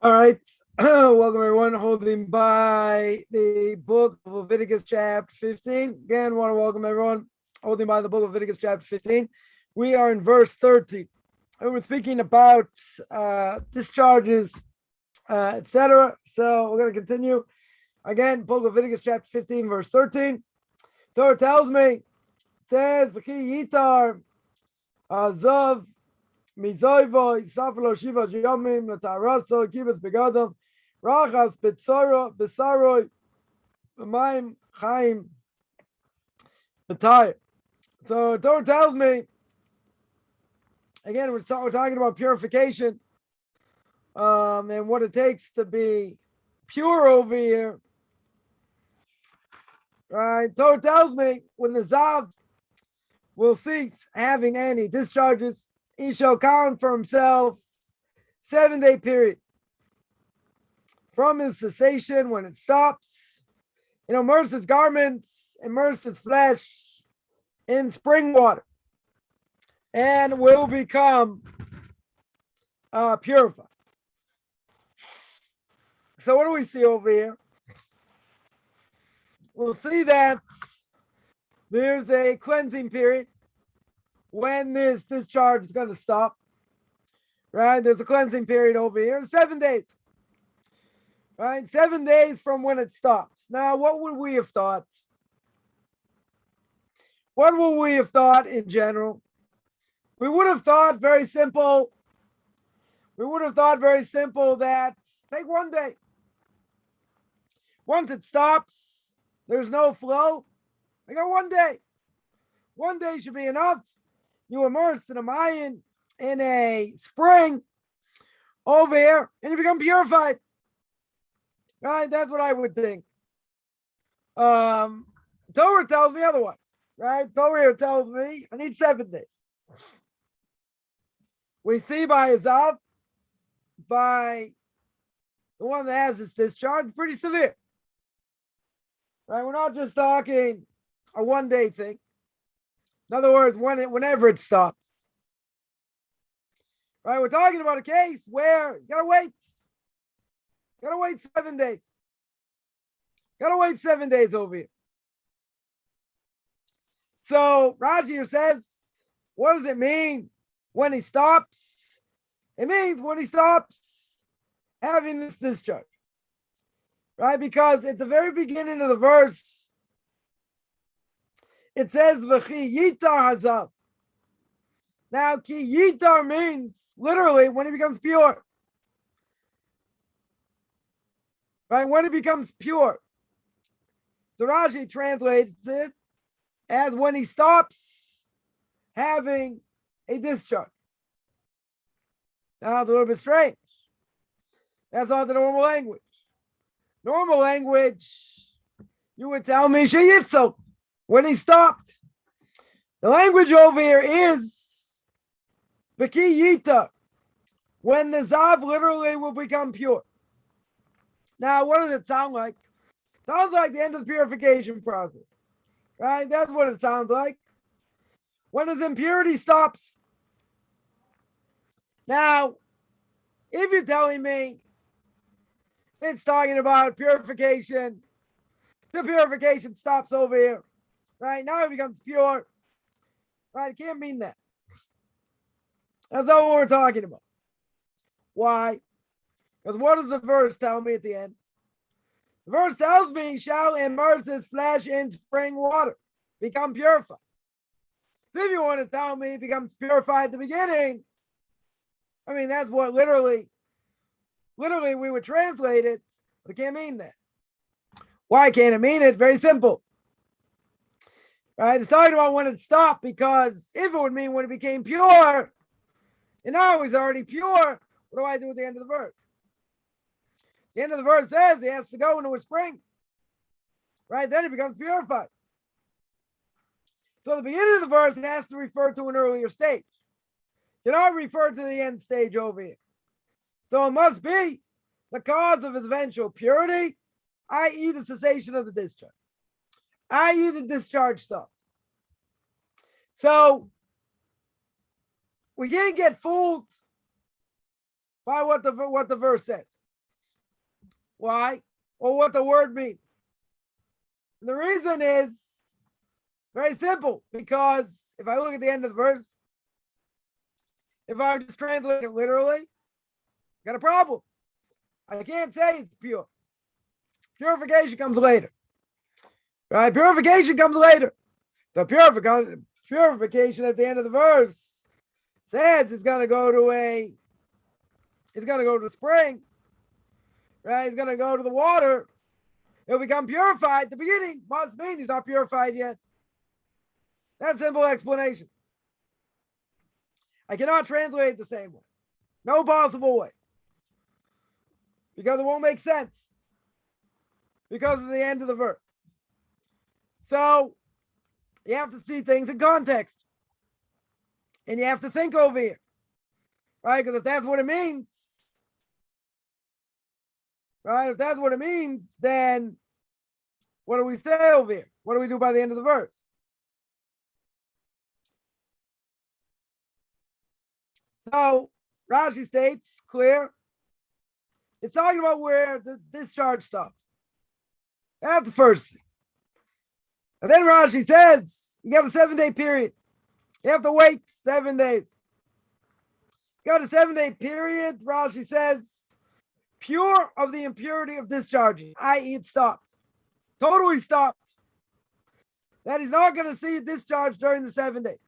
All right. Welcome everyone. Holding by the Book of Leviticus Chapter 15. Again, want to welcome everyone holding by the Book of Leviticus Chapter 15. We are in verse 13. And we're speaking about discharges, etc. So we're going to continue. Again, Book of Leviticus Chapter 15, verse 13. Torah tells me, says, V'ki yitar zav mizoivo isaflo shiva jiyomim lataraso kibas begadam rachas betzara besaroi b'mayim chaim b'tayr. So Torah tells me, again, we're talking about purification and what it takes to be pure over here. Right? Torah tells me when the Zav will cease having any discharges, he shall count for himself 7-day period from his cessation when it stops, immerse his garments, immerse his flesh in spring water, and will become purified. So what do we see over here? We'll see that there's a cleansing period when this discharge is going to stop. Right? There's a cleansing period over here, 7 days. Right? 7 days from when it stops. Now, what would we have thought? What would we have thought in general? We would have thought very simple. We would have thought very simple that take 1 day. Once it stops, there's no flow. I got 1 day. 1 day should be enough. You immerse in a mayan in a spring over here, and you become purified. Right? That's what I would think. Torah tells me otherwise. Right? Torah tells me I need 7 days. We see by Azav, by the one that has this discharge, pretty severe. Right? We're not just talking a 1 day thing. In other words, whenever it stops. Right? We're talking about a case where you gotta wait. You gotta wait 7 days. You gotta wait 7 days over here. So Rashi here says, what does it mean when he stops? It means when he stops having this discharge. Right? Because at the very beginning of the verse, it says, V'chi yitar hazav. Now, ki yitar means literally when he becomes pure. Right? When he becomes pure. The Rashi translates it as when he stops having a discharge. Now, it's a little bit strange. That's not the normal language. Normal language, you would tell me, sheyitzo, when he stopped. The language over here is v'ki yita, when the zav literally will become pure. Now, what does it sound like? It sounds like the end of the purification process. Right? That's what it sounds like. When his impurity stops. Now, if you're telling me it's talking about purification, the purification stops over here. Right? Now it becomes pure. Right? It can't mean that. That's not what we're talking about. Why? Because what does the verse tell me at the end? The verse tells me, shall immerse his flesh in spring water, become purified. If you want to tell me it becomes purified at the beginning, I mean, that's what literally we would translate it, but it can't mean that. Why can't it mean it? Very simple. Right? It's talking about when it stopped, because if it would mean when it became pure, and now he's already pure, what do I do at the end of the verse? The end of the verse says he has to go into a spring. Right? Then it becomes purified. So the beginning of the verse has to refer to an earlier stage. You cannot refer to the end stage over here. So it must be the cause of his eventual purity, i.e. the cessation of the discharge, i.e. the discharge stop. So we can't get fooled by what the verse says. why or what the word means. And the reason is very simple, because if I look at the end of the verse, if I just translate it literally, got a problem. I can't say it's pure. Purification comes later. Right? Purification comes later. So purification at the end of the verse says it's gonna go to the spring. Right? It's gonna go to the water. It'll become purified. The beginning must mean he's not purified yet. That's simple explanation. I cannot translate it the same way. No possible way. Because it won't make sense. Because of the end of the verse. So you have to see things in context. And you have to think over here. Right? Because if that's what it means, right? If that's what it means, then what do we say over here? What do we do by the end of the verse? So Rashi states, clear, it's talking about where the discharge stops. That's the first thing. And then Rashi says, you got a 7-day period. You have to wait 7 days. You got a 7-day period, Rashi says, pure of the impurity of discharging, i.e. it stopped. Totally stopped. That he's not going to see a discharge during the 7 days.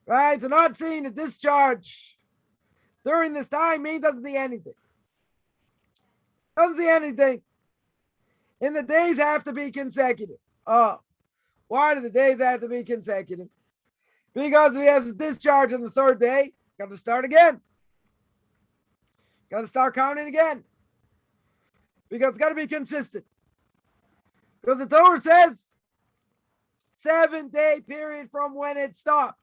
Right? So not seeing a discharge during this time means doesn't see anything. Doesn't see anything. And the days have to be consecutive. Why do the days have to be consecutive? Because if he has a discharge on the 3rd day, got to start again. Got to start counting again. Because it's got to be consistent. Because the Torah says 7-day period from when it stopped.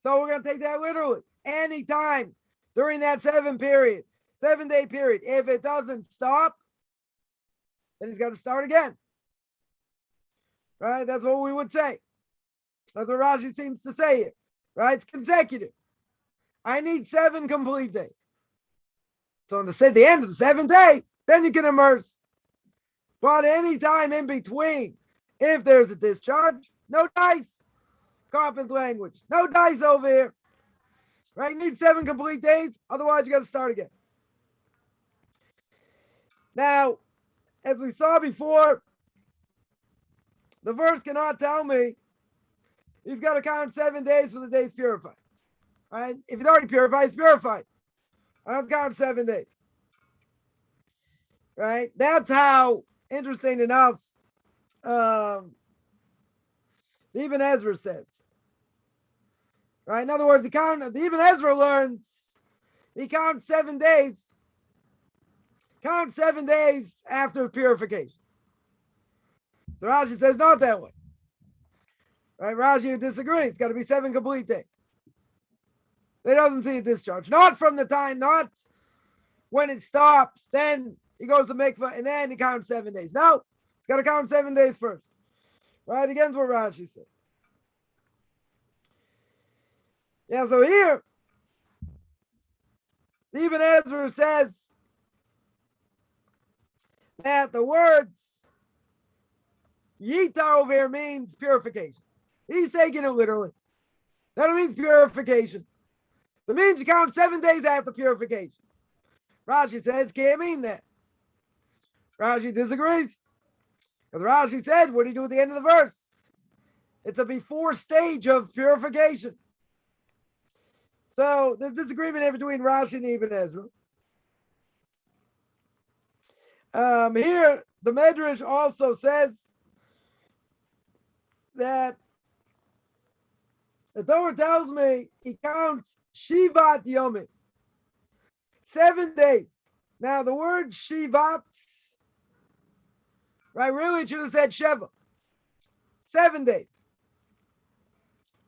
So we're going to take that literally. Any time during that 7-day period, if it doesn't stop, then he's got to start again. Right? That's what we would say. That's what Rashi seems to say here. Right? It's consecutive. I need 7 complete days. So on the end of the 7th day, then you can immerse. But any time in between, if there's a discharge, no dice. Carpen's language. No dice over here. Right? You need 7 complete days. Otherwise, you got to start again. Now, as we saw before, the verse cannot tell me he's got to count 7 days for the days purified. Right? If he's already purified, he's purified. I don't count 7 days. Right? That's how, interesting enough, even Ezra says. Right? In other words, even Ezra learns he counts 7 days. Count 7 days after purification. So Rashi says not that way. Right? Rashi disagrees. It's got to be 7 complete days. They doesn't see a discharge. Not from the time, not when it stops, then he goes to mikvah, and then he counts 7 days. No, it's got to count 7 days first. Right? Against what Rashi said. Yeah, so here, even Ezra says that the words Yitar over here means purification. He's taking it literally. That means purification. It means you count 7 days after purification. Rashi says, can't mean that. Rashi disagrees. Because Rashi said, what do you do at the end of the verse? It's a before stage of purification. So there's disagreement here between Rashi and Ibn Ezra. Here, the Medrash also says that the Torah tells me he counts Shivat Yomim, 7 days. Now, the word Shivat, right, really it should have said Sheva, 7 days.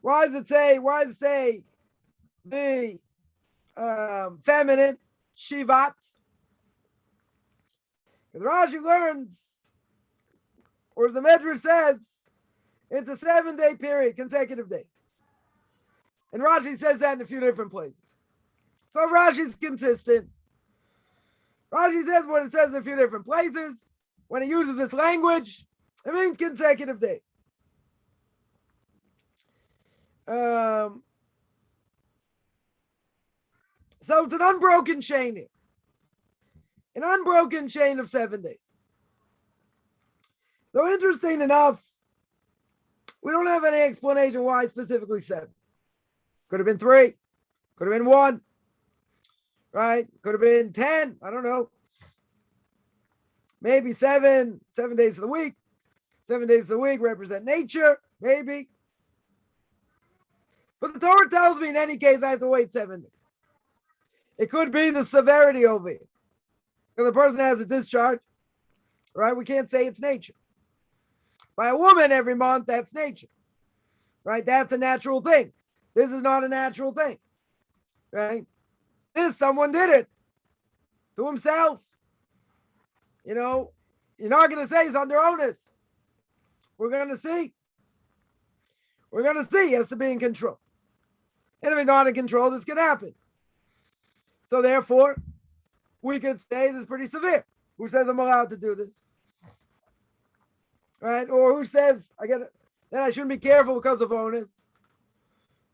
Why does it say the feminine Shivat? Because Rashi learns, or the Medrash says, it's a 7-day period, consecutive days. And Rashi says that in a few different places. So Rashi's consistent. Rashi says what it says in a few different places. When it uses this language, it means consecutive days. So it's an unbroken chain here. An unbroken chain of 7 days. So interesting enough, we don't have any explanation why specifically 7. Could have been 3. Could have been 1. Right? Could have been 10. I don't know. Maybe 7 days of the week. 7 days of the week represent nature. Maybe. But the Torah tells me in any case I have to wait 7 days. It could be the severity over it. Because the person has a discharge. Right? We can't say it's nature. By a woman every month, that's nature. Right? That's a natural thing. This is not a natural thing. Right? This, someone did it to himself. You know, you're not going to say it's under onus. We're going to see. We're going to see. He has to be in control. And if he's not in control, this can happen. So therefore, we could say this is pretty severe. Who says I'm allowed to do this? Right? Or who says then I shouldn't be careful because of onus?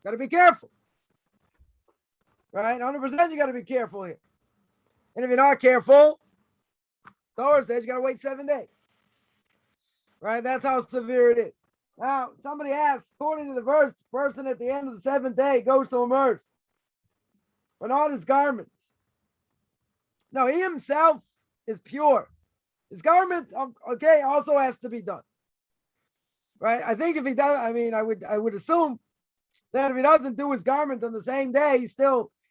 Got to be careful. Right? 100% you got to be careful here. And if you're not careful, Torah says you got to wait 7 days. Right? That's how severe it is. Now, somebody asks, according to the verse, person at the end of the 7th day goes to immerse, but not his garments. No, he himself is pure. His garment, okay, also has to be done. Right? I think if he does, I would assume that if he doesn't do his garment on the same day,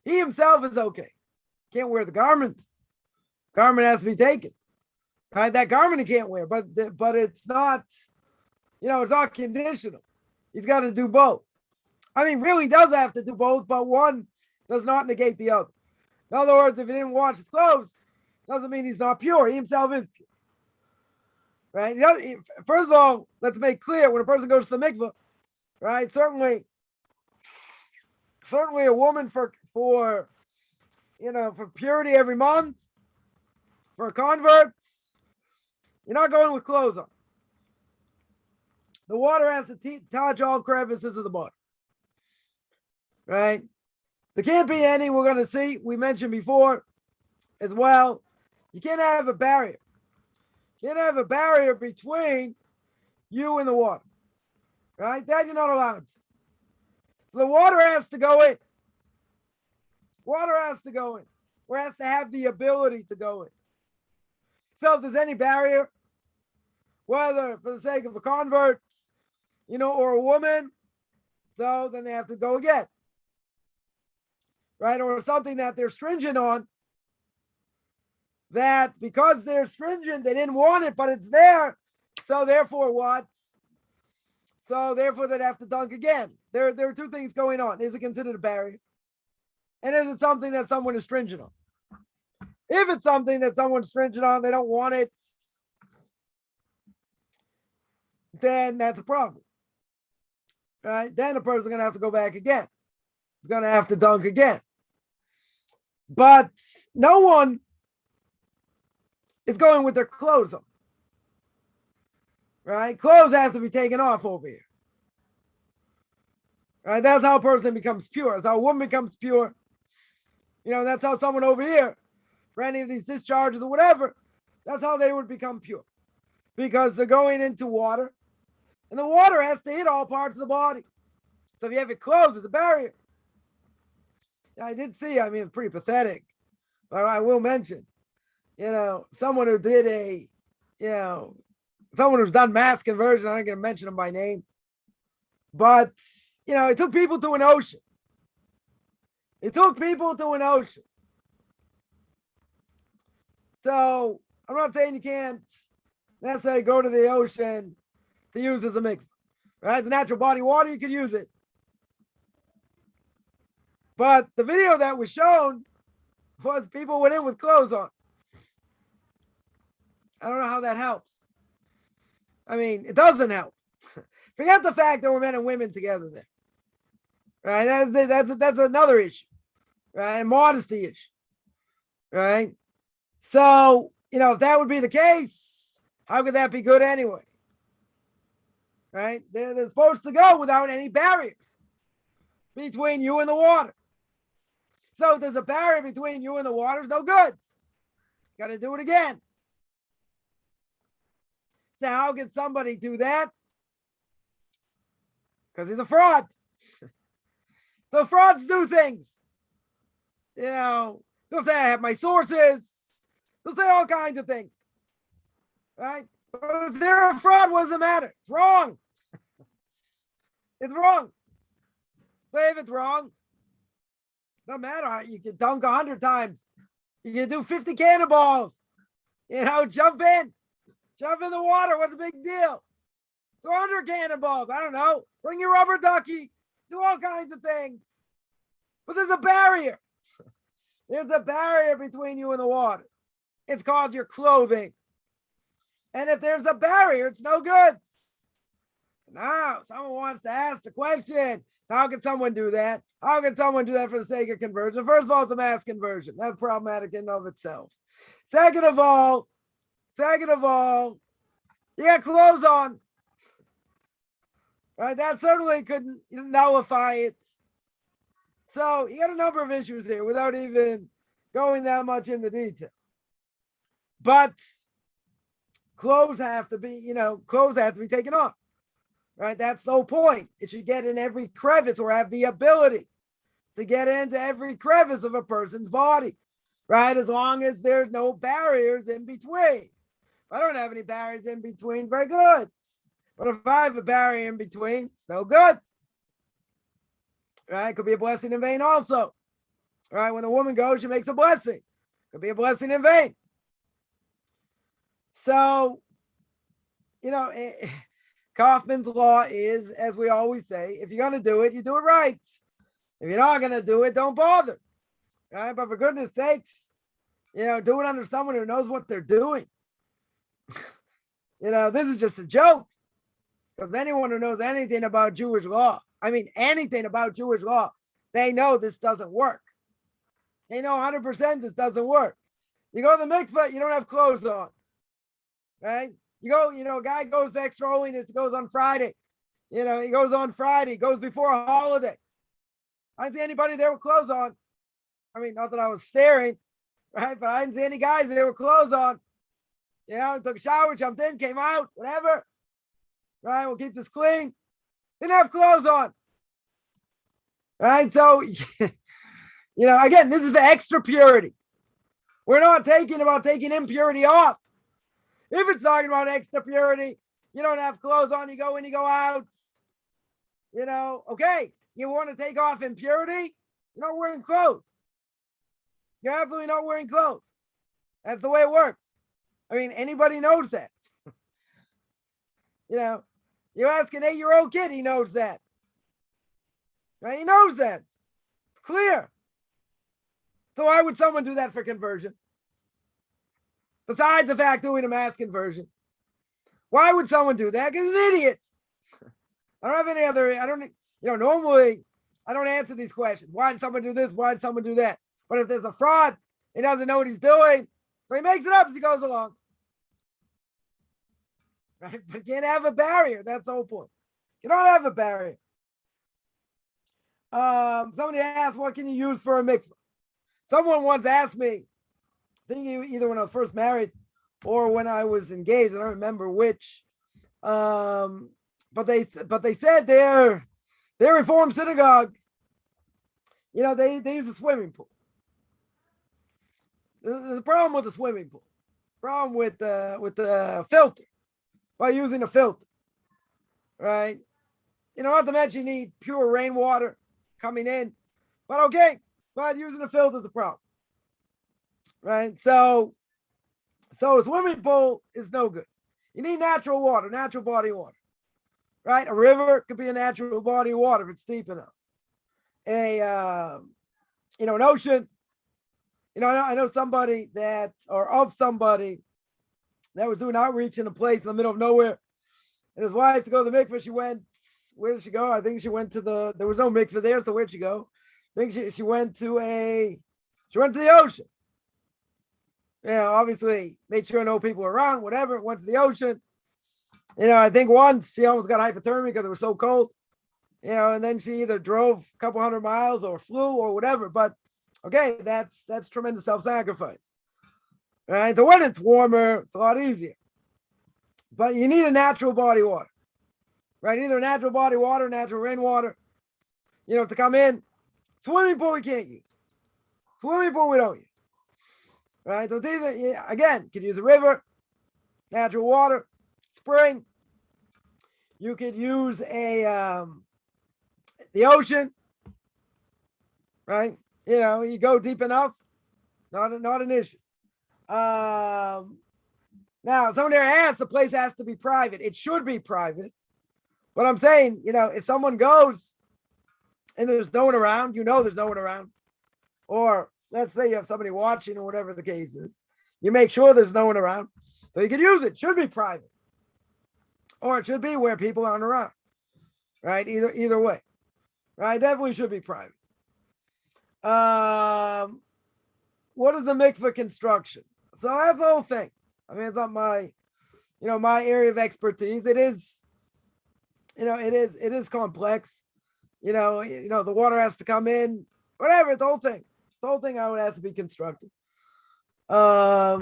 he himself is okay. Can't wear the garment. Garment has to be taken. Right? That garment he can't wear, but it's not, it's not conditional. He's got to do both. Really does have to do both, but one does not negate the other. In other words, if he didn't wash his clothes, doesn't mean he's not pure. He himself is pure. Right? First of all, let's make clear when a person goes to the mikveh, right? Certainly a woman for purity every month, for a convert, you're not going with clothes on. The water has to touch all crevices of the body. Right? There can't be any, we're going to see, we mentioned before as well, you can't have a barrier. You can't have a barrier between you and the water. Right? That you're not allowed to. The water has to go in. Water has to go in. Or has to have the ability to go in. So if there's any barrier, whether for the sake of a convert, or a woman, so then they have to go again. Right? Or something that they're stringent on, that because they're stringent, they didn't want it, but it's there. So therefore what? So therefore they'd have to dunk again. There are two things going on. Is it considered a barrier? And is it something that someone is stringent on? If it's something that someone's stringent on, they don't want it, then that's a problem. Right? Then the person's going to have to go back again. He's going to have to dunk again. But no one is going with their clothes on. Right? Clothes have to be taken off over here. Right? That's how a person becomes pure. That's how a woman becomes pure. That's how someone over here, for any of these discharges or whatever, that's how they would become pure. Because they're going into water, and the water has to hit all parts of the body. So if you have it closed, it's a barrier. I did see, it's pretty pathetic. But I will mention, someone who did someone who's done mass conversion, I'm not going to mention them by name. But, it took people to an ocean. It took people to an ocean. So I'm not saying you can't necessarily go to the ocean to use as a mix. Right? It's a natural body of water, you could use it. But the video that was shown was people went in with clothes on. I don't know how that helps. It doesn't help. Forget the fact there were men and women together there. Right? That's another issue. Right? Modesty issue. Right? So, if that would be the case, how could that be good anyway? Right? They're supposed to go without any barriers between you and the water. So if there's a barrier between you and the water, it's no good. Got to do it again. So how can somebody do that? Because he's a fraud. So frauds do things. They'll say I have my sources. They'll say all kinds of things. Right? But if they're a fraud, what does it matter? It's wrong. It's wrong. Say if it's wrong, no matter. You can dunk 100 times. You can do 50 cannonballs. Jump in the water. What's the big deal? 200 cannonballs. I don't know. Bring your rubber ducky. Do all kinds of things. But there's a barrier. There's a barrier between you and the water. It's called your clothing. And if there's a barrier, it's no good. Now, someone wants to ask the question, how can someone do that? How can someone do that for the sake of conversion? First of all, it's a mass conversion. That's problematic in and of itself. Second of all, you got clothes on. Right? That certainly couldn't nullify it. So you got a number of issues here without even going that much into detail. But clothes have to be taken off. Right? That's the whole point. It should get in every crevice or have the ability to get into every crevice of a person's body. Right? As long as there's no barriers in between. If I don't have any barriers in between, very good. But if I have a barrier in between, it's no good. Right? Could be a blessing in vain also. Right? When a woman goes, she makes a blessing. Could be a blessing in vain. So, Kaufman's law is, as we always say, if you're going to do it, you do it right. If you're not going to do it, don't bother. Right? But for goodness sakes, do it under someone who knows what they're doing. This is just a joke. Because anyone who knows anything about Jewish law, anything about Jewish law, they know this doesn't work. They know 100% this doesn't work. You go to the mikveh, you don't have clothes on. Right? You go, a guy goes to extra holiness, he goes on Friday. He goes on Friday, goes before a holiday. I didn't see anybody there with clothes on. Not that I was staring, right? But I didn't see any guys there with clothes on. Took a shower, jumped in, came out, whatever. Right? We'll keep this clean. Didn't have clothes on. Right? So, again, this is the extra purity. We're not taking impurity off. If it's talking about extra purity, you don't have clothes on, you go in, you go out. Okay, you want to take off impurity? You're not wearing clothes. You're absolutely not wearing clothes. That's the way it works. Anybody knows that. You ask an 8-year-old kid, he knows that. Right? He knows that. It's clear. So why would someone do that for conversion? Besides the fact doing a mass conversion. Why would someone do that? Because he's an idiot. I don't have any other, normally I don't answer these questions. Why did someone do this? Why did someone do that? But if there's a fraud, he doesn't know what he's doing. So he makes it up as he goes along. Right? But you can't have a barrier. That's the whole point. You don't have a barrier. Somebody asked, what can you use for a mikvah? Someone once asked me, I think either when I was first married or when I was engaged, I don't remember which. But they said their Reformed synagogue, they use a swimming pool. There's a problem with the swimming pool. Problem with the filter. By using a filter, right? Not to mention you need pure rainwater coming in, but okay, but using a filter is the problem, right? So a swimming pool is no good. You need natural water, natural body water, right? A river could be a natural body of water if it's deep enough. An ocean. I know somebody that was doing outreach in a place in the middle of nowhere. And his wife, to go to the mikveh, she went, where did she go? I think she went to there was no mikveh there, so where'd she go? I think she went to the ocean. Obviously made sure no people were around, whatever, went to the ocean. I think once she almost got hypothermia because it was so cold, and then she either drove a couple hundred miles or flew or whatever. But okay, that's tremendous self-sacrifice. Right. So when it's warmer, it's a lot easier. But you need a natural body water. Right? Either natural body water, natural rainwater, to come in. Swimming pool we can't use. Swimming pool we don't use. Right? So it's either, again, you could use a river, natural water, spring. You could use the ocean. Right? You go deep enough, not an issue. Now, someone there asks, the place has to be private. It should be private. But I'm saying, if someone goes and there's no one around, there's no one around. Or let's say you have somebody watching or whatever the case is. You make sure there's no one around. So you can use it. Should be private. Or it should be where people aren't around. Right? Either way. Right? Definitely should be private. What is the mikveh construction? So that's the whole thing. I mean, it's not my area of expertise. It is, it is complex. The water has to come in, whatever, the whole thing. The whole thing I would have to be constructed. I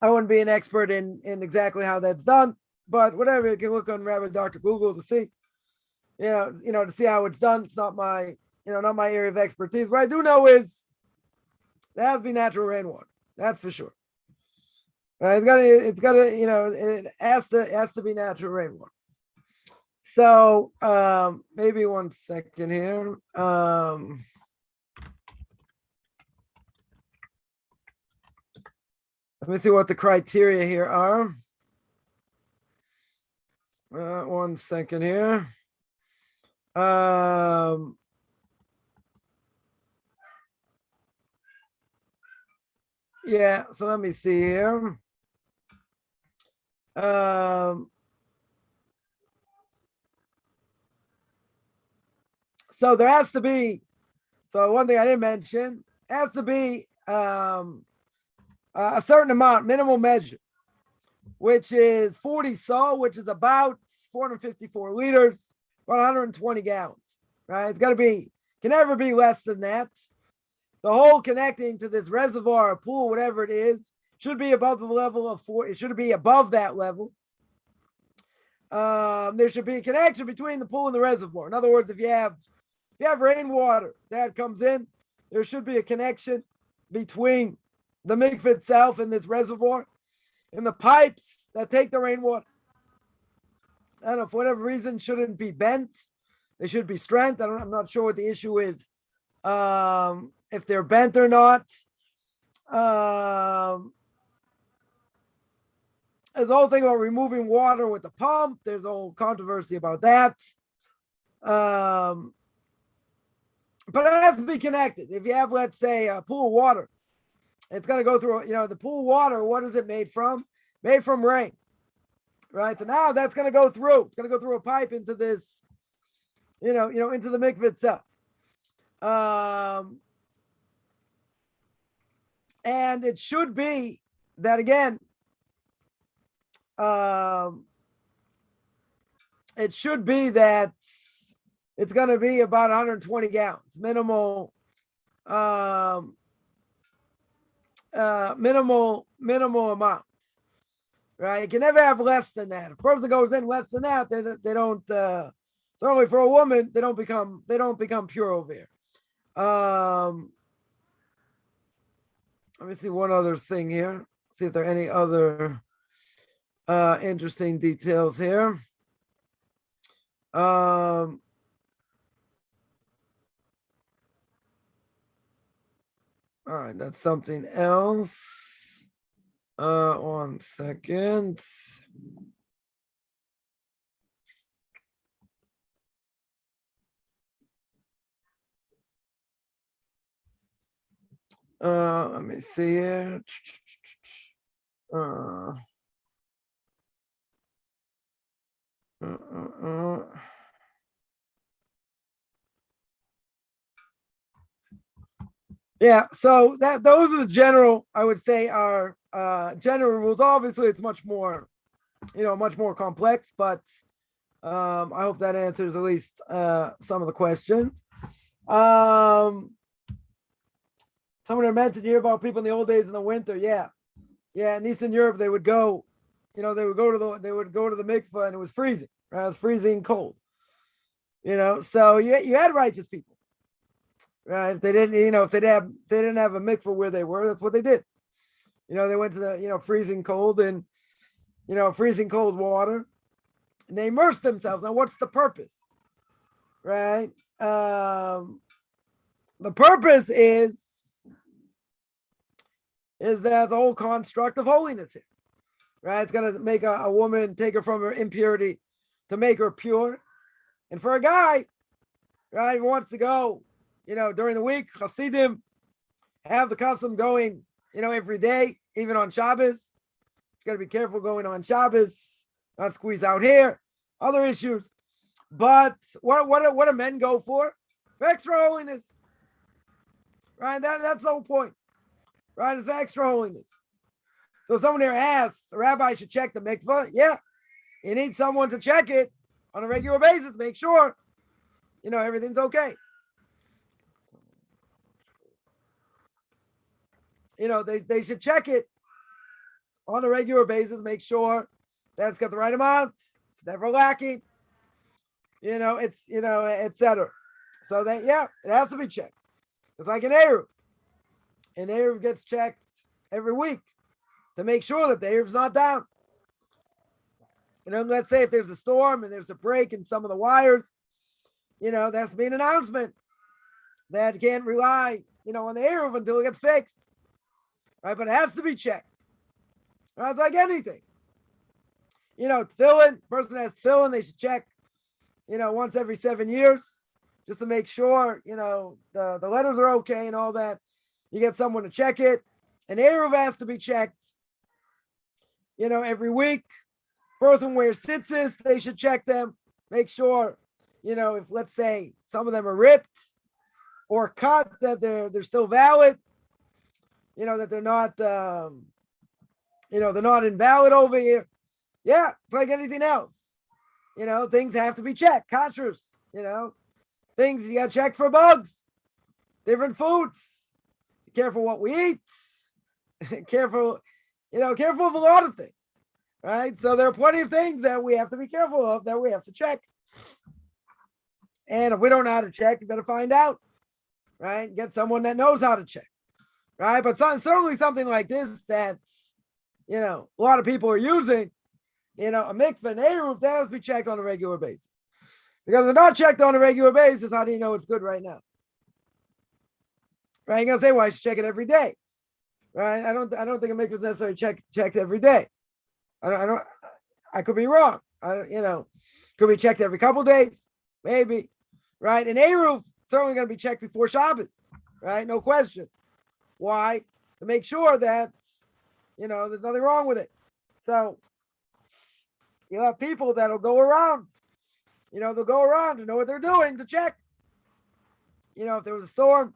wouldn't be an expert in exactly how that's done, but whatever, you can look on Rabbi Dr. Google to see, to see how it's done. It's not my, not my area of expertise. What I do know is there has to be natural rainwater. That's for sure. Right? It's gotta, it has to be natural rainwater. So maybe 1 second here. Let me see what the criteria here are. 1 second here. Yeah, so let me see here. So there has to be, so one thing I didn't mention, has to be a certain amount, minimal measure, which is 40 saw, which is about 454 liters, about 120 gallons, right? It's got to be, can never be less than that. The hole connecting to this reservoir or pool, whatever it is, should be above the level of 4. It should be above that level. There should be a connection between the pool and the reservoir. In other words, if you have rainwater that comes in, there should be a connection between the mikveh itself and this reservoir and the pipes that take the rainwater. I don't know, for whatever reason, shouldn't be bent. They should be strength. I'm not sure what the issue is. If they're bent or not. There's the whole thing about removing water with the pump. There's a whole controversy about that. But it has to be connected. If you have, let's say, a pool of water, it's going to go through, the pool water, what is it made from? Made from rain, right? So now that's going to go through. It's going to go through a pipe into this, into the mikveh itself. And it should be that, again, it should be that it's going to be about 120 gallons, minimal amounts, right? You can never have less than that. If a person goes in less than that, they don't. Certainly for a woman, they don't become pure over here. Let me see one other thing here. See if there are any other interesting details here. All right, that's something else. 1 second. Let me see here. Yeah, so those are the general, I would say, are general rules. Obviously, it's much more, much more complex, but I hope that answers at least some of the questions. Someone mentioned here about people in the old days in the winter. Yeah, in Eastern Europe they would go, they would go to the mikvah and it was freezing. Right? It was freezing cold. So you had righteous people, right? If they didn't, if they didn't have a mikvah where they were, that's what they did. They went to the freezing cold and freezing cold water, and they immersed themselves. Now, what's the purpose? Right? The purpose is that the whole construct of holiness here, right? It's gonna make a woman, take her from her impurity to make her pure. And for a guy, right, who wants to go, during the week, Hasidim have the custom going, every day, even on Shabbos. You gotta be careful going on Shabbos, not squeeze out here, other issues. But what do men go for? Extra holiness, right? That's the whole point, right? It's extra holiness. So someone here asks, the rabbi should check the mikvah. Yeah, you need someone to check it on a regular basis, make sure, everything's okay. They should check it on a regular basis, make sure that it's got the right amount, it's never lacking, it's, etc. So that, it has to be checked. It's like an Eruv. An Eruv gets checked every week to make sure that the Eruv's not down. Let's say if there's a storm and there's a break in some of the wires, there has to be an announcement that you can't rely, on the Eruv until it gets fixed. Right? But it has to be checked. Right? It's like anything. Tefillin, person has tefillin, they should check, once every 7 years, just to make sure, the letters are okay and all that. You get someone to check it. An Eruv has to be checked, every week. Person wears tzitzis, they should check them, make sure, if let's say some of them are ripped or cut, that they're still valid, that they're not, they're not invalid over here. Yeah, it's like anything else. Things have to be checked. Kashrus, things you got to check for bugs, different foods. Be careful what we eat. Careful of a lot of things. Right? So there are plenty of things that we have to be careful of, that we have to check. And if we don't know how to check, you better find out. Right? Get someone that knows how to check. Right? But certainly something like this that, a lot of people are using, a mikveh, an Eruv, that has to be checked on a regular basis. Because if it's not checked on a regular basis, how do you know it's good right now? Right? You're gonna say, well, I should check it every day. Right? I don't think a mikveh is necessarily checked every day. I could be wrong. Could be checked every couple days, maybe. Right? An Eruv certainly gonna be checked before Shabbos. Right? No question. Why? To make sure that, there's nothing wrong with it. So you'll have people that'll go around, they'll go around to know what they're doing to check. If there was a storm,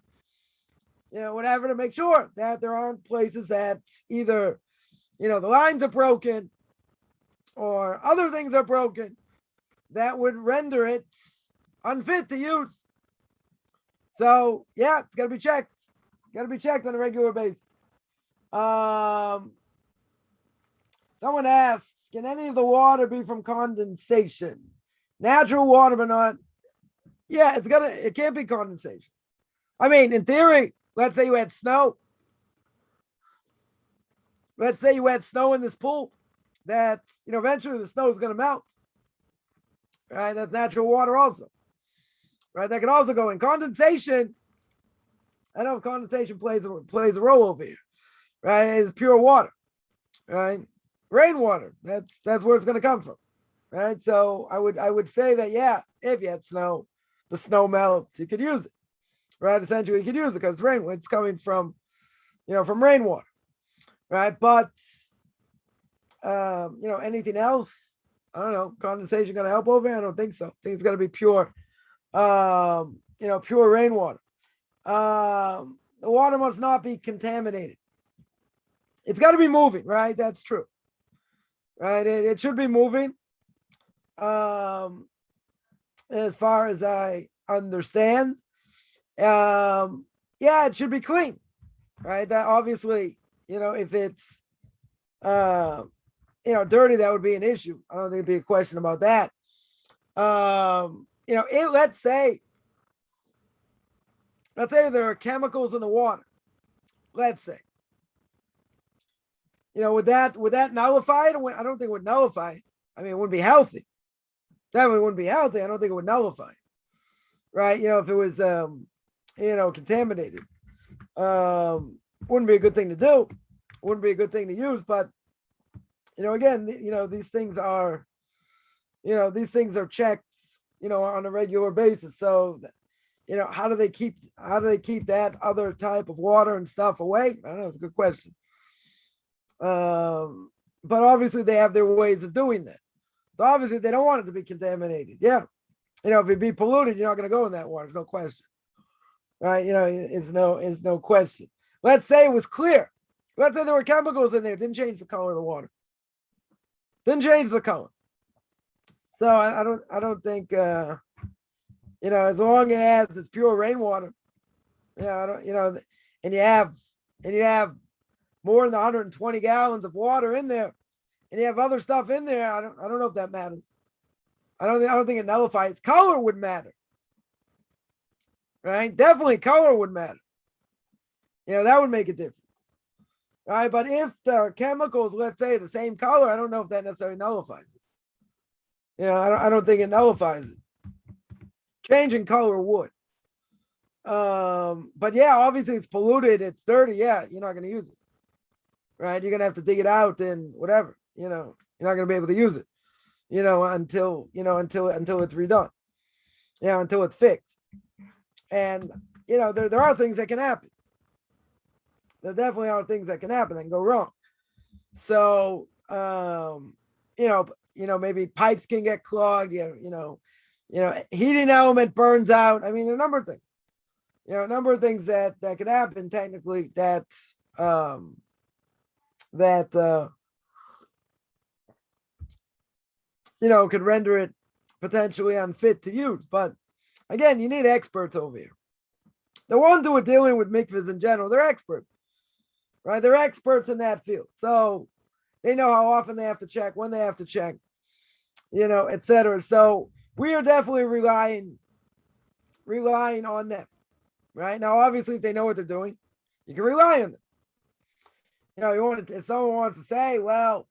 whatever, to make sure that there aren't places that either, the lines are broken or other things are broken that would render it unfit to use. So yeah, it's gotta be checked. Got to be checked on a regular basis. Someone asks, can any of the water be from condensation? Natural water, but not. Yeah, it can't be condensation. I mean, in theory, let's say you had snow. Let's say you had snow in this pool that, eventually the snow is going to melt. Right? That's natural water also. Right? That can also go in condensation. I know condensation plays a role over here, right? It's pure water, right? Rainwater. That's where it's going to come from, right? So I would say that, yeah, if you had snow, the snow melts, you could use it, right? Essentially, you could use it because it's coming from, from rainwater, right? But anything else, I don't know. Condensation going to help over here? I don't think so. I think it's going to be pure, pure rainwater. the water must not be contaminated. It's got to be moving, right? That's true, right? It should be moving. As far as I understand, yeah, it should be clean, right? That obviously, if it's dirty, that would be an issue. I don't think it'd be a question about that. Let's say there are chemicals in the water. Let's say, would that nullify it? I don't think it would nullify it. I mean, it wouldn't be healthy. Definitely wouldn't be healthy. I don't think it would nullify it, right? If it was, contaminated, wouldn't be a good thing to do. Wouldn't be a good thing to use. But, again, these things are checked, on a regular basis. So, how do they keep that other type of water and stuff away? I don't know. It's a good question. But obviously they have their ways of doing that. So obviously they don't want it to be contaminated. Yeah. If it be polluted, you're not going to go in that water. There's no question. Right. It's no question. Let's say it was clear. Let's say there were chemicals in there. It didn't change the color of the water. Didn't change the color. So I don't think, as long as it's pure rainwater, and you have more than 120 gallons of water in there, and you have other stuff in there, I don't know if that matters. I don't think it nullifies. Color would matter, right? Definitely color would matter. That would make a difference, right? But if the chemicals, let's say, the same color, I don't know if that necessarily nullifies it. I don't think it nullifies it. Changing color would. But yeah, obviously it's polluted, it's dirty. Yeah, you're not going to use it, right? You're going to have to dig it out and whatever. You're not going to be able to use it, until it's redone. Until it's fixed. And there are things that can happen. There definitely are things that can happen that can go wrong. So maybe pipes can get clogged. Heating element burns out. I mean, there are a number of things. A number of things that could happen technically that could render it potentially unfit to use. But again, you need experts over here. The ones who are dealing with mikvahs in general, they're experts, right? They're experts in that field. So they know how often they have to check, when they have to check, etc. So we are definitely relying on them, right? Now, obviously, if they know what they're doing, you can rely on them. If someone wants to say, well,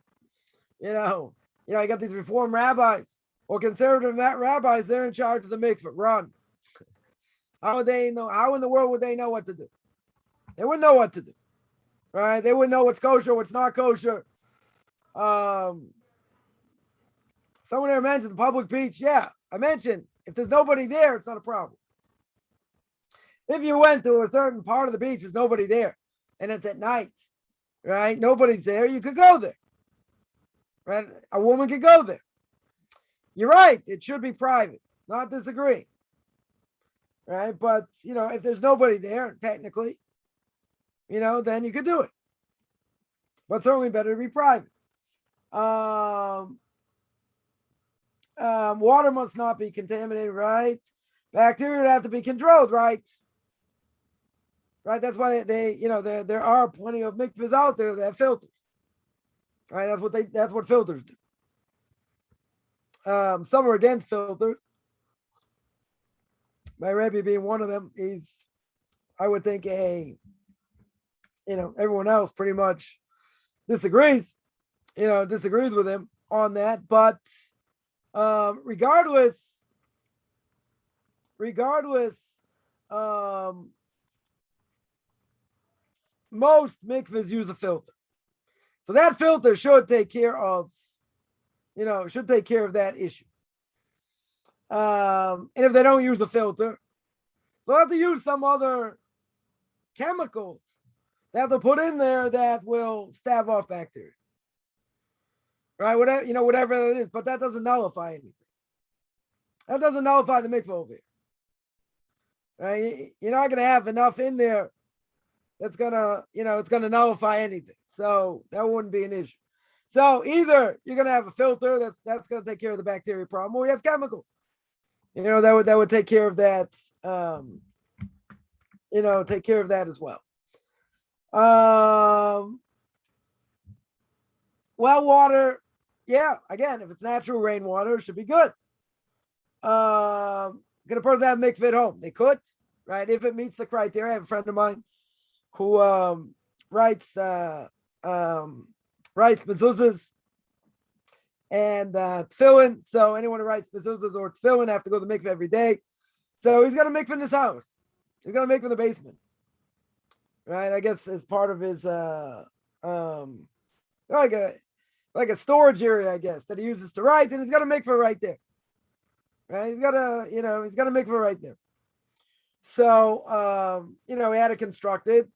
you got these Reform rabbis or conservative rabbis, they're in charge of the mikvah. Run. How would they know? How in the world would they know what to do? They wouldn't know what to do, right? They wouldn't know what's kosher, what's not kosher. Someone there mentioned the public beach. Yeah, I mentioned if there's nobody there, it's not a problem. If you went to a certain part of the beach, there's nobody there, and it's at night, right? Nobody's there. You could go there, right? A woman could go there. You're right. It should be private. Not disagree, right? But if there's nobody there, technically, then you could do it. But certainly better to be private. Water must not be contaminated, right? Bacteria would have to be controlled, right? Right. That's why there are plenty of mikvahs out there that have filters. Right. That's what filters do. Some are against filters. My Rebbe being one of them, I would think everyone else pretty much disagrees with him on that. But regardless, most mikvahs use a filter. So that filter should take care of that issue. And if they don't use a filter, they'll have to use some other chemicals they have to put in there that will stave off bacteria. Right? Whatever it is, but that doesn't nullify anything. That doesn't nullify the mikvah over here. Right? You're not going to have enough in there that's gonna, it's gonna nullify anything. So that wouldn't be an issue. So either you're gonna have a filter that's gonna take care of the bacteria problem, or you have chemicals. That would take care of that. Take care of that as well. Well water, yeah. Again, if it's natural rainwater, it should be good. Could a person have mikveh at home? They could, right? If it meets the criteria. I have a friend of mine who writes mezuzahs and tefillin. So anyone who writes mezuzahs or tefillin have to go to the mikveh every day. So he's got a mikveh in his house. He's got a mikveh in the basement, right? I guess it's part of his like a storage area, I guess, that he uses to write, and he's got a mikveh right there, right? He's got a mikveh right there. So he had it constructed,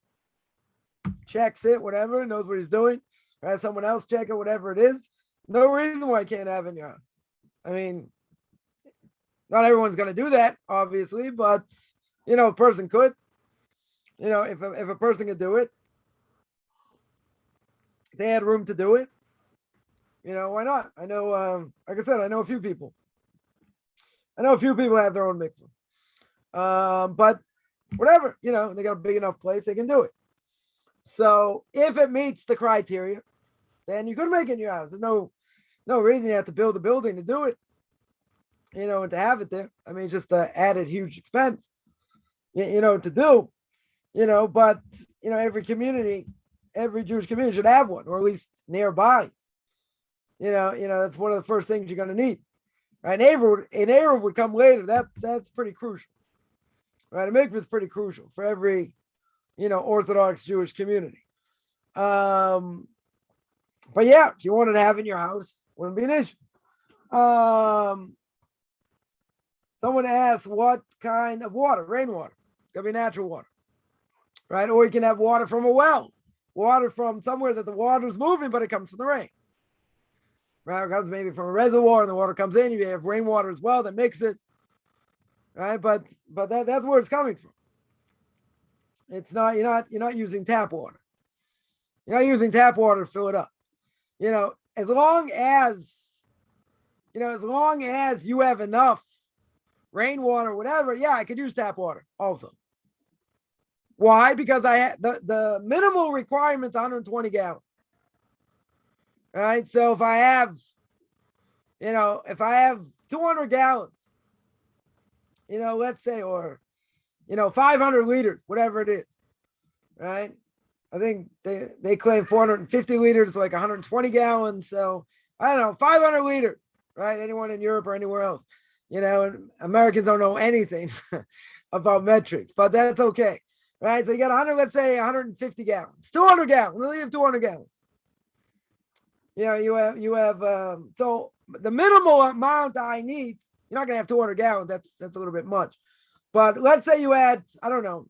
checks it, whatever, knows what he's doing. Right? Someone else check it, whatever it is. No reason why I can't have it in your house. I mean, not everyone's going to do that, obviously, but a person could. If a person could do it, if they had room to do it, why not? I know, like I said, I know a few people. Have their own mikveh. But whatever, they got a big enough place, they can do it. So if it meets the criteria, then you could make it in your house. There's no reason you have to build a building to do it, and to have it there. I mean, it's just an added huge expense, to do, but, every community, every Jewish community should have one, or at least nearby. That's one of the first things you're going to need. Right? An Eruv would come later. That's pretty crucial. Right? A mikveh is pretty crucial for every, Orthodox Jewish community. But yeah, if you wanted to have it in your house, wouldn't be an issue. Someone asked what kind of water? Rainwater. It's gonna be natural water. Right? Or you can have water from a well, water from somewhere that the water is moving, but it comes from the rain. Right? It comes maybe from a reservoir and the water comes in. You have rainwater as well that mixes. Right? But that's where it's coming from. It's not, you're not using tap water. You're not using tap water to fill it up. As long as you have enough rainwater, whatever, yeah, I could use tap water also. Why? Because the minimal requirement's 120 gallons. Right? So if I have 200 gallons, let's say, or 500 liters, whatever it is, right? I think they claim 450 liters, like 120 gallons. So I don't know, 500 liters, right? Anyone in Europe or anywhere else, and Americans don't know anything about metrics, but that's okay, right? So you got 100, let's say 150 gallons, 200 gallons. Let's leave 200 gallons. You have so the minimal amount I need. You're not gonna have 200 gallons. That's a little bit much. But let's say you had, I don't know,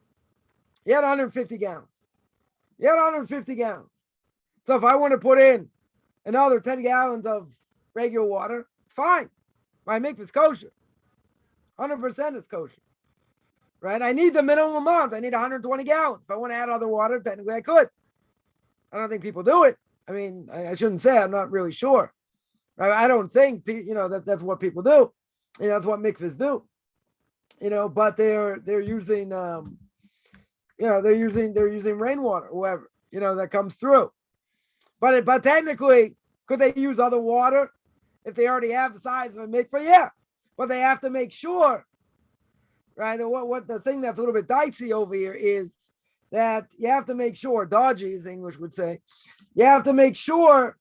you had 150 gallons. You had 150 gallons. So if I want to put in another 10 gallons of regular water, it's fine. My mikveh is kosher. 100% is kosher. Right? I need the minimum amount. I need 120 gallons. If I want to add other water, technically I could. I don't think people do it. I mean, I shouldn't say, I'm not really sure. I don't think, that's what people do. That's what mikvahs do. But they're using, they're using rainwater, whoever, that comes through. But technically, could they use other water if they already have the size of a mikvah? Yeah, but they have to make sure, right? What the thing that's a little bit dicey over here is that you have to make sure, dodgy as English would say, you have to make sure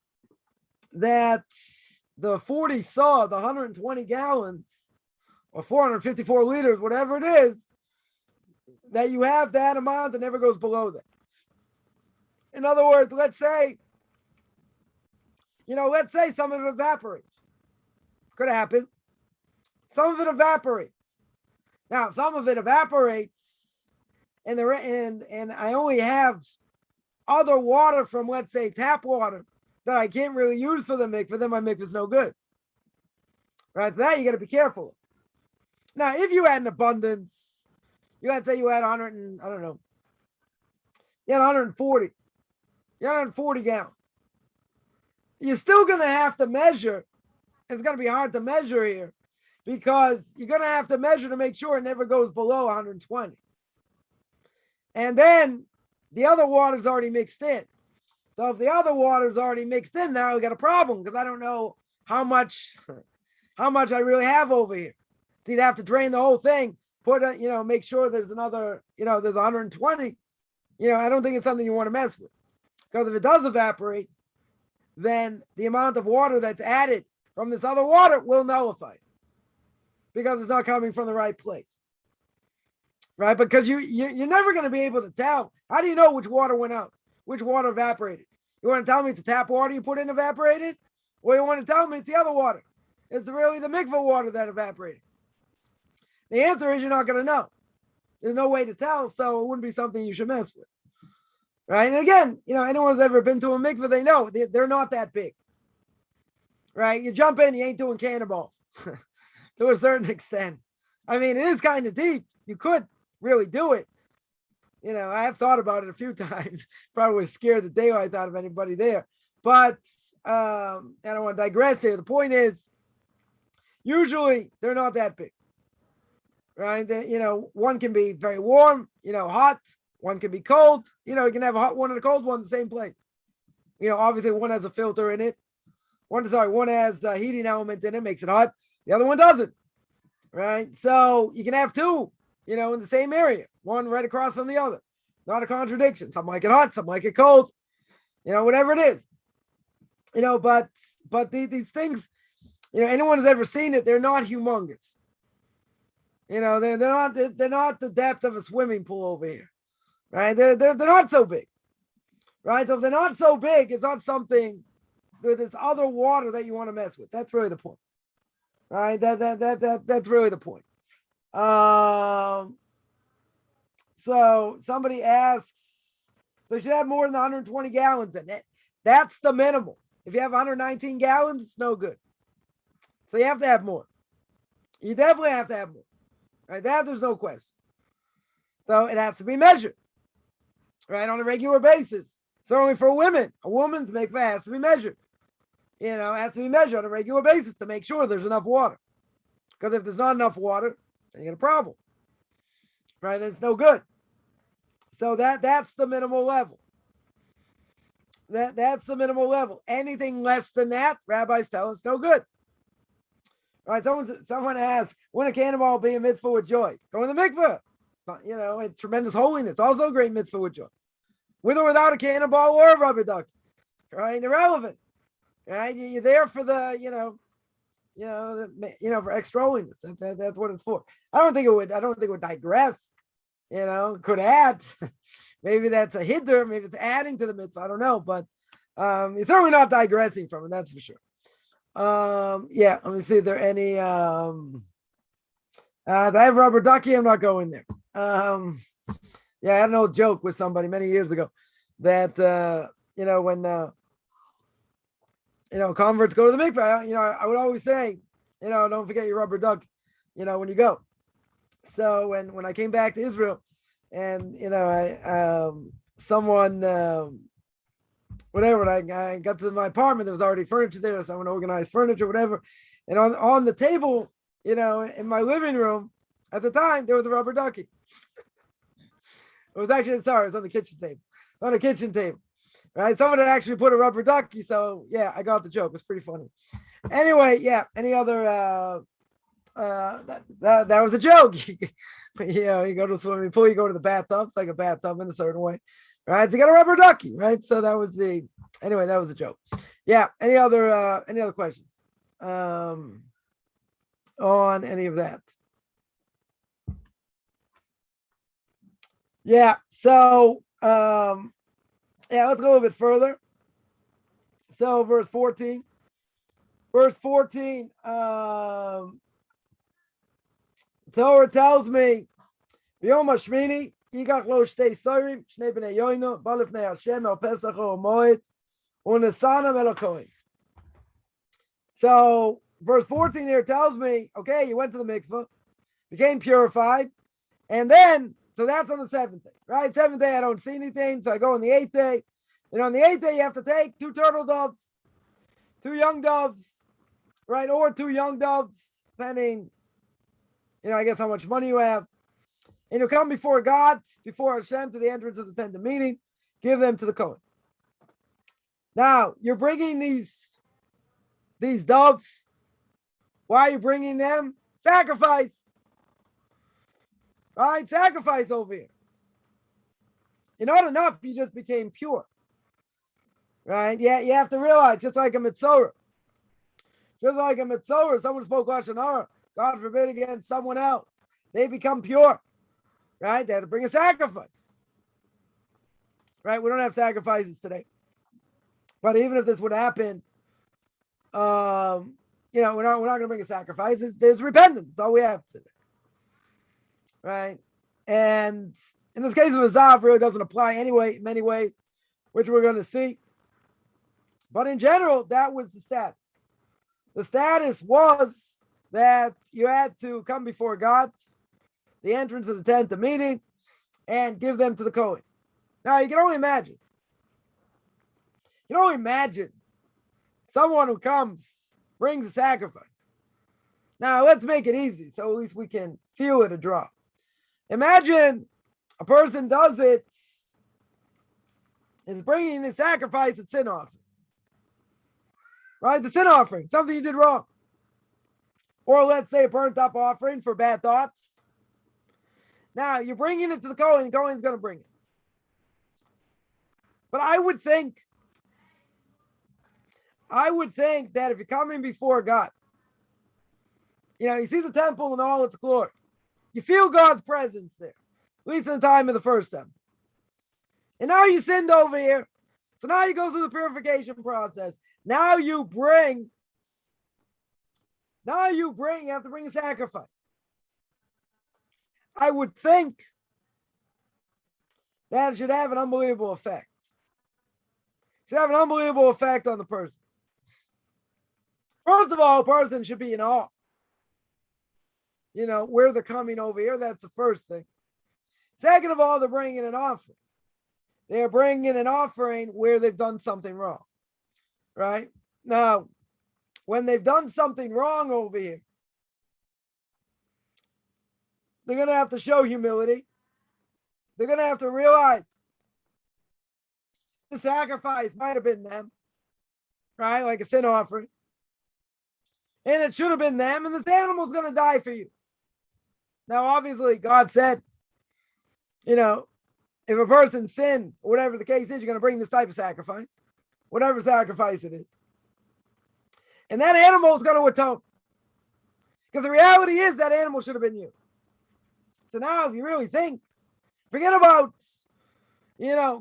that the 40 saw, the 120 gallons, or 454 liters, whatever it is, that you have that amount that never goes below that. In other words, let's say some of it evaporates. Could happen. Some of it evaporates. Now, if some of it evaporates and I only have other water from, let's say, tap water that I can't really use for the mikveh, then my mikveh is no good. Right? So that you got to be careful. Now, if you had an abundance, let's say you had 100 and, I don't know, You had 140. You had 140 gallons. You're still going to have to measure. It's going to be hard to measure here because you're going to have to measure to make sure it never goes below 120. And then the other water's already mixed in. So if the other water's already mixed in now, we got a problem because I don't know how much I really have over here. So you'd have to drain the whole thing, make sure there's another, there's 120. I don't think it's something you want to mess with because if it does evaporate, then the amount of water that's added from this other water will nullify it because it's not coming from the right place. Right? Because you're never going to be able to tell. How do you know which water went out? Which water evaporated? You want to tell me it's the tap water you put in evaporated? Or you want to tell me it's the other water? It's really the mikveh water that evaporated. The answer is you're not going to know. There's no way to tell, so it wouldn't be something you should mess with. Right? And again, anyone who's ever been to a mikveh, they know they're not that big. Right? You jump in, you ain't doing cannonballs to a certain extent. I mean, it is kind of deep. You could really do it. I have thought about it a few times. Probably was scared the day I thought of anybody there. But I don't want to digress here. The point is, usually they're not that big. Right? One can be very warm, hot. One can be cold. You can have a hot one and a cold one in the same place. Obviously one has a filter in it. One has a heating element in it, makes it hot. The other one doesn't. Right? So you can have two, in the same area. One right across from the other. Not a contradiction. Some like it hot, some like it cold. Whatever it is. But these things, anyone who's ever seen it, they're not humongous. They're not the depth of a swimming pool over here. Right? They're not so big. Right? So if they're not so big, it's not something with this other water that you want to mess with. That's really the point. Right? That's really the point. So somebody asks, so you should have more than 120 gallons in it. That's the minimal. If you have 119 gallons, it's no good. So you have to have more. You definitely have to have more. Right? That there's no question. So it has to be measured. Right? On a regular basis. Certainly for women. A woman's mikveh has to be measured. It has to be measured on a regular basis to make sure there's enough water. Because if there's not enough water, then you get a problem. Right? That's no good. So that's the minimal level. That's the minimal level. Anything less than that, rabbis tell us no good. All right, someone asked, when a cannonball be a mitzvah with joy? Go in the mikveh. It's tremendous holiness. Also a great mitzvah with joy. With or without a cannonball or a rubber duck. Right? Irrelevant. Right? You're there for the, for extra holiness. That's what it's for. I don't think it would digress. Could add. Maybe that's a hiddur, maybe it's adding to the mitzvah. I don't know, but it's certainly not digressing from it, that's for sure. Let me see if there are any. I have rubber ducky, I'm not going there. I had an old joke with somebody many years ago that when converts go to the mikveh, I would always say, don't forget your rubber duck, when you go. So when I came back to Israel, and someone when I got to my apartment, there was already furniture there. Someone organized furniture, whatever. And on the table, in my living room at the time, there was a rubber ducky. It was on the kitchen table. On the kitchen table. Right? Someone had actually put a rubber ducky. So I got the joke. It was pretty funny. Anyway, any other that was a joke. You go to the swimming pool, you go to the bathtub. It's like a bathtub in a certain way, right? So you got a rubber ducky, right? So that was a joke. Any other questions on any of that? So let's go a little bit further. So verse 14, Torah tells me, Yom HaShmini, Yigach lo shtei sorim, shnei bnei yoino, ba lifnei Hashem el Pesach o Moed, u'nesanam el HaKohen. So, verse 14 here tells me, okay, you went to the mikveh, became purified, and then So that's on the 7th day, right? 7th day, I don't see anything. So I go on the 8th day. And on the 8th day, you have to take 2 turtle doves, 2 young doves, right? Or 2 young doves, depending, I guess how much money you have. And you come before God, before Hashem, to the entrance of the tent of meeting, give them to the Kohen. Now, you're bringing these doves. Why are you bringing them? Sacrifice. Right? Sacrifice over here. Not enough, you just became pure. Right? Yeah, you have to realize, just like a mitzvah. Someone spoke Lashon Hara, God forbid, against someone else. They become pure. Right? They have to bring a sacrifice. Right? We don't have sacrifices today. But even if this would happen, we're not going to bring a sacrifice. There's repentance. That's all we have today. Right? And in this case of a Zav, really doesn't apply anyway, in many ways, which we're going to see. But in general, that was the status. The status was that you had to come before God, the entrance of the tent of meeting, and give them to the Kohen. Now, you can only imagine. Someone who comes, brings a sacrifice. Now, let's make it easy, so at least we can feel it a drop. Imagine a person does it, is bringing the sacrifice at sin offering. Right? The sin offering, something you did wrong. Or let's say a burnt up offering for bad thoughts. Now, you're bringing it to the Kohen, the Kohen's going to bring it. But I would think that if you're coming before God, you see the temple in all its glory. You feel God's presence there, at least in the time of the first temple. And now you sinned over here. So now you go through the purification process. Now you have to bring a sacrifice. I would think that it should have an unbelievable effect. It should have an unbelievable effect on the person. First of all, a person should be in awe. Where they're coming over here, that's the first thing. Second of all, they're bringing an offering. They're bringing an offering where they've done something wrong. Right? Now, when they've done something wrong over here, they're going to have to show humility. They're going to have to realize the sacrifice might have been them, right? Like a sin offering. And it should have been them, and this animal's going to die for you. Now, obviously, God said, if a person sinned, whatever the case is, you're going to bring this type of sacrifice, whatever sacrifice it is. And that animal is going to atone. Because the reality is that animal should have been you. So now, if you really think, forget about,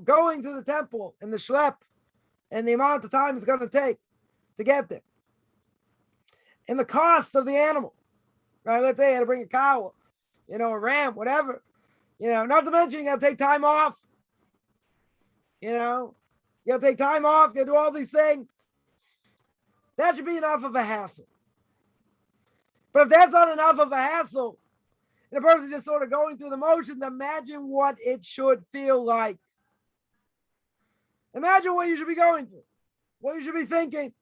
going to the temple and the schlep and the amount of time it's going to take to get there. And the cost of the animal, right? Let's say you had to bring a cow, a ram, whatever. Not to mention you got to take time off. You got to take time off, you got to do all these things. That should be enough of a hassle. But if that's not enough of a hassle, and the person just sort of going through the motions, imagine what it should feel like. Imagine what you should be going through, what you should be thinking.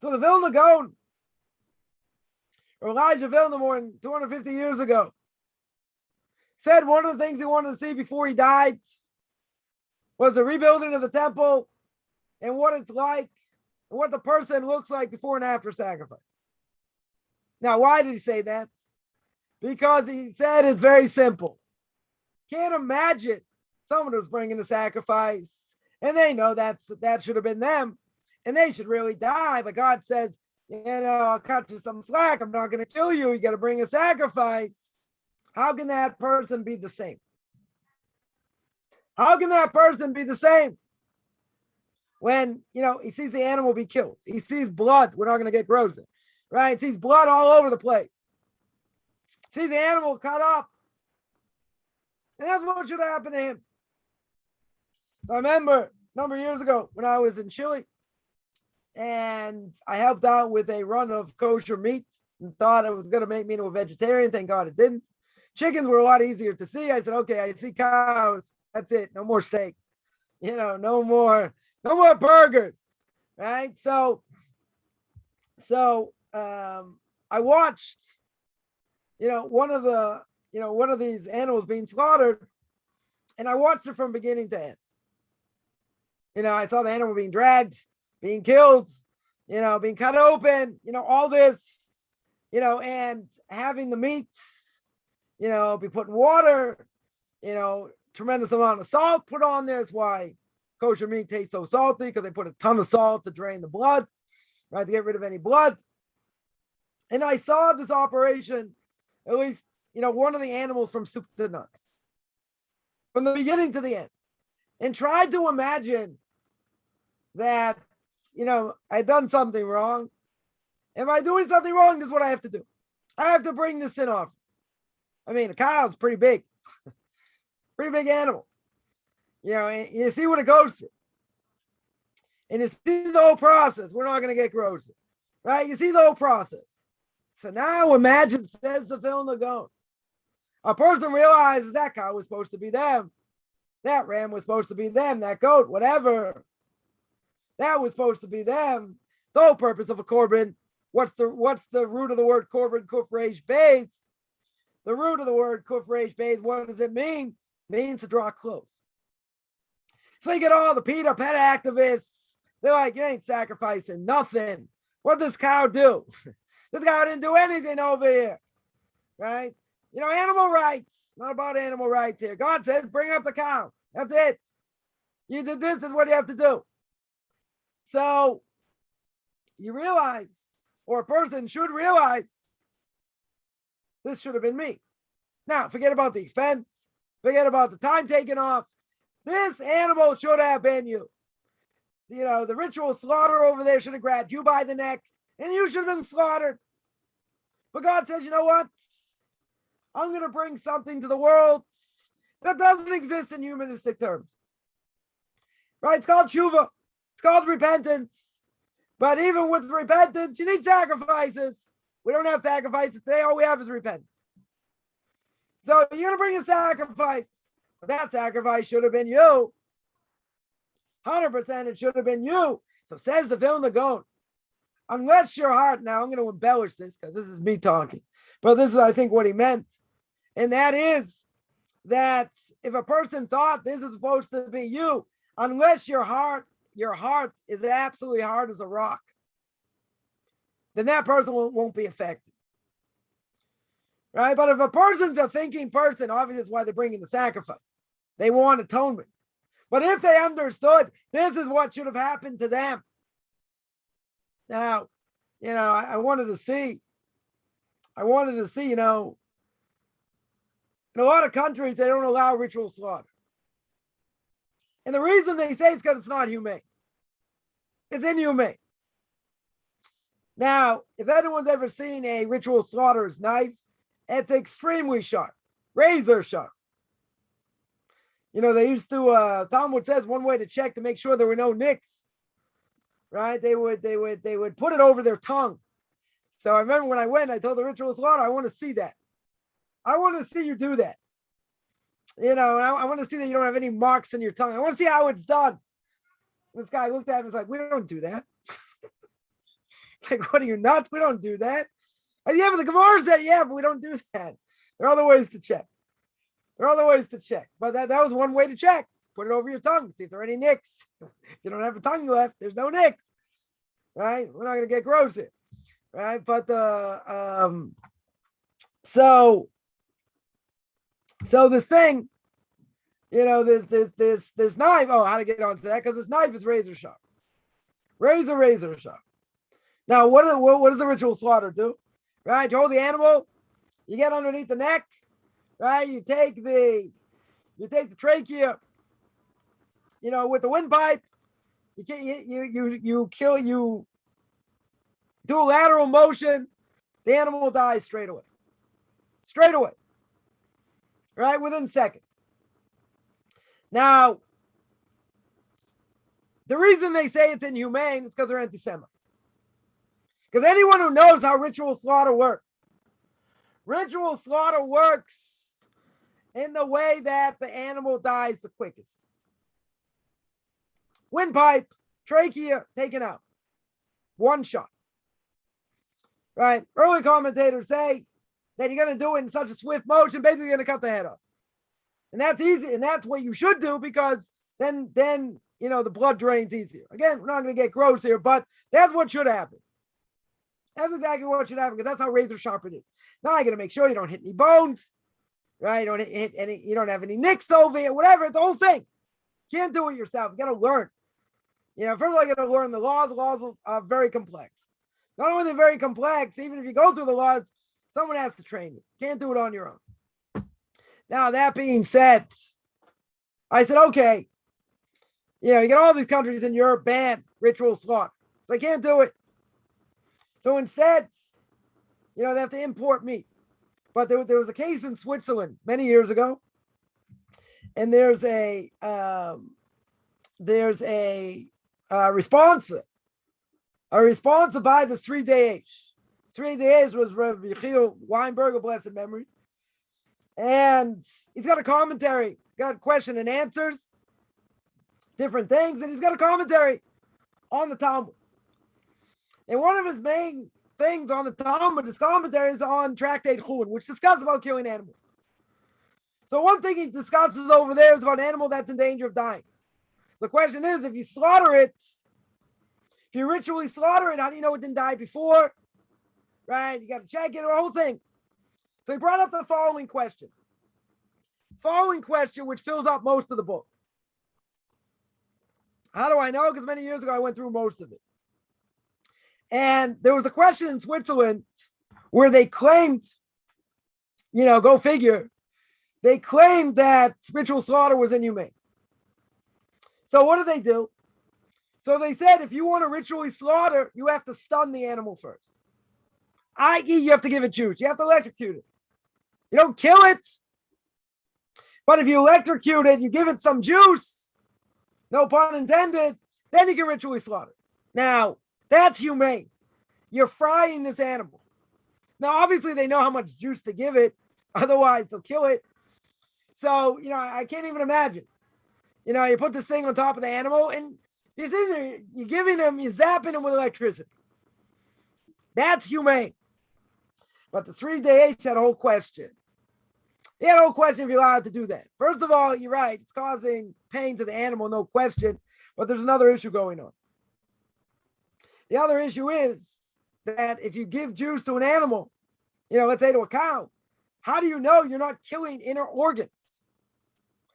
So the Vilna Gaon, or Elijah Vilna, more than 250 years ago, said one of the things he wanted to see before he died was the rebuilding of the temple and what it's like and what the person looks like before and after sacrifice. Now, why did he say that? Because he said it's very simple. Can't imagine someone who's bringing a sacrifice and they know that should have been them and they should really die. But God says, I'll cut you some slack. I'm not going to kill you. You got to bring a sacrifice. How can that person be the same? How can that person be the same? When, he sees the animal be killed. He sees blood. We're not going to get gross, right? He sees blood all over the place. Sees the animal cut up. And that's what should have happened to him. So I remember a number of years ago when I was in Chile and I helped out with a run of kosher meat and thought it was going to make me into a vegetarian. Thank God it didn't. Chickens were a lot easier to see. I said, okay, I see cows. That's it. No more steak. No more burgers. Right. So I watched, one of these animals being slaughtered, and I watched it from beginning to end. I saw the animal being dragged, being killed, being cut open, all this, and having the meats, be put in water, tremendous amount of salt put on there. That's why kosher meat tastes so salty, because they put a ton of salt to drain the blood, right, to get rid of any blood. And I saw this operation, at least, one of the animals from soup to nuts, from the beginning to the end, and tried to imagine that, I'd done something wrong. If I'm doing something wrong, this is what I have to do. I have to bring this sin off. I mean, a cow's pretty big, pretty big animal, and you see what it goes through. And you see the whole process. We're not going to get gross, right? You see the whole process. So now imagine, says the film the goat. A person realizes that cow was supposed to be them. That ram was supposed to be them. That goat, whatever. That was supposed to be them. The whole purpose of a korban. What's the root of the word korban? Kuf reish beis. The root of the word kuf reish beis. What does it mean? It means to draw close. So you get all the PETA activists. They're like, you ain't sacrificing nothing. What does this cow do? This cow didn't do anything over here, right? Animal rights. Not about animal rights here. God says, bring up the cow. That's it. You did this, is what you have to do. So you realize, or a person should realize, this should have been me. Now, forget about the expense. Forget about the time taken off. This animal should have been you. The ritual slaughter over there should have grabbed you by the neck, and you should have been slaughtered. But God says, you know what? I'm going to bring something to the world that doesn't exist in humanistic terms. Right? It's called tshuva. It's called repentance. But even with repentance, you need sacrifices. We don't have sacrifices today. All we have is repentance. So you're going to bring a sacrifice. But that sacrifice should have been you. 100% it should have been you. So says the Vilna Gaon, unless your heart, now I'm going to embellish this because this is me talking, but this is, I think, what he meant. And that is that if a person thought this is supposed to be you, unless your heart is absolutely hard as a rock, then that person won't be affected. Right? But if a person's a thinking person, obviously that's why they're bringing the sacrifice. They want atonement. But if they understood this is what should have happened to them. Now, I wanted to see, in a lot of countries, they don't allow ritual slaughter. And the reason they say it's because it's not humane. It's inhumane. Now, if anyone's ever seen a ritual slaughterer's knife, it's extremely sharp, razor sharp. They used to, Talmud says one way to check to make sure there were no nicks, right? They would put it over their tongue. So I remember when I went, I told the ritual slaughter, I want to see that. I want to see you do that. I want to see that you don't have any marks in your tongue. I want to see how it's done. This guy looked at me and was like, we don't do that. Like, what are you, nuts? We don't do that. Yeah, but the Gemara said, yeah, but we don't do that. There are other ways to check. But that was one way to check. Put it over your tongue. See if there are any nicks. If you don't have a tongue left, there's no nicks. Right? We're not going to get gross here. Right? But so this thing, this knife. Oh, how to get onto that? Because this knife is razor sharp. Razor sharp. Now, what does the ritual slaughter do? Right? You hold the animal, you get underneath the neck, right? You take the trachea, with the windpipe, you do a lateral motion, the animal will die straight away. Right? Within seconds. Now, the reason they say it's inhumane is because they're anti-Semites. Because anyone who knows how ritual slaughter works in the way that the animal dies the quickest. Windpipe, trachea, taken out. One shot. Right? Early commentators say that you're going to do it in such a swift motion, basically you're going to cut the head off. And that's easy. And that's what you should do, because then the blood drains easier. Again, we're not going to get gross here, but that's what should happen. That's exactly what should happen, because that's how razor sharp it is. Now I got to make sure you don't hit any bones, right? You don't hit any, you don't have any nicks over here, whatever. It's the whole thing. Can't do it yourself. You got to learn. First of all, you got to learn the laws. The laws are very complex. Not only they're very complex, even if you go through the laws, someone has to train you. Can't do it on your own. Now, that being said, I said, okay, you get all these countries in Europe ban ritual slaughter. So they can't do it. So instead, they have to import meat. But there was a case in Switzerland many years ago, and there's a response by the 3-day age. 3-day age was Rev Yechiel Weinberg, blessed memory. And he's got a commentary. He's got question and answers, different things, and he's got a commentary on the Talmud. And one of his main things on the Talmud, his commentary, is on Tractate Chulin, which discusses about killing animals. So one thing he discusses over there is about an animal that's in danger of dying. The question is, if you slaughter it, if you ritually slaughter it, how do you know it didn't die before? Right? You got to check it, the whole thing. So he brought up the following question. Which fills up most of the book. How do I know? Because many years ago I went through most of it. And there was a question in Switzerland where they claimed, go figure, they claimed that ritual slaughter was inhumane. So what did they do? So they said, if you want to ritually slaughter, you have to stun the animal first. I.e., you have to give it juice. You have to electrocute it. You don't kill it. But if you electrocute it, you give it some juice, no pun intended, then you can ritually slaughter it. Now, that's humane. You're frying this animal. Now, obviously, they know how much juice to give it. Otherwise, they'll kill it. So, I can't even imagine. You put this thing on top of the animal, and you're zapping him with electricity. That's humane. But the 3-day age had a whole question. He had a whole question if you're allowed to do that. First of all, you're right. It's causing pain to the animal, no question. But there's another issue going on. The other issue is that if you give juice to an animal, let's say to a cow, how do you know you're not killing inner organs?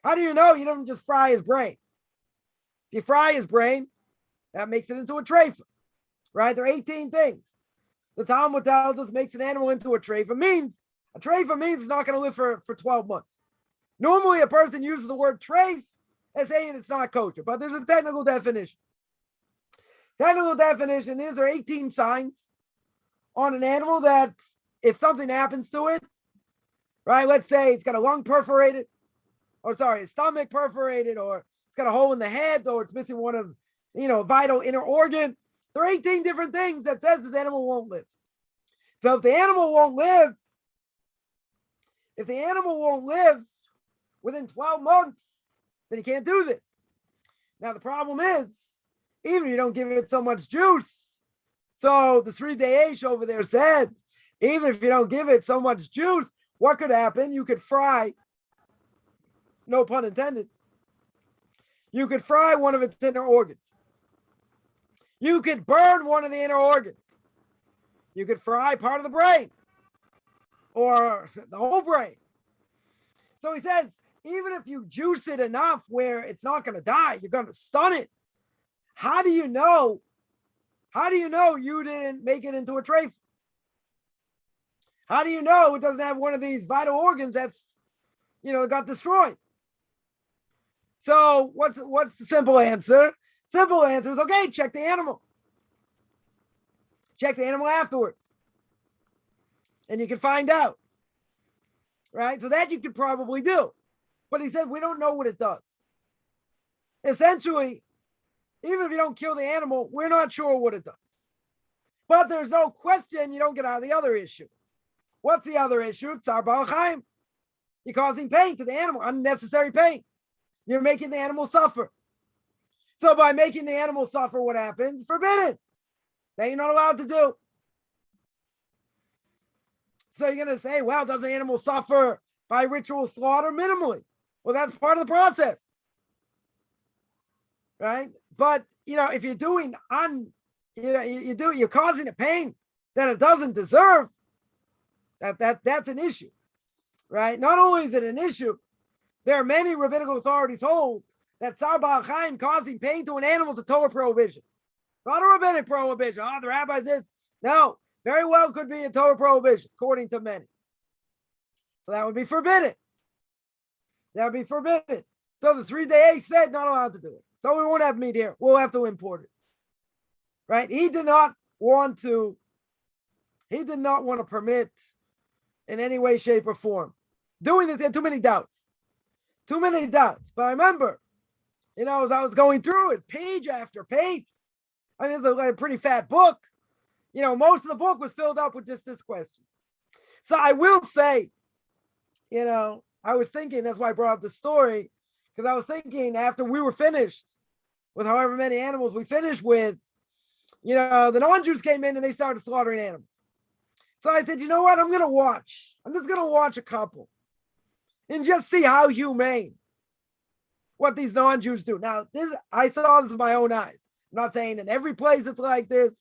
How do you know you don't just fry his brain? If you fry his brain, that makes it into a treifa, right? There are 18 things. The Talmud tells us makes an animal into a treifa means it's not going to live for 12 months. Normally, a person uses the word treif as saying it's not kosher, but there's a technical definition. Technical definition is there are 18 signs on an animal that if something happens to it, right? Let's say it's got a lung perforated, a stomach perforated, or it's got a hole in the head, or it's missing one of, a vital inner organ. There are 18 different things that says this animal won't live. So if the animal won't live within 12 months, then you can't do this. Now the problem is, even if you don't give it so much juice, so the 3-day age over there said, even if you don't give it so much juice, what could happen? You could fry, no pun intended, you could fry one of its inner organs. You could burn one of the inner organs. You could fry part of the brain or the whole brain. So he says, even if you juice it enough where it's not going to die, you're going to stun it. How do you know? You didn't make it into a treifa? How do you know it doesn't have one of these vital organs that's, got destroyed? So what's the simple answer? Simple answer is, okay, check the animal. Check the animal afterwards. And you can find out. Right? So that you could probably do. But he says we don't know what it does. Essentially, even if you don't kill the animal, we're not sure what it does. But there's no question you don't get out of the other issue. What's the other issue? Tsar Baal Chaim. You're causing pain to the animal, unnecessary pain. You're making the animal suffer. So by making the animal suffer, what happens? Forbidden. That you're not allowed to do. So you're going to say, well, does the animal suffer by ritual slaughter? Minimally. Well, that's part of the process. Right? But, if you're doing you're causing a pain that it doesn't deserve, that's an issue. Right? Not only is it an issue, there are many rabbinical authorities hold that Tsar Ba'al Chaim causing pain to an animal is a Torah prohibition. Not a rabbinic prohibition. Oh, the rabbi says, no, very well could be a Torah prohibition, according to many. So that would be forbidden. That would be forbidden. So the 3-day said not allowed to do it. So we won't have meat here. We'll have to import it. Right? He did not want to permit in any way, shape, or form. Doing this, there are too many doubts. Too many doubts. But I remember, as I was going through it, page after page, I mean, it's a pretty fat book. Most of the book was filled up with just this question. So I will say, I was thinking, that's why I brought up the story, because I was thinking after we were finished with however many animals we finished with, the non-Jews came in and they started slaughtering animals. So I said, you know what? I'm just going to watch a couple and just see how humane what these non-Jews do. Now, I saw this with my own eyes. I'm not saying in every place it's like this,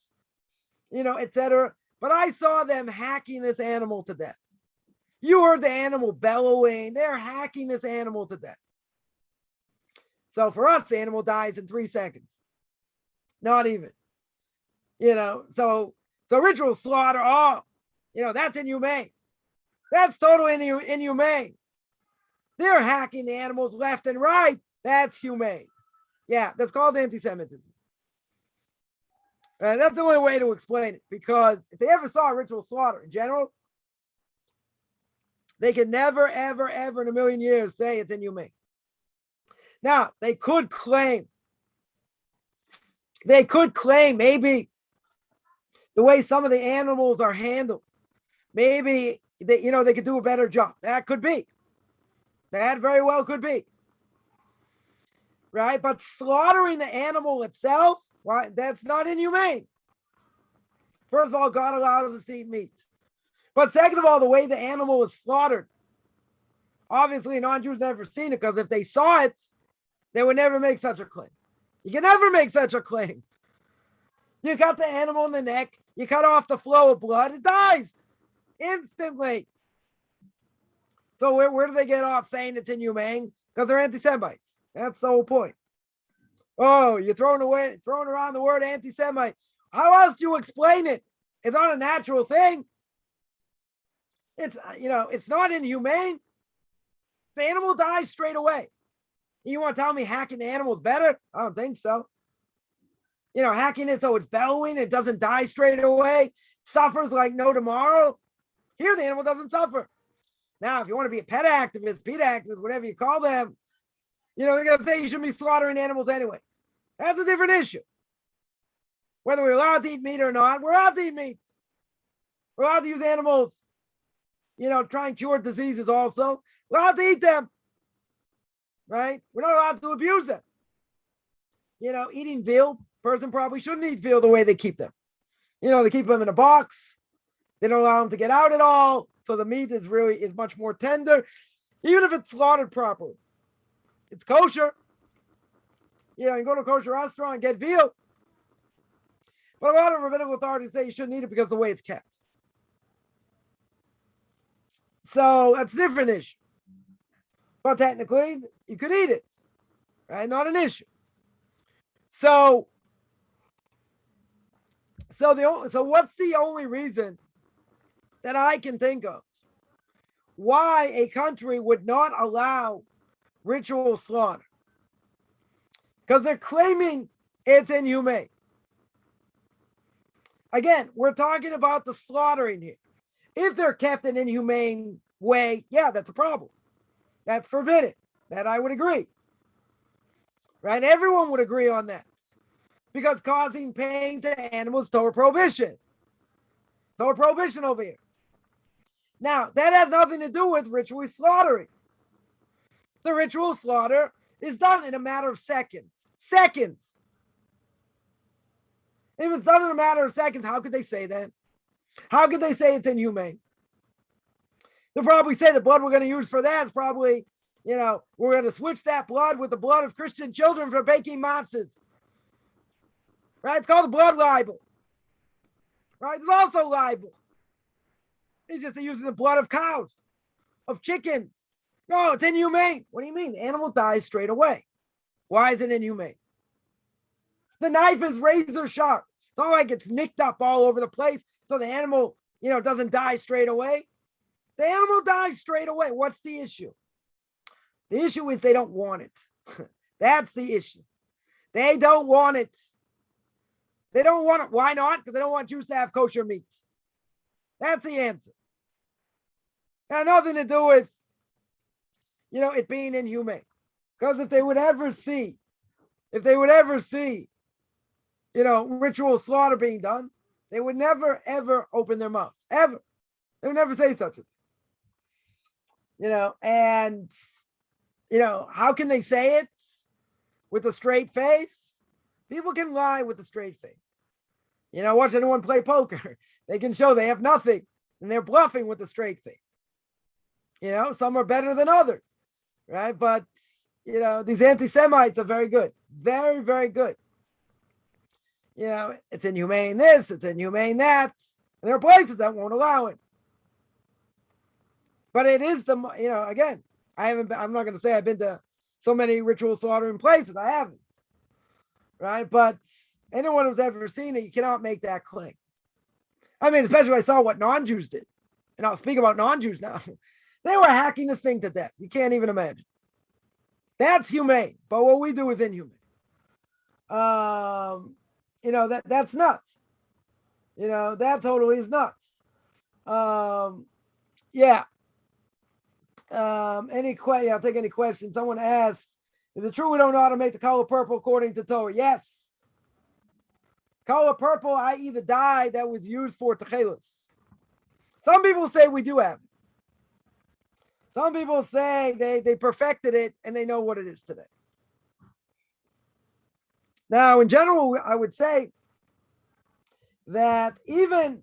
etc. But I saw them hacking this animal to death. You heard the animal bellowing. They're hacking this animal to death. So for us, the animal dies in 3 seconds. Not even. So ritual slaughter, that's inhumane. That's totally inhumane. They're hacking the animals left and right. That's humane. Yeah, that's called anti-Semitism. That's the only way to explain it, because if they ever saw a ritual slaughter in general, they could never, ever, ever in a million years say it's inhumane. Now, they could claim maybe the way some of the animals are handled, maybe they could do a better job. That could be. That very well could be. Right? But slaughtering the animal itself, right, that's not inhumane. First of all, God allows us to eat meat. But second of all, the way the animal is slaughtered, obviously non-Jews never seen it, because if they saw it, they would never make such a claim. You can never make such a claim. You cut the animal in the neck, you cut off the flow of blood, it dies instantly. So where do they get off saying it's inhumane? Because they're anti-Semites. That's the whole point. Oh, you're throwing around the word anti-Semite. How else do you explain it? It's not a natural thing. It's not inhumane. The animal dies straight away. You want to tell me hacking the animal is better? I don't think so. Hacking it so it's bellowing, it doesn't die straight away, suffers like no tomorrow. Here, the animal doesn't suffer. Now, if you want to be a pet activist, whatever you call them, they're going to say you shouldn't be slaughtering animals anyway. That's a different issue. Whether we're allowed to eat meat or not, we're allowed to eat meat. We're allowed to use animals, try and cure diseases also. We're allowed to eat them, right? We're not allowed to abuse them. Eating veal, person probably shouldn't eat veal the way they keep them. They keep them in a box. They don't allow them to get out at all. So the meat is much more tender, even if it's slaughtered properly. It's kosher. You can go to a kosher restaurant and get veal. But a lot of rabbinical authorities say you shouldn't eat it because of the way it's kept. So that's a different issue. But technically, you could eat it. Right? Not an issue. So what's the only reason that I can think of why a country would not allow ritual slaughter? Because they're claiming it's inhumane. Again, we're talking about the slaughtering here. If they're kept in an inhumane way, yeah, that's a problem. That's forbidden. That I would agree. Right? Everyone would agree on that. Because causing pain to animals is Torah prohibition. Torah prohibition over here. Now, that has nothing to do with ritual slaughtering. The ritual slaughter is done in a matter of seconds. Seconds. If it's done in a matter of seconds, how could they say that? How could they say it's inhumane? They'll probably say the blood we're going to use for that is probably, we're going to switch that blood with the blood of Christian children for baking matzahs. Right? It's called the blood libel. Right? It's also libel. It's just they're using the blood of cows, of chickens. No, it's inhumane. What do you mean? The animal dies straight away. Why is it inhumane? The knife is razor sharp. It's not like it's nicked up all over the place so the animal, doesn't die straight away. The animal dies straight away. What's the issue? The issue is they don't want it. That's the issue. They don't want it. They don't want it. Why not? Because they don't want Jews to have kosher meats. That's the answer. It had nothing to do with, it being inhumane. Because if they would ever see, ritual slaughter being done, they would never, ever open their mouth. Ever. They would never say such a thing. And, how can they say it with a straight face? People can lie with a straight face. Watch anyone play poker. They can show they have nothing and they're bluffing with a straight face. Some are better than others, right? But, these anti-Semites are very good. Very, very good. It's inhumane this, it's inhumane that. And there are places that won't allow it. But it is again, I'm not going to say I've been to so many ritual slaughtering places. I haven't. Right? But anyone who's ever seen it, you cannot make that claim. I mean, especially when I saw what non-Jews did. And I'll speak about non-Jews now. They were hacking this thing to death. You can't even imagine. That's humane. But what we do is inhumane. That's nuts. That totally is nuts. Yeah. I'll take any questions. Someone asked, is it true we don't know how to make the color purple according to Torah? Yes. Color purple, i.e. the dye that was used for techelis. Some people say we do have it. Some people say they perfected it and they know what it is today. Now, in general, I would say that even,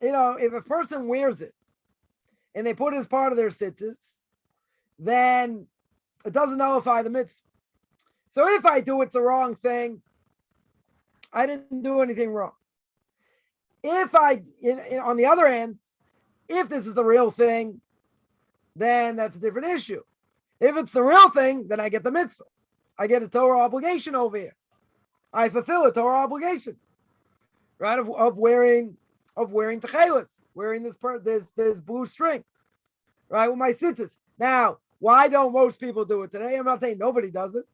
if a person wears it and they put it as part of their tzitzis, then it doesn't nullify the mitzvah. So if I do it the wrong thing, I didn't do anything wrong. If on the other hand, if this is the real thing, then that's a different issue. If it's the real thing, then I get the mitzvah. I get a Torah obligation over here. I fulfill a Torah obligation, right? Of wearing techelis, wearing this blue string, right? With my tzitzis. Now, why don't most people do it today? I'm not saying nobody does it,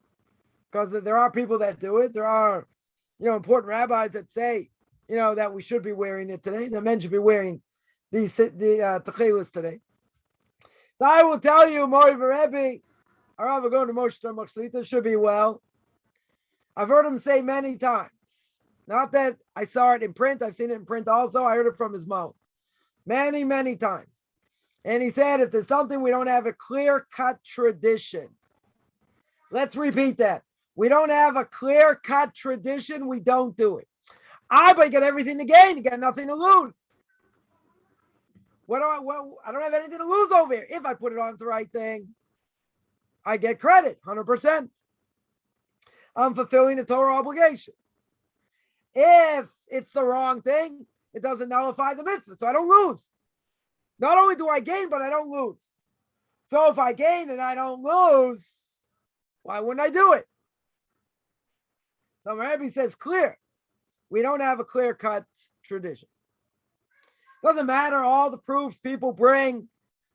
because there are people that do it. There are, important rabbis that say, that we should be wearing it today. The men should be wearing the techelis today. So I will tell you, Mori Rebbe, Arav going to Moshe Machslita should be well. I've heard him say many times. Not that I saw it in print. I've seen it in print also. I heard it from his mouth many, many times. And he said, if there's something we don't have a clear-cut tradition, let's repeat that. We don't have a clear-cut tradition, we don't do it. But you got everything to gain. You got nothing to lose. I don't have anything to lose over here. If I put it on the right thing, I get credit, 100%. I'm fulfilling the Torah obligation. If it's the wrong thing, it doesn't nullify the mitzvah, so I don't lose. Not only do I gain, but I don't lose. So if I gain and I don't lose, why wouldn't I do it? So Rabbi says clear. We don't have a clear-cut tradition. Doesn't matter all the proofs people bring.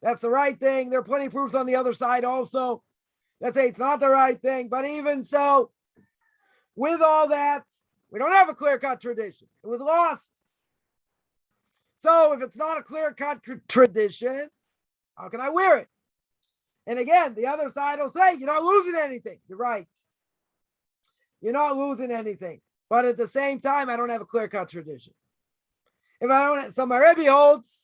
That's the right thing. There are plenty of proofs on the other side also that say it's not the right thing. But even so, with all that, we don't have a clear-cut tradition. It was lost. So if it's not a clear-cut tradition, how can I wear it? And again, the other side will say, you're not losing anything. You're right. You're not losing anything. But at the same time, I don't have a clear-cut tradition. If I don't, so my Rebbe holds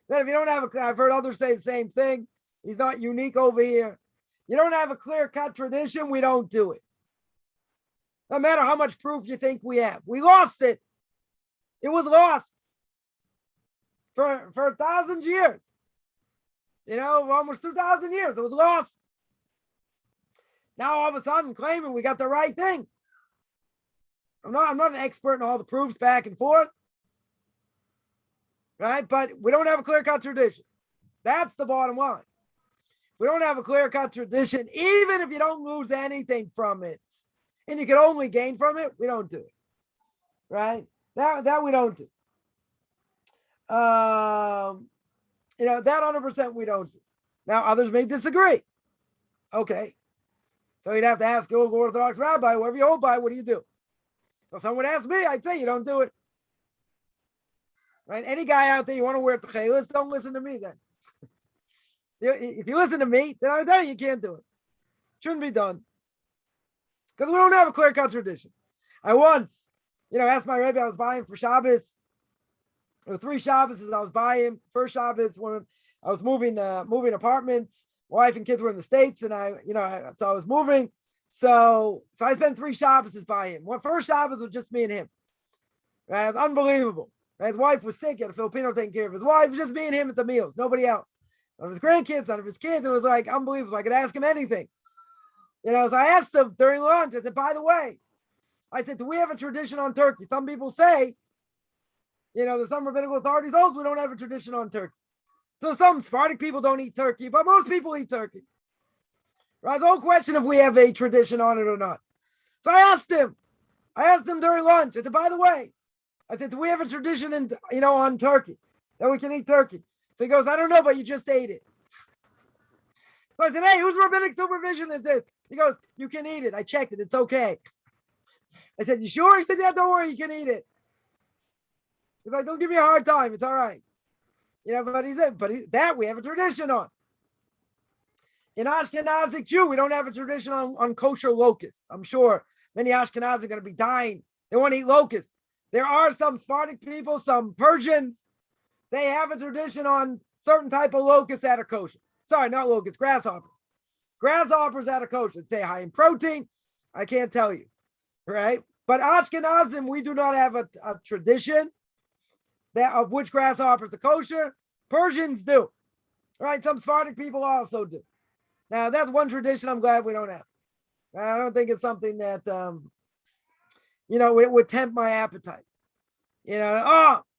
Then if you don't have I've heard others say the same thing. He's not unique over here. You don't have a clear-cut tradition, we don't do it. No matter how much proof you think we have. We lost it. It was lost for 1,000 years. Almost 2,000 years. It was lost. Now all of a sudden claiming we got the right thing. I'm not an expert in all the proofs back and forth. Right? But we don't have a clear-cut tradition. That's the bottom line. We don't have a clear-cut tradition, even if you don't lose anything from it. And you can only gain from it, we don't do it. Right? That we don't do. That 100% we don't do. Now, others may disagree. Okay. So you'd have to ask your Orthodox rabbi, whoever you hold by, what do you do? So someone asked me, I'd say you don't do it. Right? Any guy out there you want to wear techelis, don't listen to me then. If you listen to me, then I tell you can't do it. Shouldn't be done. Because we don't have a clear-cut tradition. I once, asked my rabbi I was buying for Shabbos. There were 3 Shabbos I was buying. First Shabbos when I was moving apartments. My wife and kids were in the States, and so I was moving. So I spent 3 Shabbos by him. First Shabbos was just me and him. Right? It was unbelievable. Right? His wife was sick. He had a Filipino taking care of his wife. It was just me and him at the meals. Nobody else. None of his grandkids, none of his kids. It was like unbelievable. I could ask him anything. So I asked him during lunch, I said, by the way, do we have a tradition on turkey? Some people say, there's some rabbinical authorities, we don't have a tradition on turkey. So some Sephardic people don't eat turkey, but most people eat turkey. Right? The whole question if we have a tradition on it or not. So I asked him during lunch, I said, by the way, do we have a tradition on turkey that we can eat turkey? So he goes, I don't know, but you just ate it. So I said, hey, whose rabbinic supervision is this? He goes, you can eat it. I checked it. It's okay. I said, you sure? He said, yeah, don't worry. You can eat it. He's like, don't give me a hard time. It's all right. But he said, that we have a tradition on. In Ashkenazic Jew, we don't have a tradition on kosher locusts. I'm sure many Ashkenazis are going to be dying. They want to eat locusts. There are some Sephardic people, some Persians. They have a tradition on certain type of locusts that are kosher. Sorry, not locusts, grasshoppers. Grasshoppers that are kosher. They high in protein. I can't tell you, right? But Ashkenazim, we do not have a tradition of which grasshoppers are kosher. Persians do, right? Some Sephardic people also do. Now, that's one tradition I'm glad we don't have. I don't think it's something that, it would tempt my appetite.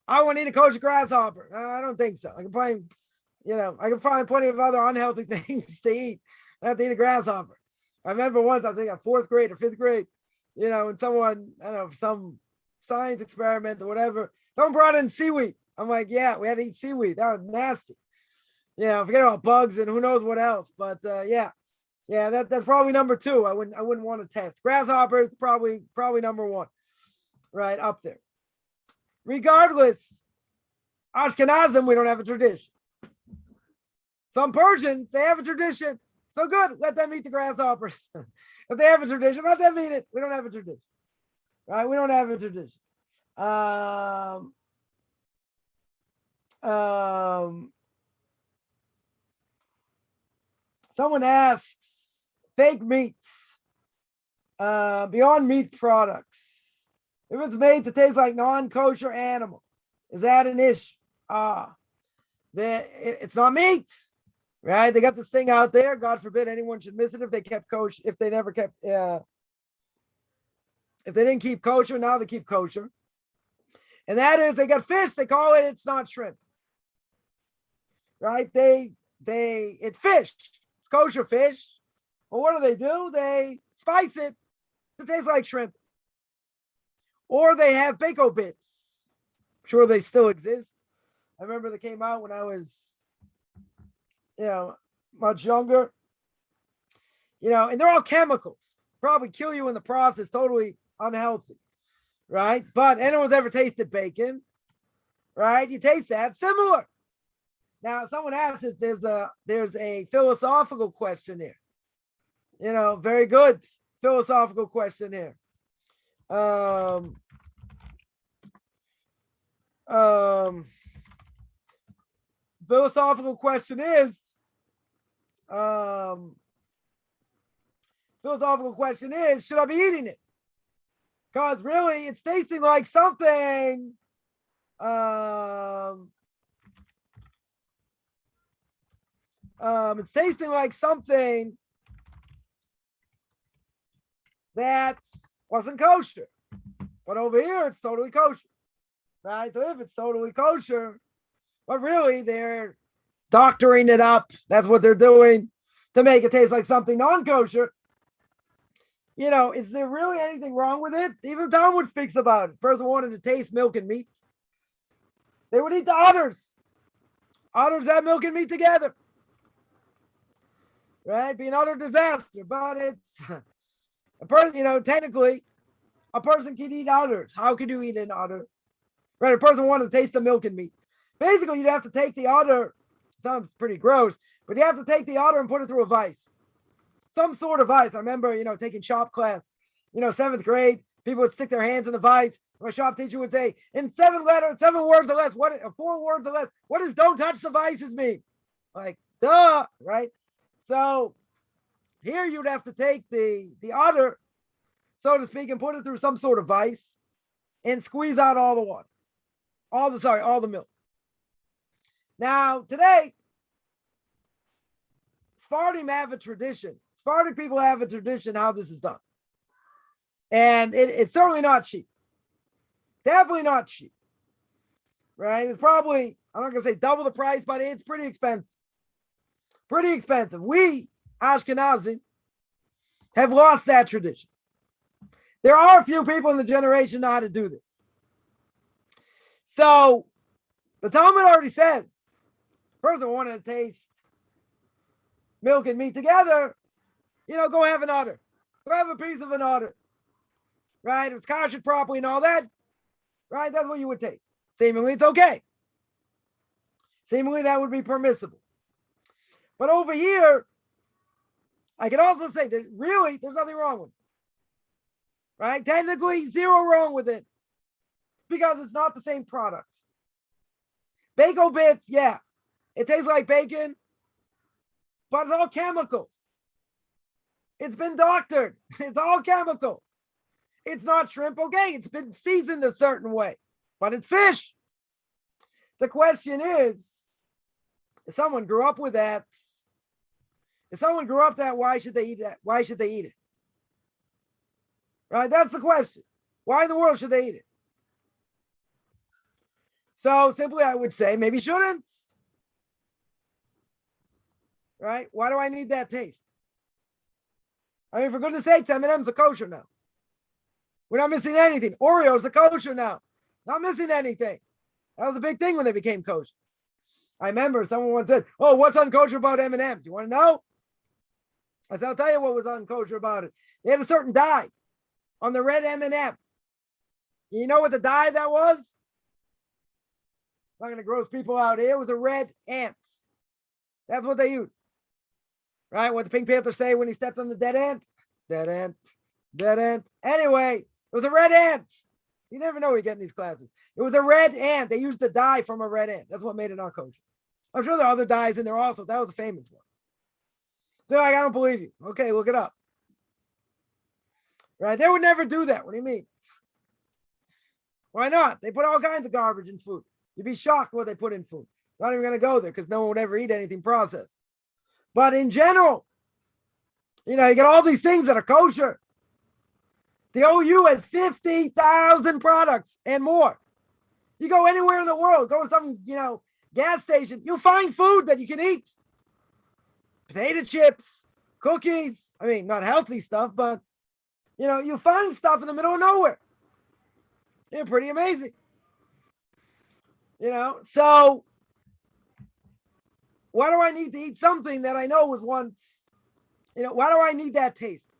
I want to eat a kosher grasshopper. I don't think so. I can find plenty of other unhealthy things to eat. I have to eat a grasshopper. I remember once, I think in 4th grade or 5th grade, when someone, some science experiment or whatever, someone brought in seaweed. I'm like, yeah, we had to eat seaweed. That was nasty. Forget about bugs and who knows what else. But that's probably number 2. I wouldn't want to test. Grasshoppers, probably number 1, right up there. Regardless, Ashkenazim, we don't have a tradition. Some Persians, they have a tradition. So good, let them eat the grasshoppers. If they have a tradition, let them eat it. We don't have a tradition. Right? We don't have a tradition. Someone asks, fake meats, beyond meat products. If it's made to taste like non-kosher animal, is that an issue? It's not meat, right? They got this thing out there. God forbid anyone should miss it if they kept kosher. If they never kept, if they didn't keep kosher, now they keep kosher. And that is, they got fish. They call it. It's not shrimp, right? It's fish. It's kosher fish. Well, what do? They spice it to taste like shrimp. Or they have bako bits. I'm sure they still exist. I remember they came out when I was, much younger. And they're all chemicals. Probably kill you in the process. Totally unhealthy, right? But anyone's ever tasted bacon, right? You taste that. Similar. Now, someone asks if there's a philosophical question here. Very good philosophical question here. philosophical question is, should I be eating it? Because really, it's tasting like something. It's tasting like something that wasn't kosher. But over here, it's totally kosher. Right? So if it's totally kosher, but really they're doctoring it up. That's what they're doing to make it taste like something non-kosher. Is there really anything wrong with it? Even the Talmud speaks about it. Person wanted to taste milk and meat. They would eat the udders. Udders have milk and meat together. Right? Be an utter disaster. But it's a person, technically, a person can eat udders. How can you eat an udder? Right? A person wanted to taste the milk and meat. Basically, you'd have to take the udder. Sounds pretty gross, but you have to take the udder and put it through a vice. Some sort of vice. I remember, taking shop class, 7th grade, people would stick their hands in the vice. My shop teacher would say, in 7 words or less, 4 words or less, what does don't touch the vices mean? Like, duh, right? So here you'd have to take the udder, so to speak, and put it through some sort of vice and squeeze out all the water. All the milk. Now, today, Sephardim have a tradition. Sephardic people have a tradition how this is done. And it's certainly not cheap. Definitely not cheap. Right? It's probably, I'm not going to say double the price, but it's pretty expensive. Pretty expensive. We, Ashkenazim, have lost that tradition. There are a few people in the generation know how to do this. So, the Talmud already says, person wanting to taste milk and meat together, go have an udder. Go have a piece of an udder. Right? If it's kosher properly and all that, right? That's what you would take. Seemingly, it's okay. Seemingly, that would be permissible. But over here, I can also say that really, there's nothing wrong with it. Right? Technically, zero wrong with it. Because it's not the same product. Bacon bits, yeah. It tastes like bacon, but it's all chemicals. It's been doctored. It's all chemicals. It's not shrimp, okay. It's been seasoned a certain way, but it's fish. The question is, if someone grew up with that, why should they eat that? Why should they eat it? Right? That's the question. Why in the world should they eat it? So simply I would say maybe shouldn't. Right? Why do I need that taste? I mean, for goodness sakes, M&M's are kosher now. We're not missing anything. Oreos are kosher now. Not missing anything. That was a big thing when they became kosher. I remember someone once said, oh, what's unkosher about M&M's? You want to know? I said, I'll tell you what was unkosher about it. They had a certain dye on the red M&M. You know what the dye that was? I'm not going to gross people out here. It was a red ant. That's what they used. Right? What the Pink Panther say when he stepped on the dead ant? Dead ant. Dead ant. Anyway, it was a red ant. You never know where you get in these classes. It was a red ant. They used the dye from a red ant. That's what made it not kosher. I'm sure there are other dyes in there also. That was a famous one. They're like, I don't believe you. Okay, look it up. Right? They would never do that. What do you mean? Why not? They put all kinds of garbage in food. You'd be shocked what they put in food. Not even going to go there because no one would ever eat anything processed. But in general, you get all these things that are kosher. The OU has 50,000 products and more. You go anywhere in the world, go to some, gas station, you'll find food that you can eat. Potato chips, cookies. I mean, not healthy stuff, but, you find stuff in the middle of nowhere. They're pretty amazing. So why do I need to eat something that I know was once, why do I need that taste?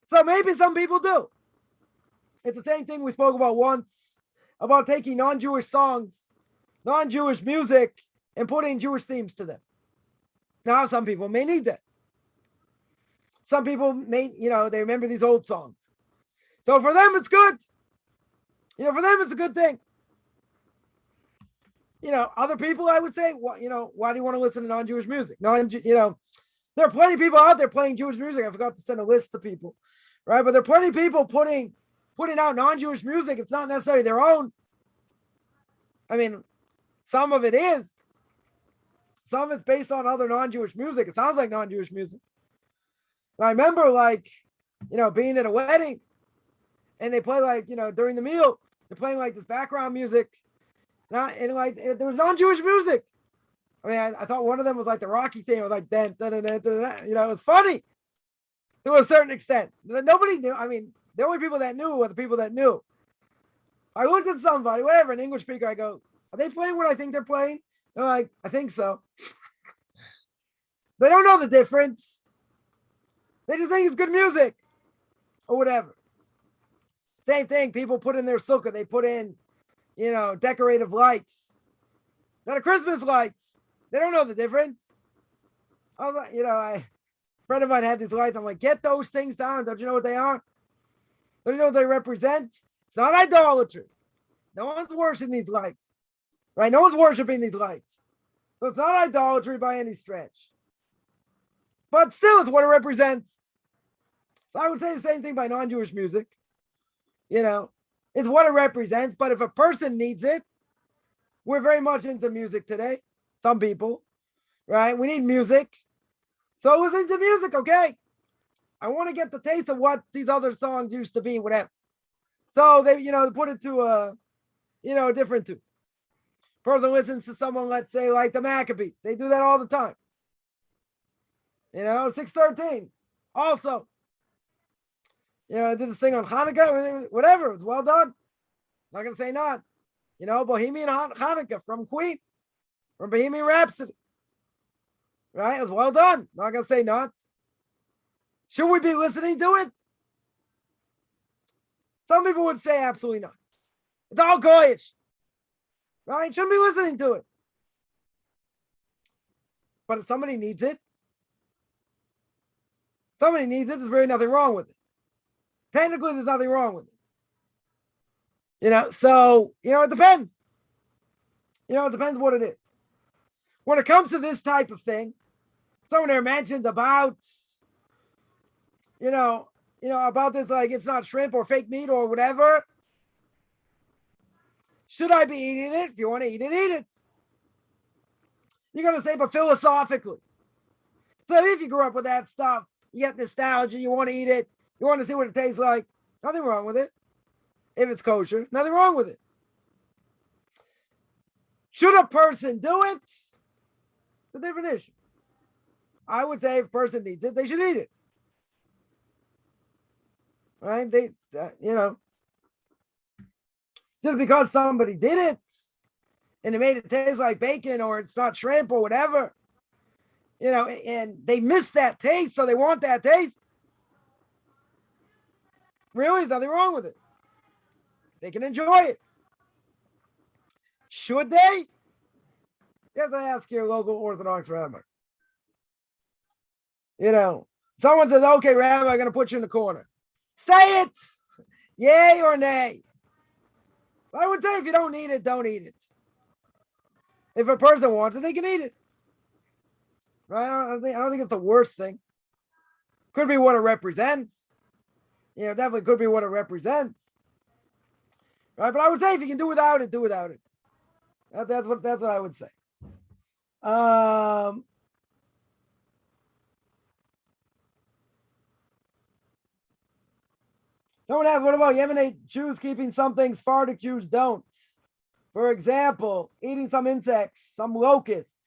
So maybe some people do. It's the same thing we spoke about once, about taking non-Jewish songs, non-Jewish music, and putting Jewish themes to them. Now, some people may need that. Some people may, they remember these old songs. So for them, it's good. For them, it's a good thing. other people, I would say, why do you want to listen to non-Jewish music? There are plenty of people out there playing Jewish music. I forgot to send a list to people, right? But there are plenty of people putting out non-Jewish music. It's not necessarily their own. I mean, some of it is. Some of it's based on other non-Jewish music. It sounds like non-Jewish music. And I remember, being at a wedding, and they play during the meal, they're playing this background music, and there was non-Jewish music. I mean, I thought one of them was the Rocky thing. It was like then, it was funny to a certain extent. Nobody knew. I mean, the only people that knew were the people that knew. I looked at somebody, whatever, an English speaker. I go, are they playing what I think they're playing? They're like, I think so. They don't know the difference. They just think it's good music or whatever. Same thing. People put in their sukkah. They put in, decorative lights. That are Christmas lights. They don't know the difference. I was like, a friend of mine had these lights. I'm like, get those things down. Don't you know what they are? Don't you know what they represent? It's not idolatry. No one's worshiping these lights. Right? No one's worshiping these lights. So it's not idolatry by any stretch. But still, it's what it represents. So I would say the same thing by non-Jewish music. It's what it represents. But if a person needs it, we're very much into music today. Some people, right? We need music. So listen to music, okay? I want to get the taste of what these other songs used to be, whatever. So they, put it to a different tune. Person listens to someone, let's say, like the Maccabees. They do that all the time. 613. Also, I did this thing on Hanukkah, whatever. It was well done. Not going to say not. Bohemian Hanukkah from Queen, from Bohemian Rhapsody. Right? It was well done. Not going to say not. Should we be listening to it? Some people would say absolutely not. It's all goyish. Right? Shouldn't be listening to it. But if somebody needs it, there's really nothing wrong with it. Technically, there's nothing wrong with it. So, it depends. It depends what it is. When it comes to this type of thing, someone there mentions about, about this, it's not shrimp or fake meat or whatever. Should I be eating it? If you want to eat it, eat it. You're going to say, but philosophically. So if you grew up with that stuff, you get nostalgia, you want to eat it, you want to see what it tastes like, nothing wrong with it. If it's kosher, nothing wrong with it. Should a person do it? It's a different issue. I would say if a person needs it, they should eat it. Right? Just because somebody did it and it made it taste like bacon or it's not shrimp or whatever, and they miss that taste, so they want that taste. Really, there's nothing wrong with it. They can enjoy it. Should they? You have to ask your local Orthodox rabbi. Someone says, okay, rabbi, I'm going to put you in the corner. Say it. Yay or nay. I would say if you don't need it, don't eat it. If a person wants it, they can eat it. Right? I don't think it's the worst thing. Could be what it represents. Definitely could be what it represents. Right? But I would say if you can do without it, do without it. That's what I would say. Someone asks, what about Yemenite Jews keeping something Sephardic Jews don't? For example, eating some insects, some locusts.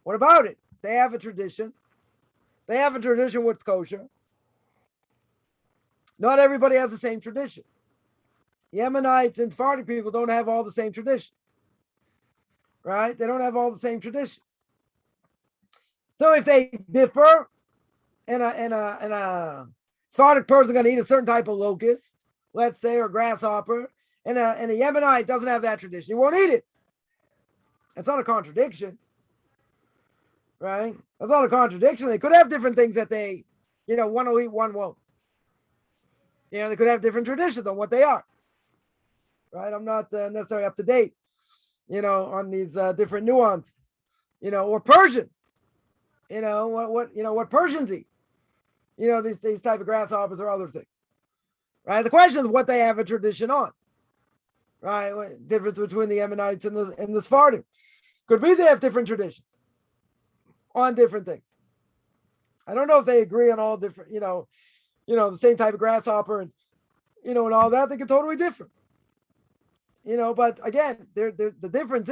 What about it? They have a tradition. They have a tradition what's kosher. Not everybody has the same tradition. Yemenites and Sephardic people don't have all the same traditions. Right? They don't have all the same traditions. So if they differ, and a Sephardic person going to eat a certain type of locust, let's say, or grasshopper, and a Yemenite doesn't have that tradition, he won't eat it. That's not a contradiction. Right? That's not a contradiction. They could have different things that they, one will eat, one won't. They could have different traditions on what they are. Right? I'm not necessarily up to date on these different nuances, or Persian, what Persians eat, these type of grasshoppers or other things, right? The question is what they have a tradition on, right? Difference between the Ammonites and the Sephardim. Could be they have different traditions on different things. I don't know if they agree on all different, the same type of grasshopper and, and all that. They could totally differ, but again, the difference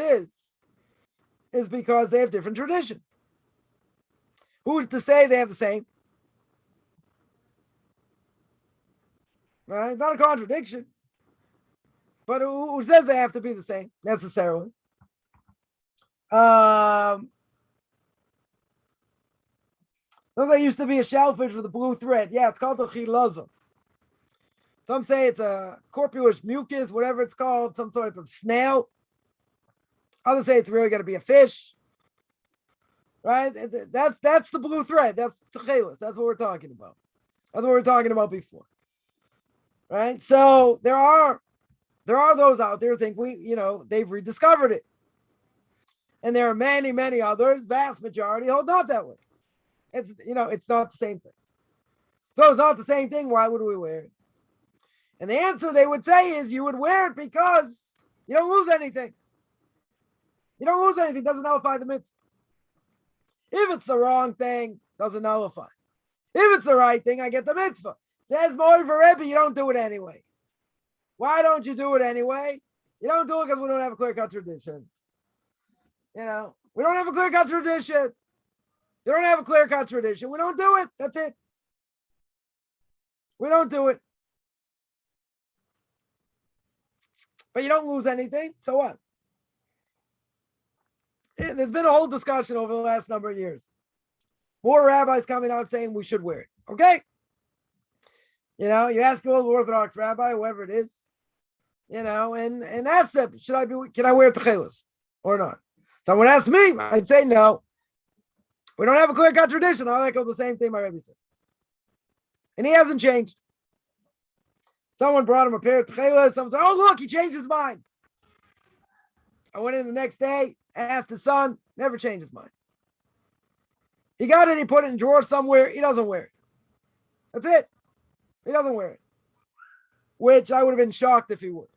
is because they have different traditions. Who's to say they have the same? Right? It's not a contradiction. But who says they have to be the same necessarily? There used to be a shellfish with a blue thread. Yeah, it's called a chilazah. Some say it's a corpulous mucus, whatever it's called, some sort of snail. Others say it's really going to be a fish. Right? That's the blue thread. That's tchelis. That's what we're talking about. That's what we were talking about before. Right? So there are those out there who think they've rediscovered it. And there are many, many others, vast majority, hold not that way. It's not the same thing. So it's not the same thing. Why would we wear it? And the answer they would say is you would wear it because you don't lose anything. You don't lose anything. It doesn't nullify the mitzvah. If it's the wrong thing, doesn't nullify. If it's the right thing, I get the mitzvah. Says Moy for Rebbe, you don't do it anyway. Why don't you do it anyway? You don't do it because we don't have a clear-cut tradition. We don't have a clear-cut tradition. You don't have a clear-cut tradition. We don't do it. That's it. We don't do it. But you don't lose anything. So what? There's been a whole discussion over the last number of years. More rabbis coming out saying we should wear it. Okay? You ask an old Orthodox rabbi, whoever it is, and ask them, can I wear techelis or not? Someone asked me, I'd say no. We don't have a clear-cut tradition. I echo the same thing my Rebbe said. And he hasn't changed. Someone brought him a pair of techelis. Someone said, oh, look, he changed his mind. I went in the next day, asked his son, never changed his mind. He got it, he put it in a drawer somewhere. He doesn't wear it. That's it. He doesn't wear it. Which I would have been shocked if he would.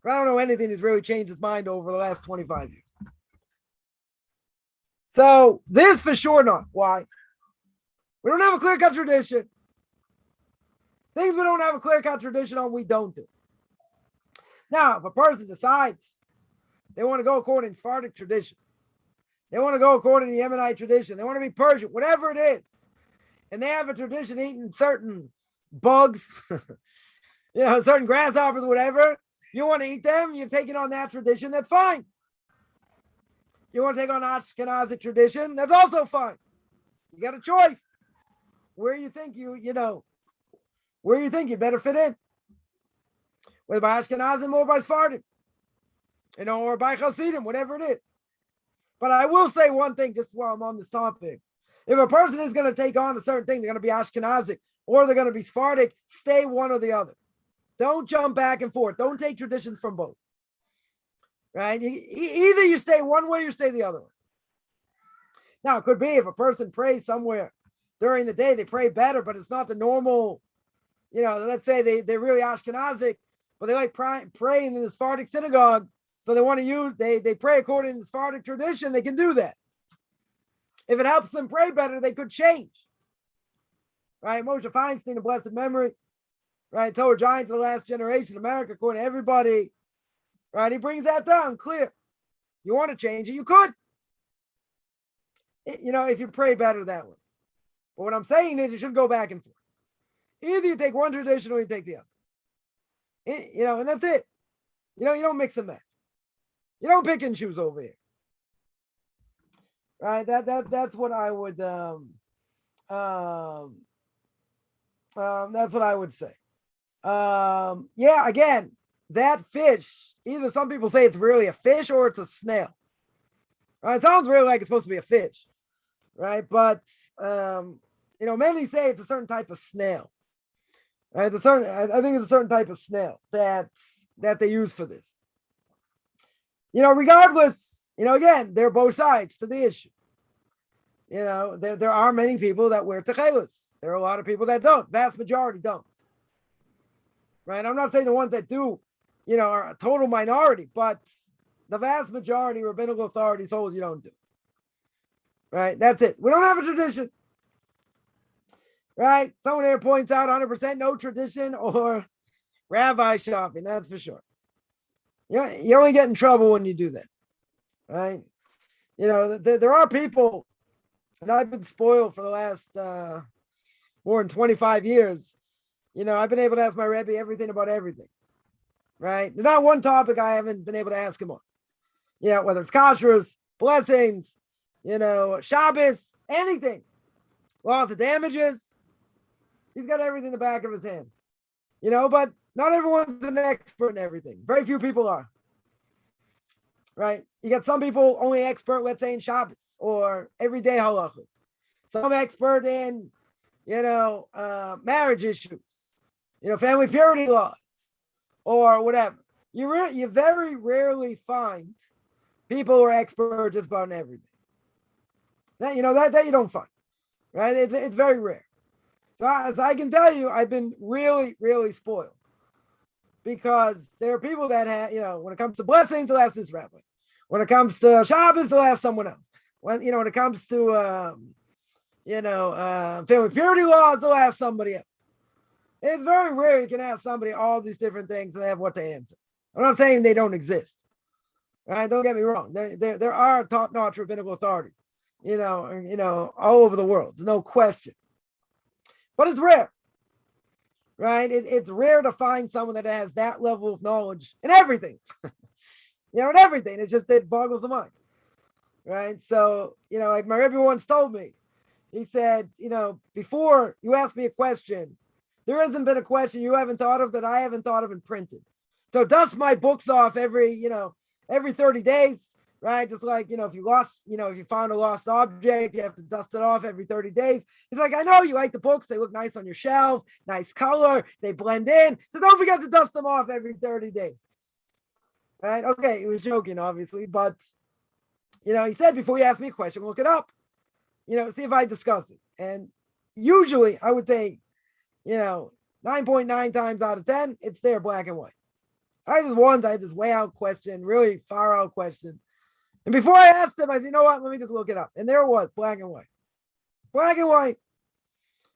I don't know anything that's really changed his mind over the last 25 years. So this for sure not. Why? We don't have a clear-cut tradition. Things we don't have a clear-cut tradition on, we don't do. Now, if a person decides they want to go according to Sephardic tradition, they want to go according to the Yemenite tradition, they want to be Persian, whatever it is, and they have a tradition eating certain bugs, certain grasshoppers, whatever, you want to eat them, you're taking on that tradition, that's fine. You want to take on Ashkenazic tradition, that's also fine. You got a choice. Where you think where you think you better fit in. Whether by Ashkenazim or by Sephardim, or by Hasidim, whatever it is. But I will say one thing just while I'm on this topic. If a person is going to take on a certain thing, they're going to be Ashkenazic or they're going to be Sephardic, stay one or the other. Don't jump back and forth. Don't take traditions from both. Right? Either you stay one way or you stay the other way. Now, it could be if a person prays somewhere during the day, they pray better, but it's not the normal, let's say they're really Ashkenazic, but they like praying in the Sephardic synagogue. So they want to use, they pray according to the Sephardic tradition, they can do that. If it helps them pray better, they could change. Right? Moshe Feinstein, a blessed memory, right? Torah giant to the last generation, America, according to everybody, right? He brings that down clear. You want to change it, you could. If you pray better that way. But what I'm saying is you shouldn't go back and forth. Either you take one tradition or you take the other. And that's it. You don't mix and match. You don't pick and choose over here. Right? That's what I would that's what I would say. Again, that fish, either some people say it's really a fish or it's a snail. Right? It sounds really like it's supposed to be a fish. Right? But many say it's a certain type of snail. Right? I think it's a certain type of snail that they use for this. Regardless, again, there are both sides to the issue. There are many people that wear techelis. There are a lot of people that don't. Vast majority don't. Right? I'm not saying the ones that do, are a total minority, but the vast majority rabbinical authorities told you don't do. Right? That's it. We don't have a tradition. Right? Someone here points out 100% no tradition or rabbi shopping. That's for sure. You only get in trouble when you do that. Right? There are people, and I've been spoiled for the last more than 25 years. I've been able to ask my Rebbe everything about everything. Right? There's not one topic I haven't been able to ask him on. Whether it's kashrus, blessings, Shabbos, anything. Lots of damages. He's got everything in the back of his hand. But not everyone's an expert in everything. Very few people are. Right? You got some people only expert, let's say, in Shabbos or everyday halachas. Some expert in, marriage issues, family purity laws, or whatever. You very rarely find people who are expert just about everything. That that you don't find, right? It's very rare. So as I can tell you, I've been really, really spoiled because there are people that have, when it comes to blessings, they'll ask this rabbi. When it comes to Shabbos, they'll ask someone else. When it comes to family purity laws, they'll ask somebody else. It's very rare you can ask somebody all these different things and they have what to answer. I'm not saying they don't exist. Right? Don't get me wrong. There are top-notch rabbinical authorities, all over the world. There's no question. But it's rare. Right? It's rare to find someone that has that level of knowledge in everything. In everything. It's just, it boggles the mind. Right? So, like my Rebbe once told me, he said, before you ask me a question, there hasn't been a question you haven't thought of that I haven't thought of and printed. So dust my books off every 30 days, right? Just like, if you found a lost object, you have to dust it off every 30 days. He's like, I know you like the books. They look nice on your shelf, nice color. They blend in. So don't forget to dust them off every 30 days. Right? Okay. He was joking, obviously, but, he said, before you ask me a question, look it up, see if I discuss it. And usually I would say, 9.9 times out of 10, it's there black and white. I had this way out question, really far out question. And before I asked him, I said, what? Let me just look it up. And there it was, black and white. Black and white.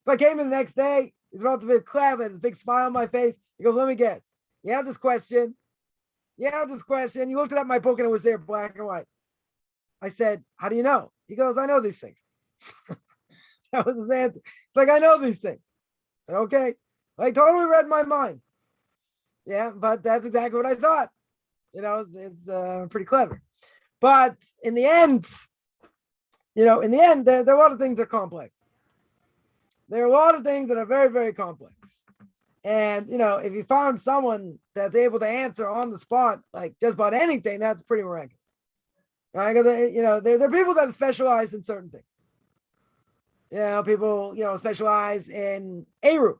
So I came in the next day. He's about to be in class. I had this big smile on my face. He goes, let me guess. You have this question. You looked it up in my book and it was there, black and white. I said, how do you know? He goes, I know these things. That was his answer. It's like, I know these things. I said, okay. I totally read my mind. Yeah, but that's exactly what I thought. It's pretty clever. But in the end, there are a lot of things that are complex. There are a lot of things that are very, very complex. And, if you found someone that's able to answer on the spot, like just about anything, that's pretty miraculous. Right? Because, there are people that specialize in certain things. People, specialize in Eruv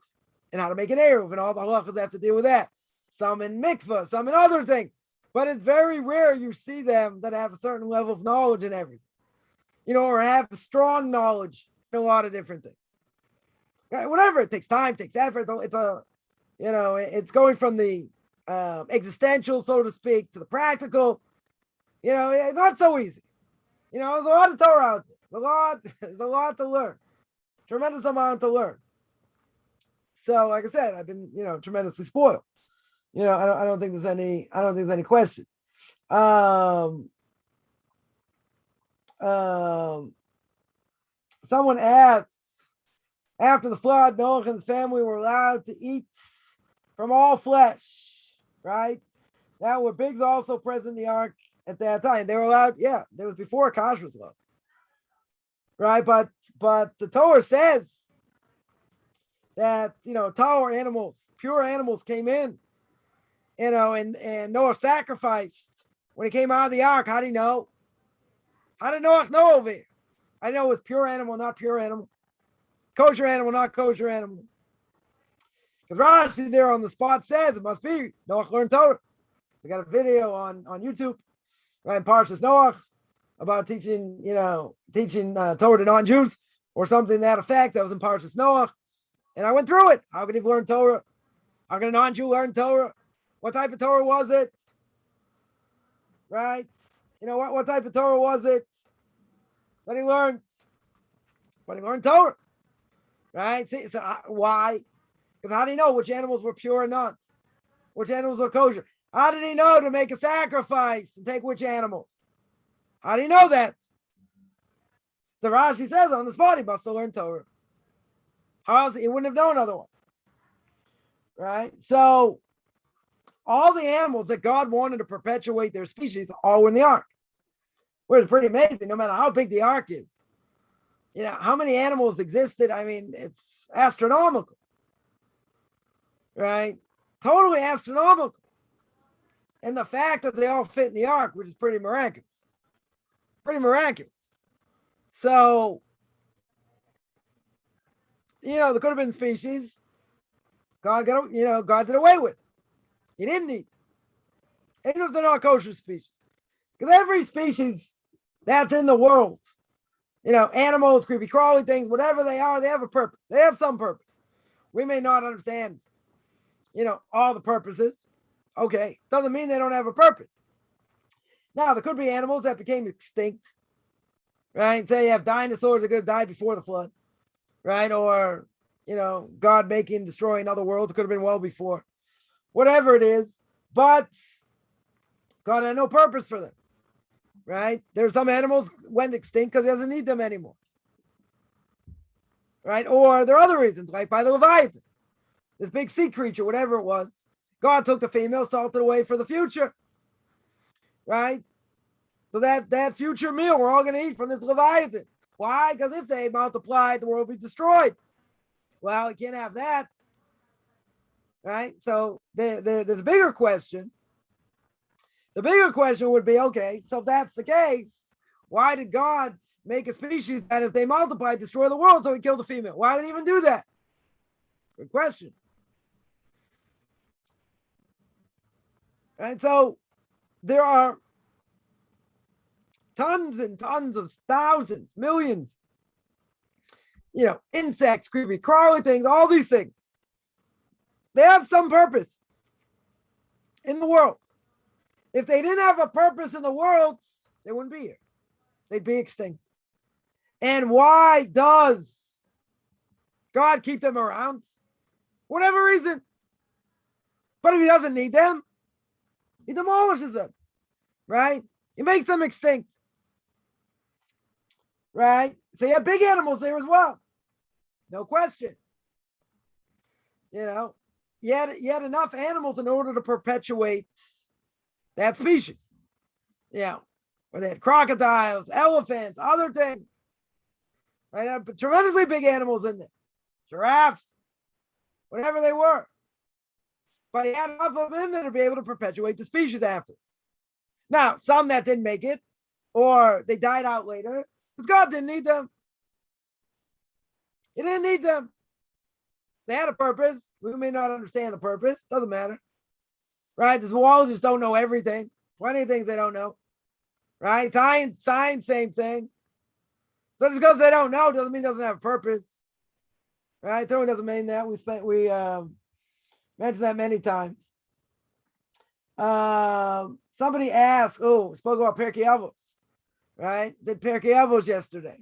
and how to make an Eruv and all the halachas have to deal with that. Some in mikvah, some in other things. But it's very rare you see them that have a certain level of knowledge in everything. Or have strong knowledge in a lot of different things. Whatever, it takes time, takes effort. It's going from the existential, so to speak, to the practical. It's not so easy. There's a lot of Torah out there. There's a lot to learn. Tremendous amount to learn. So, like I said, I've been, tremendously spoiled. I don't think there's any question. Someone asks, after the flood, Noah and his family were allowed to eat from all flesh, right? Now, were pigs also present in the ark at that time? They were allowed, there was before kashrus law, right? But the Torah says that, tahor animals, pure animals came in, and Noah sacrificed when he came out of the ark. How do you know? How did Noah know over here? I know it was pure animal, not pure animal. Kosher animal, not kosher animal. Because Rashi there on the spot says it must be Noah learned Torah. I got a video on YouTube. right? Parshas Noach, about teaching Torah to non-Jews, or something to that effect. That was in Parshas Noach. And I went through it. How could he learn Torah? How could a non-Jew learn Torah? What type of Torah was it? Right? What type of Torah was it that he learned? But he learned Torah. Right? See, so why? Because how did he know which animals were pure and not? Which animals were kosher? How did he know to make a sacrifice and take which animals? How did he know that? So Rashi says on the spot he must have learned Torah. How else? He wouldn't have known otherwise. Right? So all the animals that God wanted to perpetuate their species all were in the ark. Which is pretty amazing, no matter how big the ark is. How many animals existed? I mean, it's astronomical. Right? Totally astronomical. And the fact that they all fit in the ark, which is pretty miraculous. Pretty miraculous. So, there could have been species God did away with. He didn't need. Even if they're not kosher species. Because every species that's in the world, animals, creepy crawly things, whatever they are, they have a purpose. They have some purpose. We may not understand, all the purposes. Okay. Doesn't mean they don't have a purpose. Now, there could be animals that became extinct. Right? Say you have dinosaurs that could have died before the flood. Right? Or, God destroying other worlds. It could have been well before. Whatever it is. But God had no purpose for them. Right? There's some animals went extinct because he doesn't need them anymore. Right? Or there are other reasons, like by the Leviathan. This big sea creature, whatever it was. God took the female, salted away for the future. Right? So that future meal we're all going to eat from this Leviathan. Why? Because if they multiplied, the world would be destroyed. Well, you can't have that. Right? So there's a bigger question. The bigger question would be, okay, so if that's the case, why did God make a species that if they multiply, destroy the world so he killed the female? Why would he even do that? Good question. And so there are tons and tons of thousands, millions, insects, creepy, crawly things, all these things. They have some purpose in the world. If they didn't have a purpose in the world, they wouldn't be here. They'd be extinct. And why does God keep them around? Whatever reason. But if he doesn't need them, he demolishes them. Right? He makes them extinct. Right? So you have big animals there as well. No question. You had enough animals in order to perpetuate that species. Where they had crocodiles, elephants, other things. Right? Tremendously big animals in there. Giraffes, whatever they were. But he had enough of them in there to be able to perpetuate the species after. Now, some that didn't make it, or they died out later, because God didn't need them. He didn't need them. They had a purpose. We may not understand the purpose. Doesn't matter. Right? The zoologists don't know everything. Plenty of things they don't know. Right? Science, same thing. So just because they don't know doesn't mean it doesn't have a purpose. Right? Torah doesn't mean that. We mentioned that many times. Somebody asked, spoke about Pirkei Avos. Right? Did Pirkei Avos yesterday.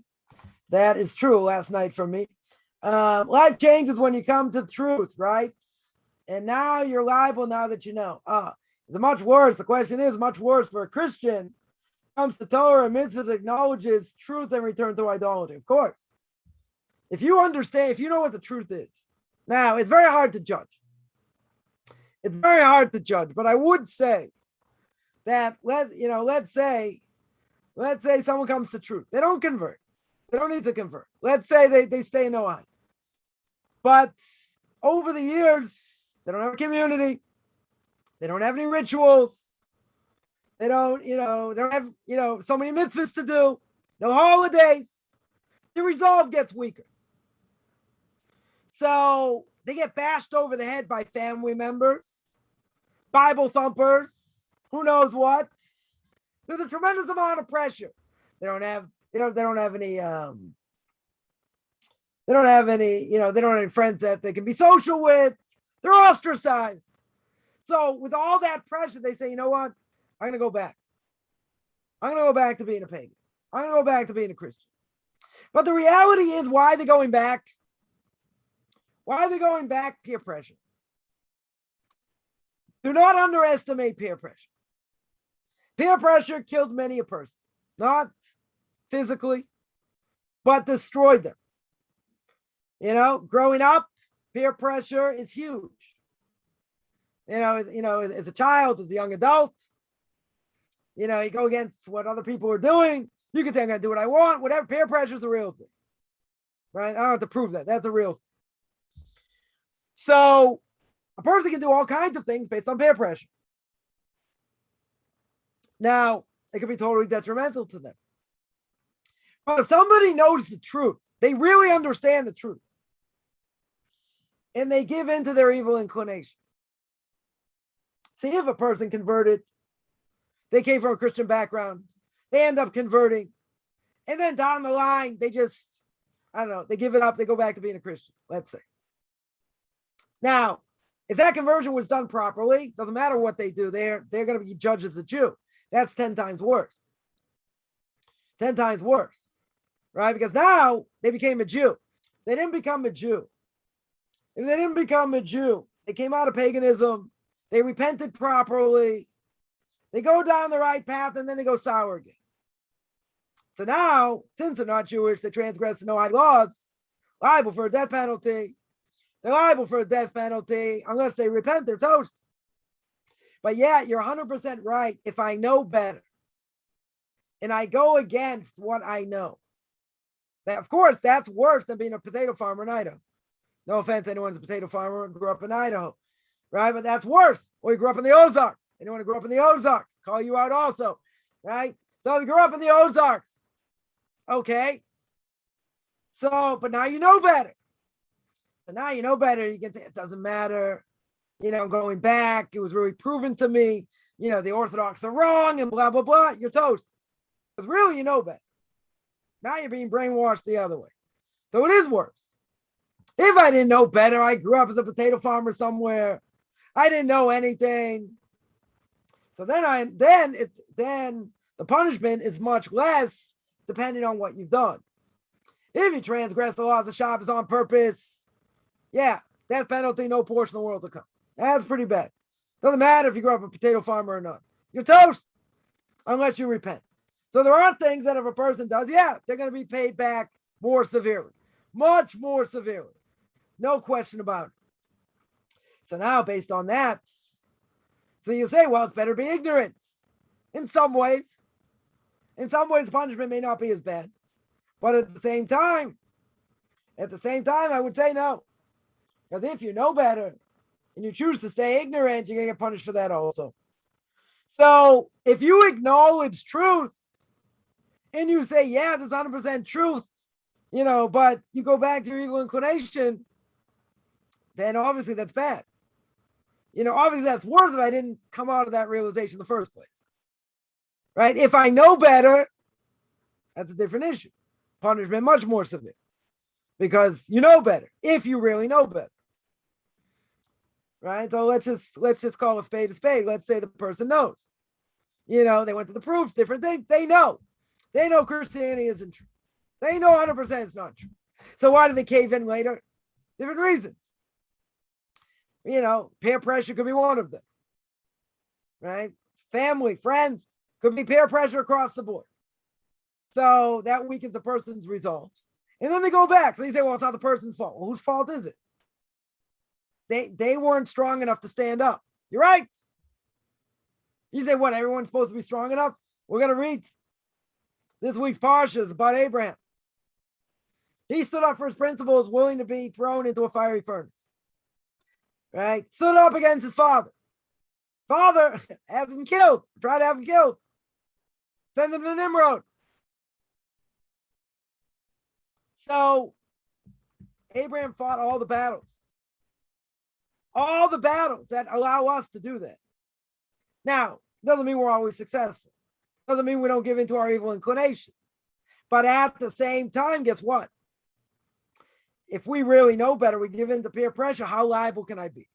That is true last night for me. Life changes when you come to the truth, right? And now you're liable now that you know. It's much worse. The question is much worse for a Christian. Comes to Torah and mitzvahs, acknowledges truth and return to idolatry. Of course. If you understand, if you know what the truth is. Now, it's very hard to judge. It's very hard to judge, but I would say that let's say someone comes to truth. They don't convert. They don't need to convert. Let's say they stay in the line. But over the years, they don't have a community. They don't have any rituals. They don't have, so many mitzvahs to do. No holidays. The resolve gets weaker. So they get bashed over the head by family members, Bible thumpers, who knows what. There's a tremendous amount of pressure. They don't have any they don't have any friends that they can be social with. They're ostracized. So with all that pressure, they say, you know what? I'm going to go back. I'm going to go back to being a pagan. I'm going to go back to being a Christian. But the reality is, why are they going back? Why are they going back? Peer pressure. Do not underestimate peer pressure. Peer pressure killed many a person. Not physically, but destroyed them. Growing up, peer pressure is huge. As a child, as a young adult, you go against what other people are doing. You can say, I'm going to do what I want, whatever. Peer pressure is a real thing, right? I don't have to prove that. That's a real thing. So a person can do all kinds of things based on peer pressure. Now, it can be totally detrimental to them. But if somebody knows the truth, they really understand the truth, and they give in to their evil inclination. See, if a person converted, they came from a Christian background, they end up converting, and then down the line, they just, they give it up, they go back to being a Christian, let's say. Now, if that conversion was done properly, doesn't matter what they do, they're going to be judged as a Jew. That's 10 times worse. 10 times worse, right? Because now they became a Jew. They didn't become a Jew. If they didn't become a Jew, they came out of paganism, they repented properly, they go down the right path, and then they go sour again. So now, since they're not Jewish, they transgress the Noahide laws, liable for a death penalty. They're liable for a death penalty unless they repent, they're toast. But yeah, you're 100% right. If I know better and I go against what I know, that, of course, that's worse than being a potato farmer in Idaho. No offense, anyone's a potato farmer and grew up in Idaho, right? But that's worse. Or you grew up in the Ozarks. Anyone who grew up in the Ozarks, call you out also, right? So you grew up in the Ozarks. Okay. So, but now you know better. So now you know better. You can say it doesn't matter. I'm going back. It was really proven to me. The Orthodox are wrong and blah, blah, blah. You're toast. Because really, you know better. Now you're being brainwashed the other way. So it is worse. If I didn't know better, I grew up as a potato farmer somewhere. I didn't know anything. So then the punishment is much less depending on what you've done. If you transgress the laws of Shabbos on purpose, yeah, death penalty, no portion of the world to come. That's pretty bad. Doesn't matter if you grew up a potato farmer or not. You're toast unless you repent. So there are things that if a person does, yeah, they're going to be paid back more severely, much more severely. No question about it. So now, based on that, so you say, well, it's better to be ignorant. In some ways, punishment may not be as bad. But at the same time, I would say no. Because if you know better and you choose to stay ignorant, you're going to get punished for that also. So if you acknowledge truth and you say, yeah, there's 100% truth, but you go back to your evil inclination, then obviously that's bad. Obviously that's worse if I didn't come out of that realization in the first place. Right? If I know better, that's a different issue. Punishment much more severe. Because you know better, if you really know better. Right? So let's just call a spade a spade. Let's say the person knows. They went to the proofs, different things. They know Christianity isn't true. They know 100% it's not true. So why did they cave in later? Different reasons. Peer pressure could be one of them. Right? Family, friends, could be peer pressure across the board. So that weakens the person's resolve. And then they go back. So they say, well, it's not the person's fault. Well, whose fault is it? They weren't strong enough to stand up. You're right. You say, what, everyone's supposed to be strong enough? We're going to read this week's parsha is about Abraham. He stood up for his principles, willing to be thrown into a fiery furnace. Right? Stood up against his father. Father has him killed. Tried to have him killed. Send him to Nimrod. So Abraham fought all the battles. All the battles that allow us to do that. Now, doesn't mean we're always successful. Doesn't mean we don't give in to our evil inclination. But at the same time, guess what? If we really know better, we give in to peer pressure, how liable can I be?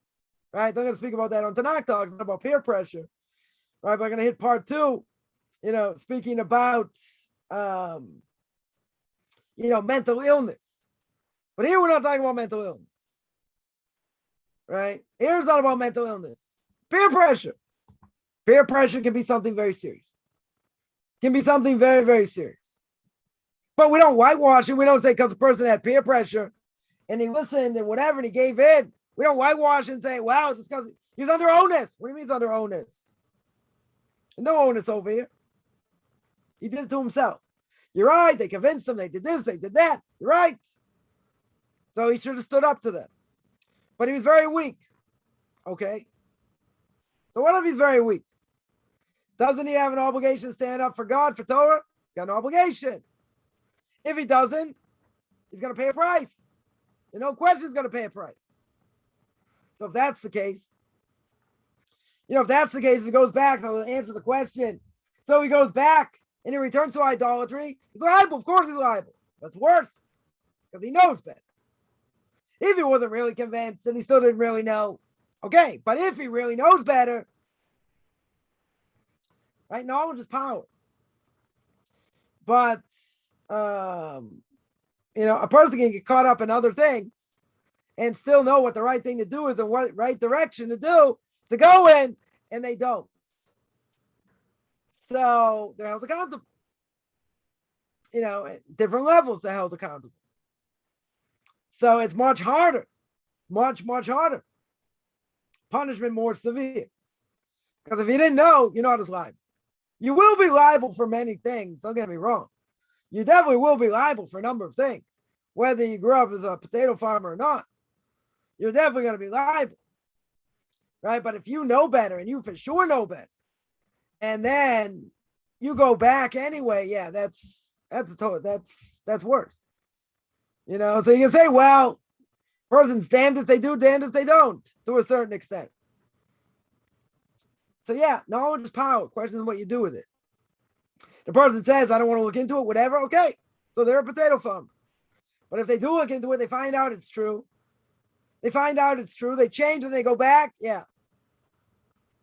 Right? I'm going to speak about that on Tanakh Talk, about peer pressure. Right? But I'm going to hit part 2, speaking about, mental illness. But here we're not talking about mental illness. Right? Here's not about mental illness. Peer pressure. Peer pressure can be something very serious. Can be something very, very serious. But we don't whitewash it. We don't say because the person had peer pressure and he listened and whatever and he gave in. We don't whitewash and say, wow, just because he was under onus. What do you mean he's under onus? No onus over here. He did it to himself. You're right. They convinced him. They did this. They did that. You're right. So he should have stood up to them. But he was very weak. Okay. So what if he's very weak? Doesn't he have an obligation to stand up for God, for Torah? He's got an obligation. If he doesn't, he's going to pay a price. No question he's going to pay a price. So if that's the case, if he goes back, so to answer the question. So he goes back and he returns to idolatry. He's liable. Of course he's liable. That's worse because he knows better. If he wasn't really convinced and he still didn't really know, okay. But if he really knows better, right? Knowledge is power. But, a person can get caught up in other things and still know what the right thing to do is, the right direction to go in, and they don't. So they're held accountable. At different levels, they're held accountable. So it's much harder, much, much harder. Punishment more severe. Because if you didn't know, you're not as liable. You will be liable for many things. Don't get me wrong. You definitely will be liable for a number of things. Whether you grew up as a potato farmer or not, you're definitely going to be liable. Right? But if you know better and you for sure know better, and then you go back anyway, yeah, that's worse. So you can say, well, person's damned if they do, damned if they don't, to a certain extent. So yeah, knowledge is power. Question is what you do with it. The person says, I don't want to look into it, whatever. Okay. So they're a potato farmer. But if they do look into it, they find out it's true. They change and they go back. Yeah.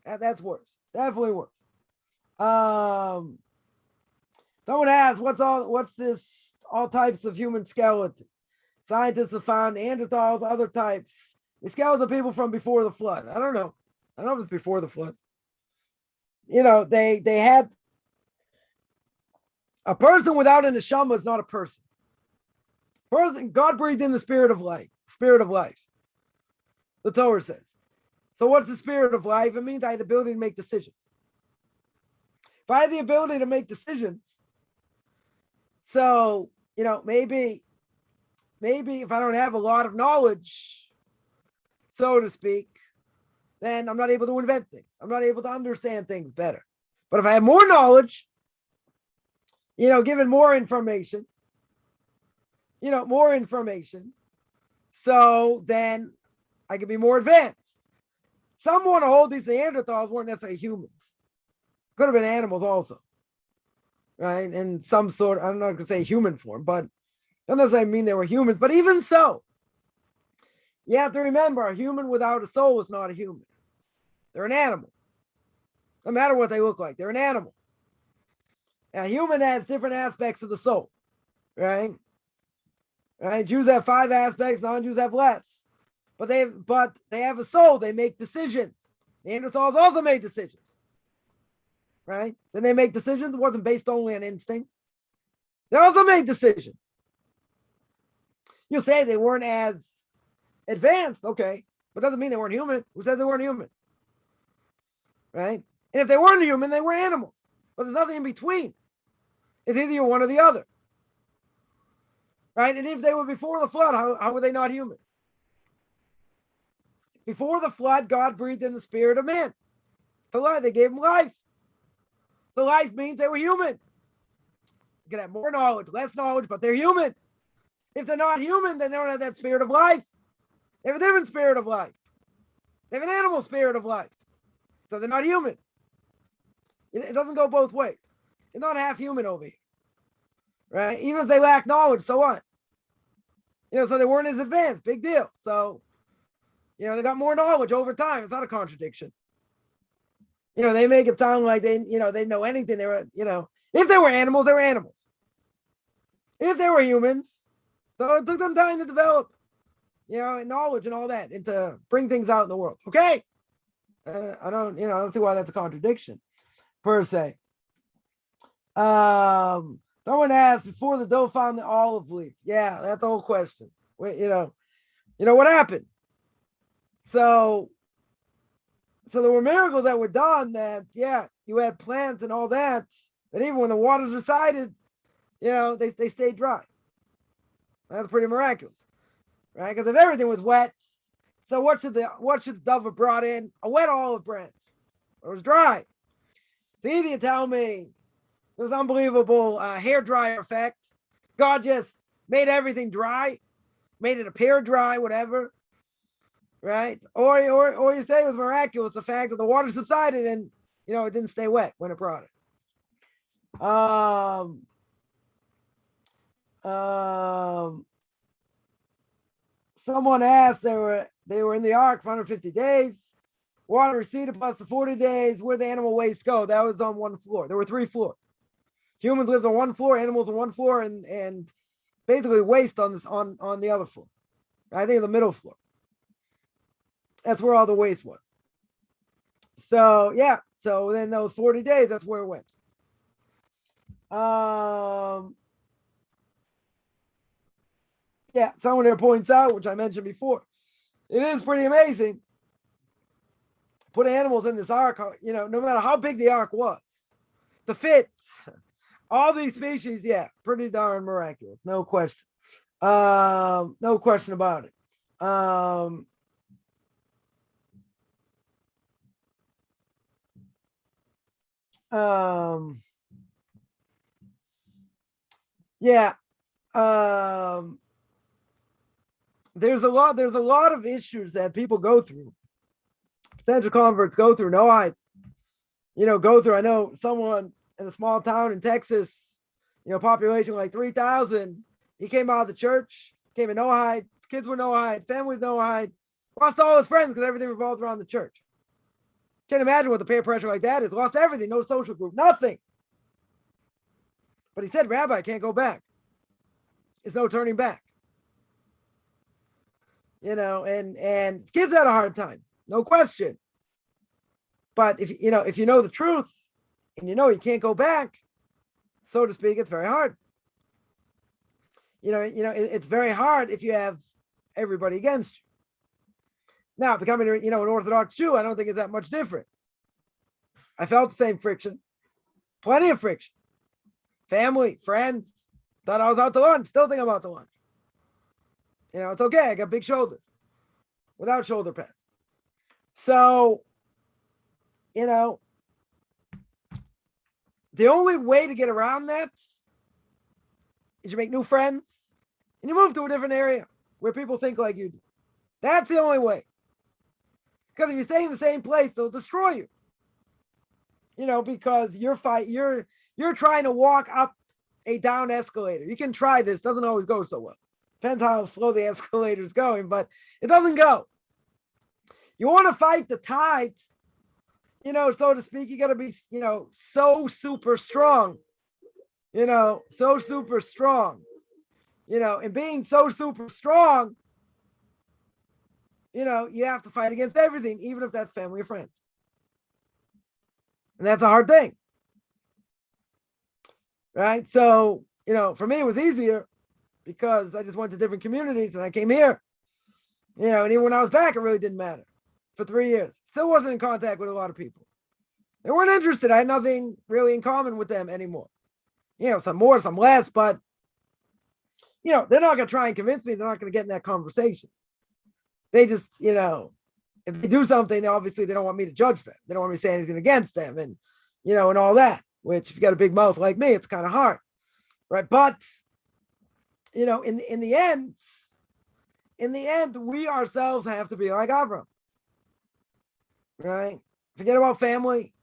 That's worse. Definitely worse. Someone asks, what's this all types of human skeleton? Scientists have found Neanderthals, other types. The skeletons of people from before the flood. I don't know if it's before the flood. They had a person without an neshama is not a person. God breathed in the spirit of life. The Torah says. So what's the spirit of life? It means I have the ability to make decisions. If I have the ability to make decisions, so, maybe if I don't have a lot of knowledge, so to speak, then I'm not able to invent things. I'm not able to understand things better. But if I have more knowledge, given more information, so then I can be more advanced. Some want to hold these Neanderthals weren't necessarily humans. Could have been animals also. Right? In some sort, I'm not going to say human form, but not necessarily mean they were humans. But even so, you have to remember, a human without a soul is not a human. They're an animal. No matter what they look like, they're an animal. A human has different aspects of the soul, right? Right? Jews have 5 aspects, non-Jews have less. But they have a soul. They make decisions. Neanderthals also made decisions. Right? Then they make decisions. It wasn't based only on instinct. They also made decisions. You say they weren't as advanced, okay, but doesn't mean they weren't human. Who says they weren't human? Right? And if they weren't human, they were animals. But there's nothing in between. It's either one or the other. Right? And if they were before the flood, how were they not human? Before the flood, God breathed in the spirit of man. To life, they gave him life. The life means they were human. You can have more knowledge, less knowledge, but they're human. If they're not human, then they don't have that spirit of life. They have a different spirit of life. They have an animal spirit of life. So they're not human. It doesn't go both ways. They're not half human over here, right? Even if they lack knowledge, so what? So they weren't as advanced, big deal. So, they got more knowledge over time. It's not a contradiction. They make it sound like they know anything. They were, if they were animals, they were animals. If they were humans, so it took them time to develop, knowledge and all that, and to bring things out in the world. Okay. I don't see why that's a contradiction per se. Someone asked before the dough found the olive leaf. Yeah, that's the whole question. Wait, what happened? So there were miracles that were done that, you had plants and all that even when the waters receded, they stayed dry. That's pretty miraculous, right? Because if everything was wet, so what should the dove have brought in? A wet olive branch. It was dry. It's easy to tell me it was unbelievable hair dryer effect. God just made everything dry, made it appear dry, whatever, right? Or you say it was miraculous, the fact that the water subsided and it didn't stay wet when it brought it. Someone asked, they were in the ark for 150 days. Water receded plus the 40 days. Where'd the animal waste go? That was on one floor. There were 3 floors. Humans lived on one floor, animals on one floor, and basically waste on the other floor. I think the middle floor. That's where all the waste was. So so then those 40 days, that's where it went. Someone there points out, which I mentioned before, it is pretty amazing. Put animals in this ark, no matter how big the ark was, to fit all these species, pretty darn miraculous, no question. No question about it. There's a lot of issues that people go through. Potential converts go through. Go through. I know someone in a small town in Texas, population like 3,000. He came out of the church, came in Noahide. His kids were Noahide, family was Noahide. Lost all his friends because everything revolved around the church. Can't imagine what the peer pressure like that is. Lost everything, no social group, nothing. But he said, Rabbi, I can't go back. There's no turning back. And his kids had a hard time, no question. But if you know the truth and you can't go back, so to speak, it's very hard. It's very hard if you have everybody against you. Now, becoming an Orthodox Jew, I don't think it's that much different. I felt the same friction, plenty of friction. Family, friends, thought I was out to lunch, still think I'm out to lunch. It's okay. I got big shoulders without shoulder pads. So, the only way to get around that is you make new friends and you move to a different area where people think like you do. That's the only way. Because if you stay in the same place, they'll destroy you. Because you're trying to walk up a down escalator. You can try this, doesn't always go so well. Depends how slow the escalator is going, but it doesn't go. You want to fight the tide, so to speak, you got to be, so super strong, so super strong, and being so super strong, you have to fight against everything, even if that's family or friends. And that's a hard thing. Right? So, for me, it was easier because I just went to different communities and I came here, and even when I was back, it really didn't matter for 3 years. Still wasn't in contact with a lot of people. They weren't interested. I had nothing really in common with them anymore. Some more, some less, but, they're not going to try and convince me. They're not going to get in that conversation. They just, if they do something, obviously they don't want me to judge them. They don't want me to say anything against them and, and all that, which if you got a big mouth like me, it's kind of hard. Right. But, in the end, we ourselves have to be like Avram. Right. Forget about family.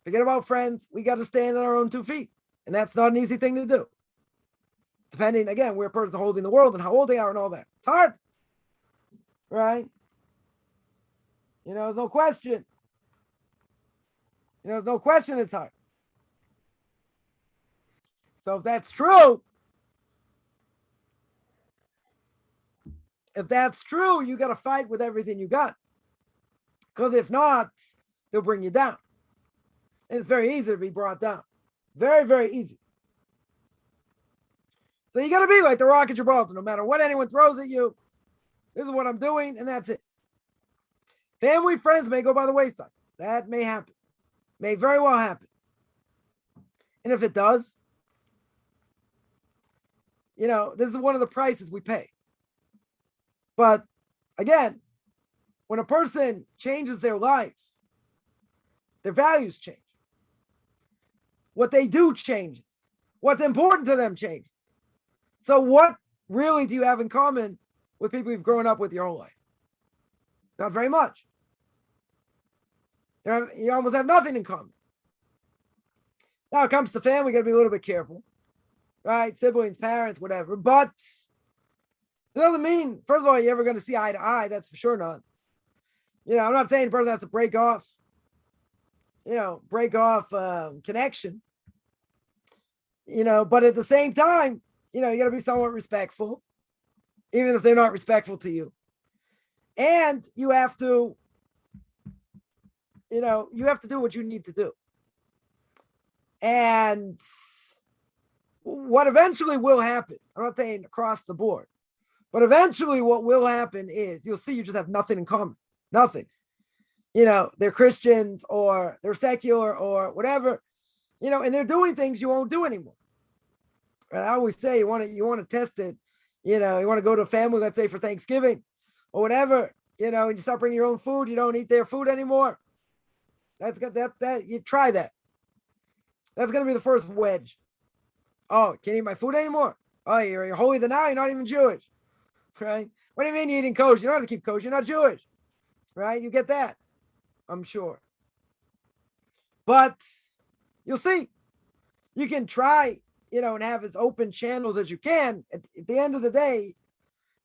Forget about friends. We got to stand on our own 2 feet And that's not an easy thing to do. Depending, again, where a person's holding the world and how old they are and all that. It's hard. Right? There's no question. There's no question it's hard. So if that's true, you got to fight with everything you got. Because if not, they'll bring you down. And it's very easy to be brought down. Very, very easy. So you got to be like the Rock of Gibraltar. No matter what anyone throws at you, this is what I'm doing, and that's it. Family, friends may go by the wayside. That may happen. May very well happen. And if it does, this is one of the prices we pay. But again, when a person changes their life, their values change. What they do changes. What's important to them changes. So what really do you have in common with people you've grown up with your whole life? Not very much. You almost have nothing in common. Now it comes to family, you got to be a little bit careful. Right? Siblings, parents, whatever. But it doesn't mean, first of all, you're ever going to see eye to eye. That's for sure not. I'm not saying the person has to break off connection. But at the same time, you got to be somewhat respectful, even if they're not respectful to you. And you have to do what you need to do. And what eventually will happen, I'm not saying across the board, but eventually what will happen is you'll see you just have nothing in common. Nothing. They're Christians or they're secular or whatever, and they're doing things you won't do anymore. And I always say you want to test it. You want to go to a family, let's say for Thanksgiving or whatever, and you start bringing your own food, you don't eat their food anymore. That you try that. That's going to be the first wedge. Oh, can't eat my food anymore? Oh, you're holier than thou, you're not even Jewish. Right? What do you mean you're eating kosher? You don't have to keep kosher, you're not Jewish. Right? You get that, I'm sure. But you'll see. You can try, and have as open channels as you can. At the end of the day,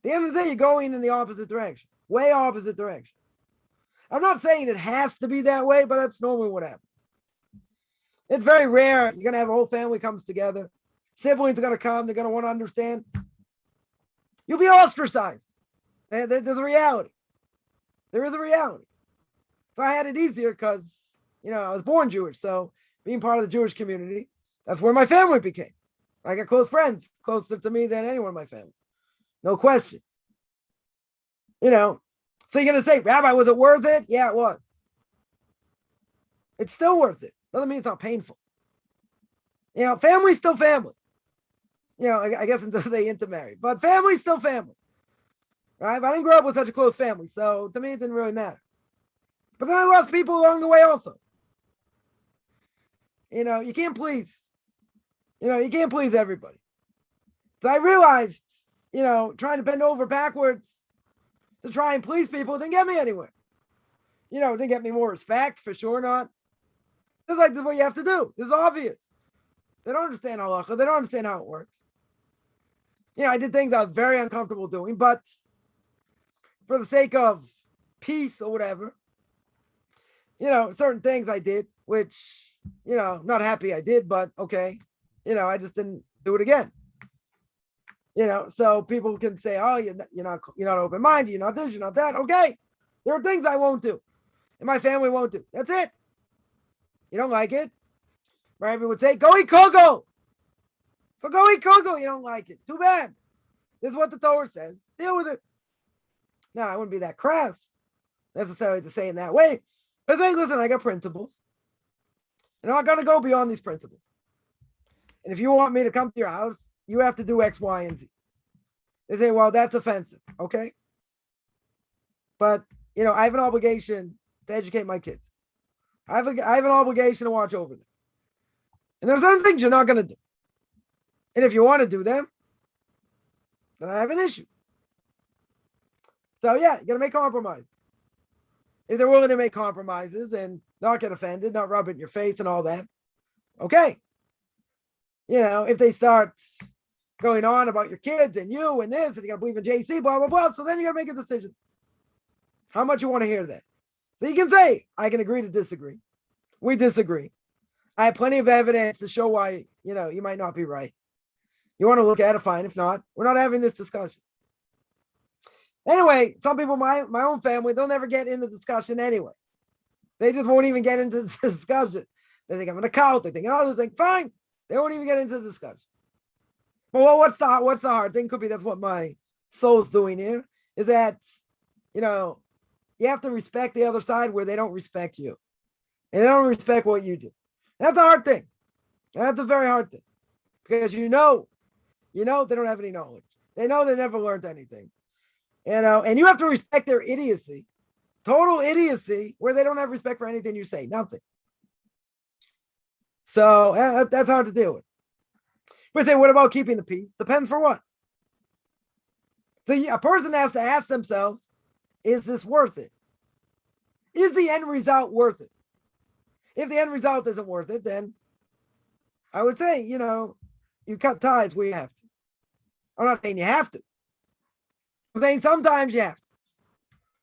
you're going in the opposite direction. Way opposite direction. I'm not saying it has to be that way, but that's normally what happens. It's very rare. You're going to have a whole family comes together. Siblings are going to come. They're going to want to understand. You'll be ostracized. There's a reality. There is a reality. So I had it easier because, I was born Jewish. So being part of the Jewish community, that's where my family became. I got close friends, closer to me than anyone in my family. No question. So you're going to say, Rabbi, was it worth it? Yeah, it was. It's still worth it. Doesn't mean it's not painful. Family's still family. I guess until they intermarry. But family's still family. Right? But I didn't grow up with such a close family. So to me, it didn't really matter. But then I lost people along the way also. You can't please. You can't please everybody. So I realized, trying to bend over backwards to try and please people didn't get me anywhere. It didn't get me more respect, for sure not. It's like, this is what you have to do. This is obvious. They don't understand halacha. They don't understand how it works. I did things I was very uncomfortable doing, but for the sake of peace or whatever, certain things I did, which, not happy I did, but okay. I just didn't do it again. So people can say, oh, you're not open-minded, you're not this, you're not that. Okay. There are things I won't do and my family won't do. That's it. You don't like it. Right? Everyone would say, go eat kugel. So go eat kugel. You don't like it. Too bad. This is what the Torah says. Deal with it. Now, I wouldn't be that crass necessarily to say in that way. But saying, listen, I got principles. And I'm not going to go beyond these principles. And if you want me to come to your house, you have to do X, Y, and Z. They say, well, that's offensive. Okay. But, I have an obligation to educate my kids. I have an obligation to watch over them. And there's certain things you're not going to do. And if you want to do them, then I have an issue. So yeah, you got to make compromises. If they're willing to make compromises and not get offended, not rub it in your face and all that, okay. if they start going on about your kids and you and this, and you got to believe in JC, blah, blah, blah. So then you got to make a decision. How much you want to hear that? So you can say, I can agree to disagree. We disagree. I have plenty of evidence to show why, you might not be right. You want to look at it, fine. If not, we're not having this discussion. Anyway, some people, my own family, they'll never get into discussion anyway. They just won't even get into the discussion. They think I'm an account. They think other thing. Fine. They won't even get into the discussion. Well, what's the hard thing? Could be that's what my soul's doing here. Is that, you have to respect the other side where they don't respect you. And they don't respect what you do. That's a hard thing. That's a very hard thing. Because they don't have any knowledge. They know they never learned anything. And you have to respect their idiocy. Total idiocy, where they don't have respect for anything you say. Nothing. So that's hard to deal with. But say, what about keeping the peace? Depends for what. So a person has to ask themselves, is this worth it? Is the end result worth it? If the end result isn't worth it, then I would say, you cut ties where you have to. I'm not saying you have to. I'm saying sometimes you have to.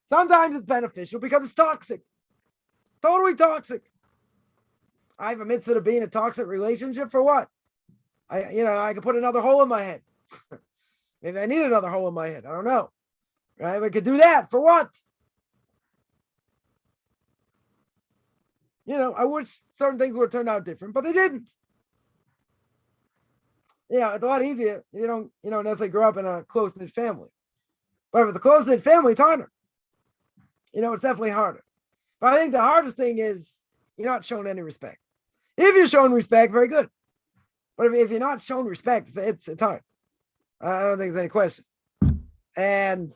Sometimes it's beneficial because it's toxic. Totally toxic. I have a mitzvah to be in a toxic relationship for what? I could put another hole in my head. Maybe I need another hole in my head. I don't know. Right? We could do that for what? I wish certain things would have turned out different, but they didn't. It's a lot easier if you don't necessarily grow up in a close-knit family. But if it's a close-knit family, it's harder. It's definitely harder. But I think the hardest thing is you're not shown any respect. If you're shown respect, very good. But if you're not shown respect, it's hard. I don't think there's any question. And,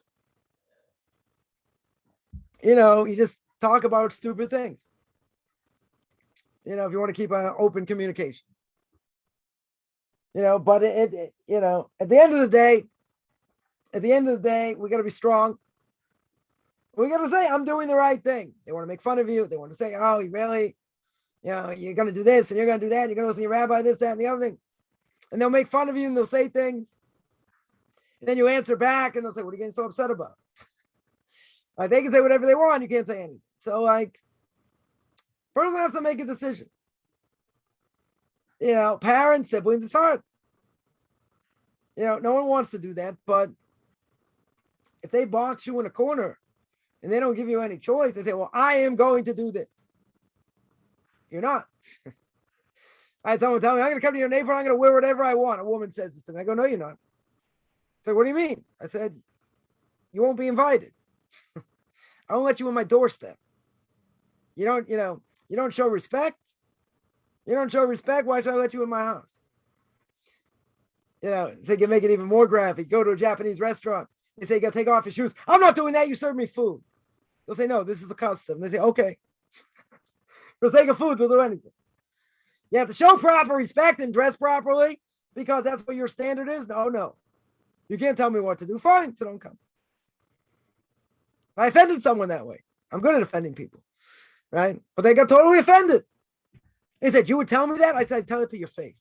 you just talk about stupid things. If you want to keep an open communication. But at the end of the day, we got to be strong. We got to say, I'm doing the right thing. They want to make fun of you. They want to say, oh, you really, you're going to do this and you're going to do that. You're going to listen to your rabbi, this, that, and the other thing. And they'll make fun of you and they'll say things. And then you answer back and they'll say, what are you getting so upset about? They can say whatever they want. You can't say anything. So person has to make a decision. Parents, siblings, it's hard. No one wants to do that. But if they box you in a corner and they don't give you any choice, they say, well, I am going to do this. You're not. I had someone tell me, I'm going to come to your neighborhood, I'm going to wear whatever I want. A woman says this to me. I go, no, you're not. I said, what do you mean? I said, you won't be invited. I won't let you in my doorstep. You don't show respect. You don't show respect. Why should I let you in my house? They can make it even more graphic. Go to a Japanese restaurant. They say, you got to take off your shoes. I'm not doing that. You serve me food. They'll say, no, this is the custom. They say, okay. For the sake of food, they'll do anything. You have to show proper respect and dress properly because that's what your standard is. No. You can't tell me what to do. Fine, so don't come. I offended someone that way. I'm good at offending people, right? But they got totally offended. They said, you would tell me that? I said, I'd tell it to your face.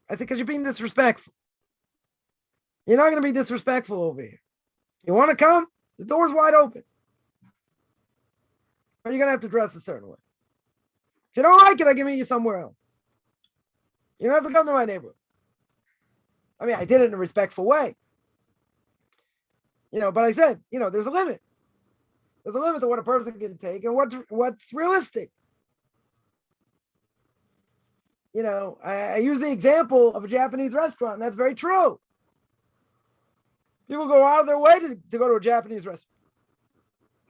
I think because you're being disrespectful. You're not going to be disrespectful over here. You want to come? The door's wide open. But you're going to have to dress a certain way. If you don't like it, I can meet you somewhere else. You don't have to come to my neighborhood. I mean, I did it in a respectful way. But I said, there's a limit. There's a limit to what a person can take and what's realistic. I use the example of a Japanese restaurant, and that's very true. People go out of their way to go to a Japanese restaurant.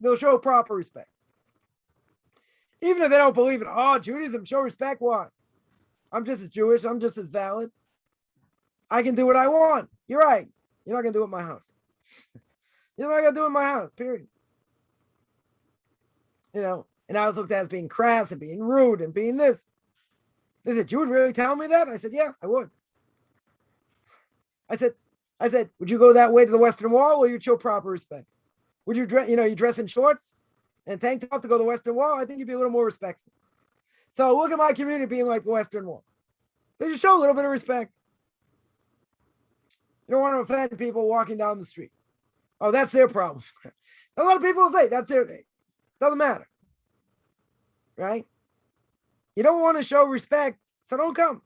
They'll show proper respect. Even if they don't believe in, Judaism, show respect. Why? I'm just as Jewish. I'm just as valid. I can do what I want. You're right. You're not going to do it in my house. You're not going to do it in my house, period. And I was looked at as being crass and being rude and being this. They said, you would really tell me that? I said, yeah, I would. I said, would you go that way to the Western Wall or you'd show proper respect? Would you dress, you dress in shorts and tank top to go to the Western Wall? I think you'd be a little more respectful. So look at my community being like the Western Wall. They just show a little bit of respect. You don't want to offend people walking down the street. Oh, that's their problem. A lot of people will say that's their thing. Doesn't matter. Right? You don't want to show respect, so don't come.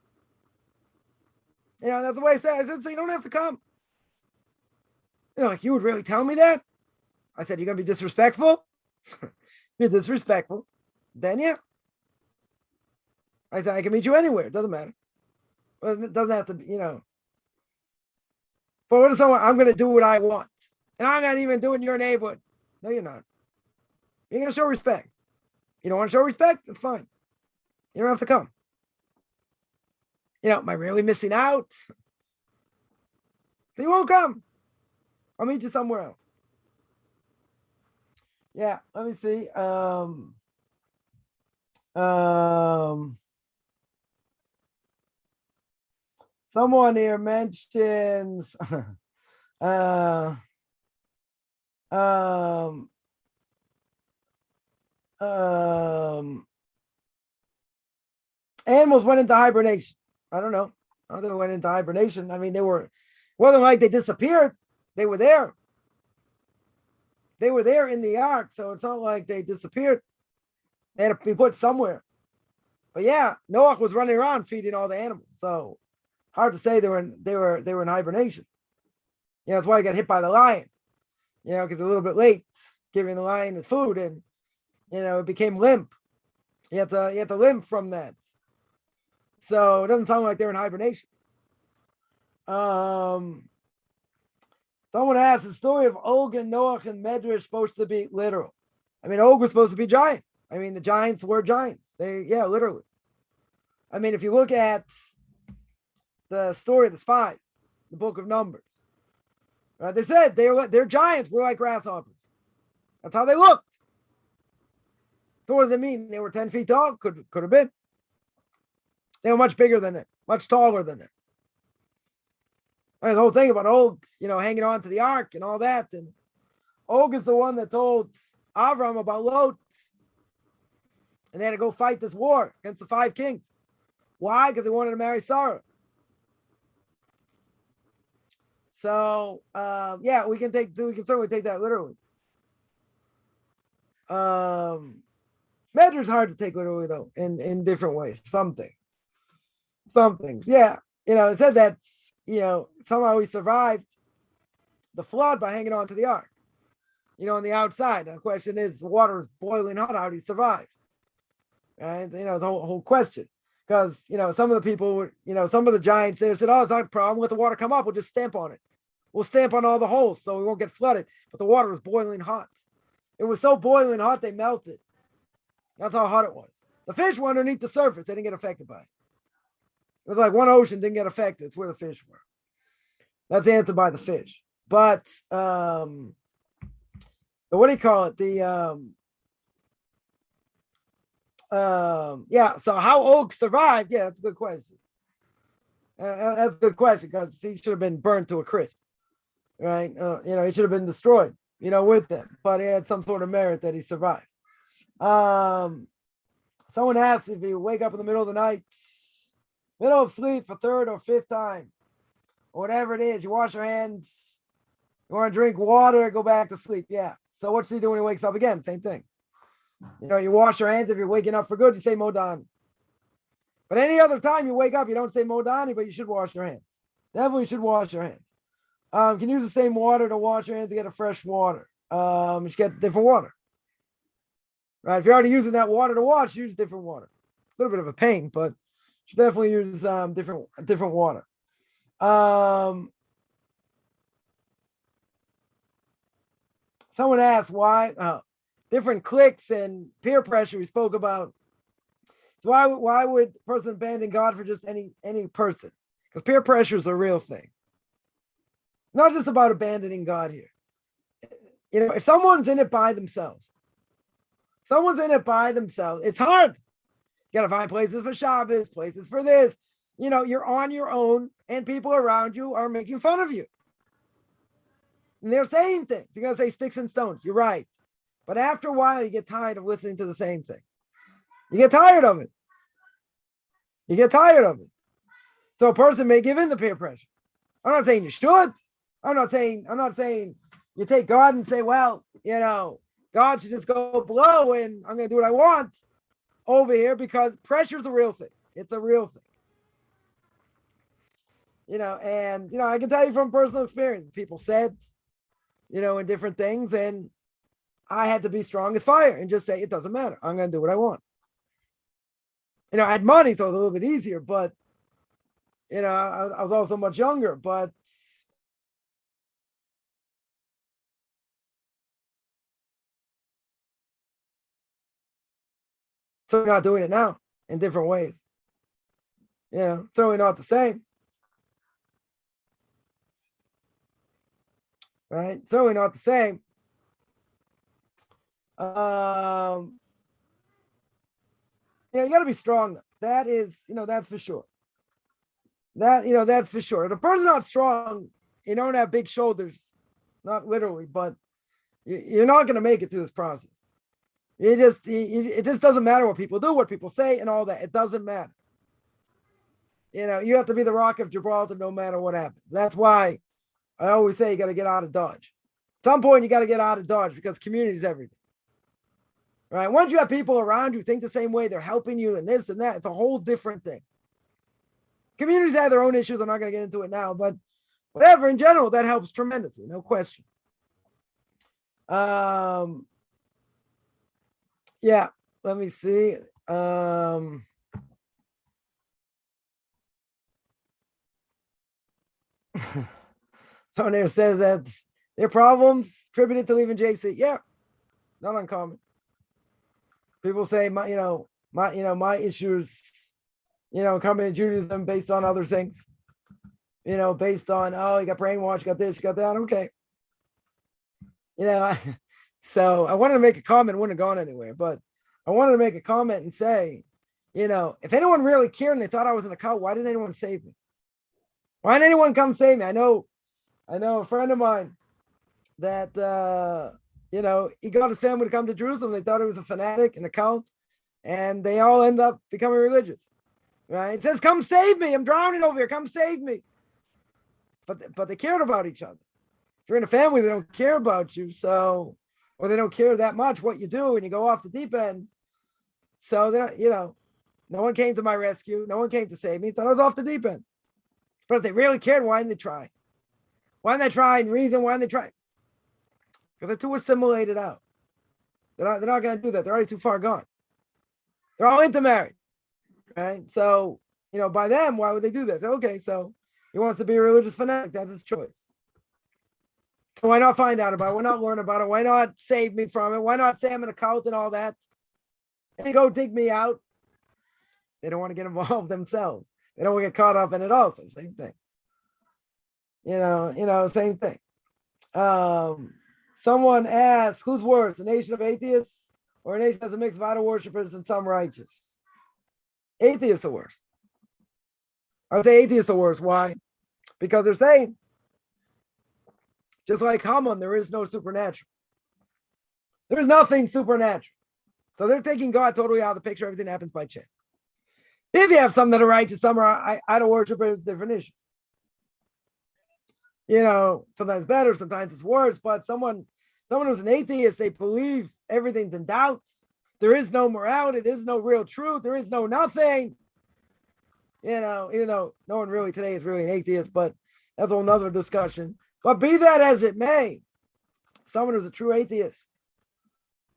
That's the way I said. I said, so you don't have to come. Like, you would really tell me that? I said, you're going to be disrespectful? You're disrespectful. Then, yeah. I said, I can meet you anywhere. It doesn't matter. Well, it doesn't have to, But what if someone, I'm going to do what I want. And I'm not even doing your neighborhood. No, you're not. You're going to show respect. You don't want to show respect? It's fine. You don't have to come. Am I really missing out? So you won't come. I'll meet you somewhere else. Yeah, let me see. Someone here mentions animals went into hibernation. I don't know. I don't think they went into hibernation. I mean, it wasn't like they disappeared. They were there. They were there in the ark, so it's not like they disappeared. They had to be put somewhere. But yeah, Noah was running around feeding all the animals. So hard to say they were in hibernation. That's why he got hit by the lion. Because a little bit late giving the lion his food, and it became limp. You have to limp from that. So it doesn't sound like they're in hibernation. Someone asked, the story of Og and Noah and Medrash supposed to be literal. I mean, Og was supposed to be giant. I mean, the giants were giants. Literally. I mean, if you look at the story of the spies, the Book of Numbers, they said their giants were like grasshoppers. That's how they looked. So what does it mean? They were 10 feet tall? Could have been. They were much bigger than that, much taller than that. The whole thing about Og, hanging on to the ark and all that. And Og is the one that told Avram about Lot. And they had to go fight this war against the 5 kings. Why? Because they wanted to marry Sarah. So, we can certainly take that literally. Medrash is hard to take literally, though, in different ways. Some things. Yeah. It said that, somehow he survived the flood by hanging on to the ark, on the outside. The question is, the water is boiling hot. How do you survive? And, the whole question. Because, some of the people, some of the giants there said, oh, it's not a problem. Let the water come up. We'll just stamp on it. We'll stamp on all the holes so we won't get flooded. But the water was boiling hot. It was so boiling hot, they melted. That's how hot it was. The fish were underneath the surface. They didn't get affected by it. It was like one ocean didn't get affected. It's where the fish were. That's answered by the fish. But what do you call it? So how Og survived? Yeah, that's a good question. That's a good question because he should have been burned to a crisp, right? He should have been destroyed, with them. But he had some sort of merit that he survived. Someone asked if you wake up in the middle of the night, middle of sleep for 3rd or 5th time, or whatever it is, you wash your hands, you want to drink water, go back to sleep. Yeah. So what's he do when he wakes up again? Same thing. You wash your hands. If you're waking up for good, you say Modani. But any other time you wake up, you don't say Modani, but you should wash your hands. Definitely should wash your hands. You can use the same water to wash your hands to get a fresh water. You should get different water. Right? If you're already using that water to wash, use different water. A little bit of a pain, but you should definitely use different water. Someone asked why different cliques and peer pressure we spoke about. So why would a person abandon God for just any person? Because peer pressure is a real thing. Not just about abandoning God here. If someone's in it by themselves, it's hard. You got to find places for Shabbos, places for this. You're on your own and people around you are making fun of you. And they're saying things. You're going to say sticks and stones. You're right. But after a while, you get tired of listening to the same thing. You get tired of it. You get tired of it. So a person may give in to peer pressure. I'm not saying you should. I'm not saying you take God and say, well, God should just go below and I'm going to do what I want over here, because pressure is a real thing. It's a real thing. And I can tell you from personal experience, people said, in different things, and I had to be strong as fire and just say, it doesn't matter. I'm going to do what I want. I had money, so it was a little bit easier, but I was also much younger, but so not doing it now in different ways. Certainly not the same. Right? Certainly not the same. You got to be strong. That is, that's for sure. That's for sure. If a person's not strong, you don't have big shoulders, not literally, but you're not going to make it through this process. It just doesn't matter what people do, what people say, and all that. It doesn't matter. You have to be the Rock of Gibraltar no matter what happens. That's why I always say you got to get out of Dodge. At some point, you got to get out of Dodge, because community is everything. Right? Once you have people around you think the same way, they're helping you and this and that, it's a whole different thing. Communities have their own issues. I'm not going to get into it now, but whatever, in general, that helps tremendously, no question. Yeah, let me see. Someone here says that their problems attributed to leaving JC. Yeah, not uncommon. People say my issues, coming to Judaism based on other things. Based on, oh, you got brainwashed, you got this, you got that. Okay. So I wanted to make a comment, wouldn't have gone anywhere, but I wanted to make a comment and say, if anyone really cared and they thought I was in a cult, why didn't anyone save me? Why didn't anyone come save me? I know a friend of mine that, he got his family to come to Jerusalem. They thought he was a fanatic in a cult, and they all end up becoming religious. Right? It says, come save me. I'm drowning over here. Come save me. But they cared about each other. If you're in a family, they don't care about you. So, or they don't care that much what you do, and you go off the deep end. So they're not, no one came to my rescue. No one came to save me. Thought I was off the deep end. But if they really cared, why didn't they try? Why didn't they try? And reason why didn't they try? Because they're too assimilated out. They're not going to do that. They're already too far gone. They're all intermarried. Right? So, by them, why would they do that? Okay, so he wants to be a religious fanatic. That's his choice. So why not find out about it? Why not learn about it? Why not save me from it? Why not say I'm in a cult and all that? And go dig me out. They don't want to get involved themselves. They don't want to get caught up in it also. Same thing. Same thing. Someone asked, who's worse, a nation of atheists or a nation that's a mix of idol worshippers and some righteous? Atheists are worse. I would say atheists are worse. Why? Because they're saying, just like Haman, there is no supernatural. There is nothing supernatural. So they're taking God totally out of the picture. Everything happens by chance. If you have some that are righteous, some are idol worshippers, different issues. Sometimes better, sometimes it's worse. But someone who's an atheist, they believe everything's in doubt. There is no morality. There's no real truth. There is no nothing. Even though no one really today is really an atheist, but that's a whole nother discussion. But be that as it may, someone who's a true atheist,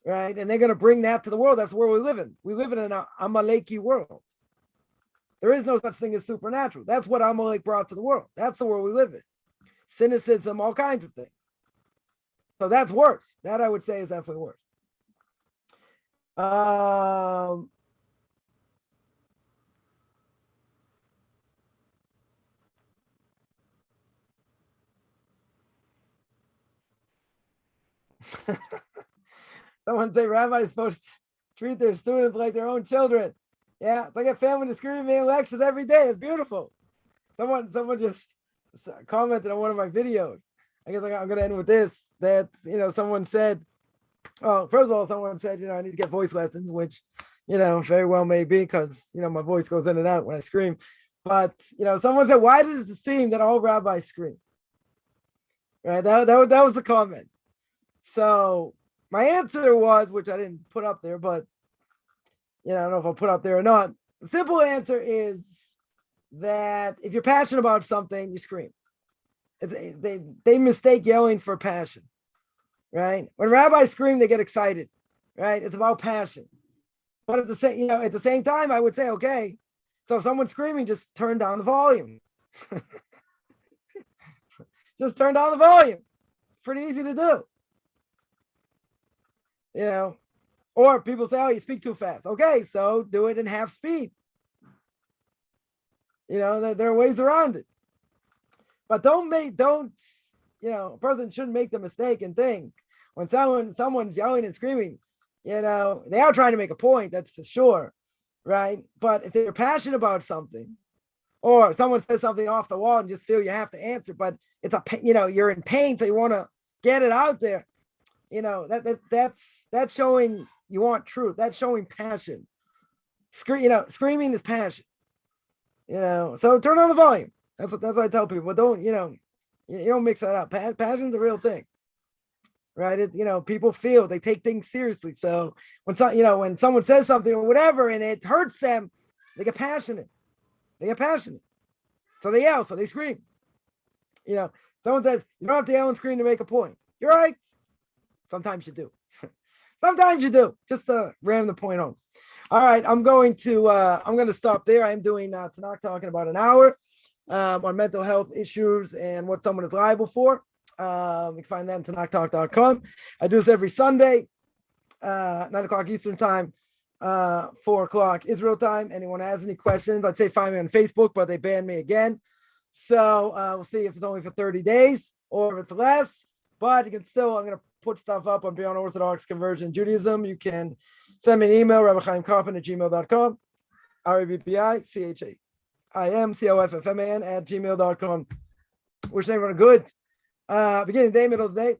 right? And they're going to bring that to the world. That's where we live in. We live in an Amaleki world. There is no such thing as supernatural. That's what Amalek brought to the world. That's the world we live in. Cynicism, all kinds of things. So that's worse. That I would say is definitely worse. Someone say rabbis are supposed to treat their students like their own children. Yeah, it's like a family to scream me in lectures every day. It's beautiful. Someone just commented on one of my videos. I guess I'm gonna end with this. That someone said, first of all, someone said, I need to get voice lessons, which, Very well may be because, my voice goes in and out when I scream. But, someone said, why does it seem that all rabbis scream? Right? That was the comment. So my answer was, which I didn't put up there, but, I don't know if I'll put up there or not. The simple answer is that if you're passionate about something, you scream. They mistake yelling for passion, right? When rabbis scream, they get excited, right? It's about passion. But at the same time, I would say, okay, so if someone's screaming, just turn down the volume. Just turn down the volume. It's pretty easy to do. Or people say, oh, you speak too fast. Okay, so do it in half speed. There are ways around it. But a person shouldn't make the mistake and think when someone's yelling and screaming, they are trying to make a point, that's for sure, right? But if they're passionate about something, or someone says something off the wall and just feel you have to answer, but it's you're in pain, so you want to get it out there, that's showing you want truth. That's showing passion. Screaming is passion. So turn on the volume. That's what I tell people. But don't, you don't mix that up. Passion's a real thing, right? People feel, they take things seriously. So when someone says something or whatever and it hurts them, they get passionate. So they yell, so they scream. Someone says, you don't have to yell and scream to make a point. You're right. Sometimes you do. Sometimes you do, just to ram the point home. All right, I'm going to stop there. I'm doing Tanakh talking about an hour on mental health issues and what someone is liable for. You can find that on TanakhTalk.com. I do this every Sunday, 9:00 Eastern time, 4:00 Israel time. Anyone has any questions, I'd say find me on Facebook, but they banned me again. So we'll see if it's only for 30 days or if it's less. But you can still, I'm going to put stuff up on Beyond Orthodox Conversion Judaism. You can send me an email, rabbichaimkaufman@gmail.com, RABBICHAIMCOFFMAN @gmail.com. Wishing everyone a good beginning of the day, middle of the day.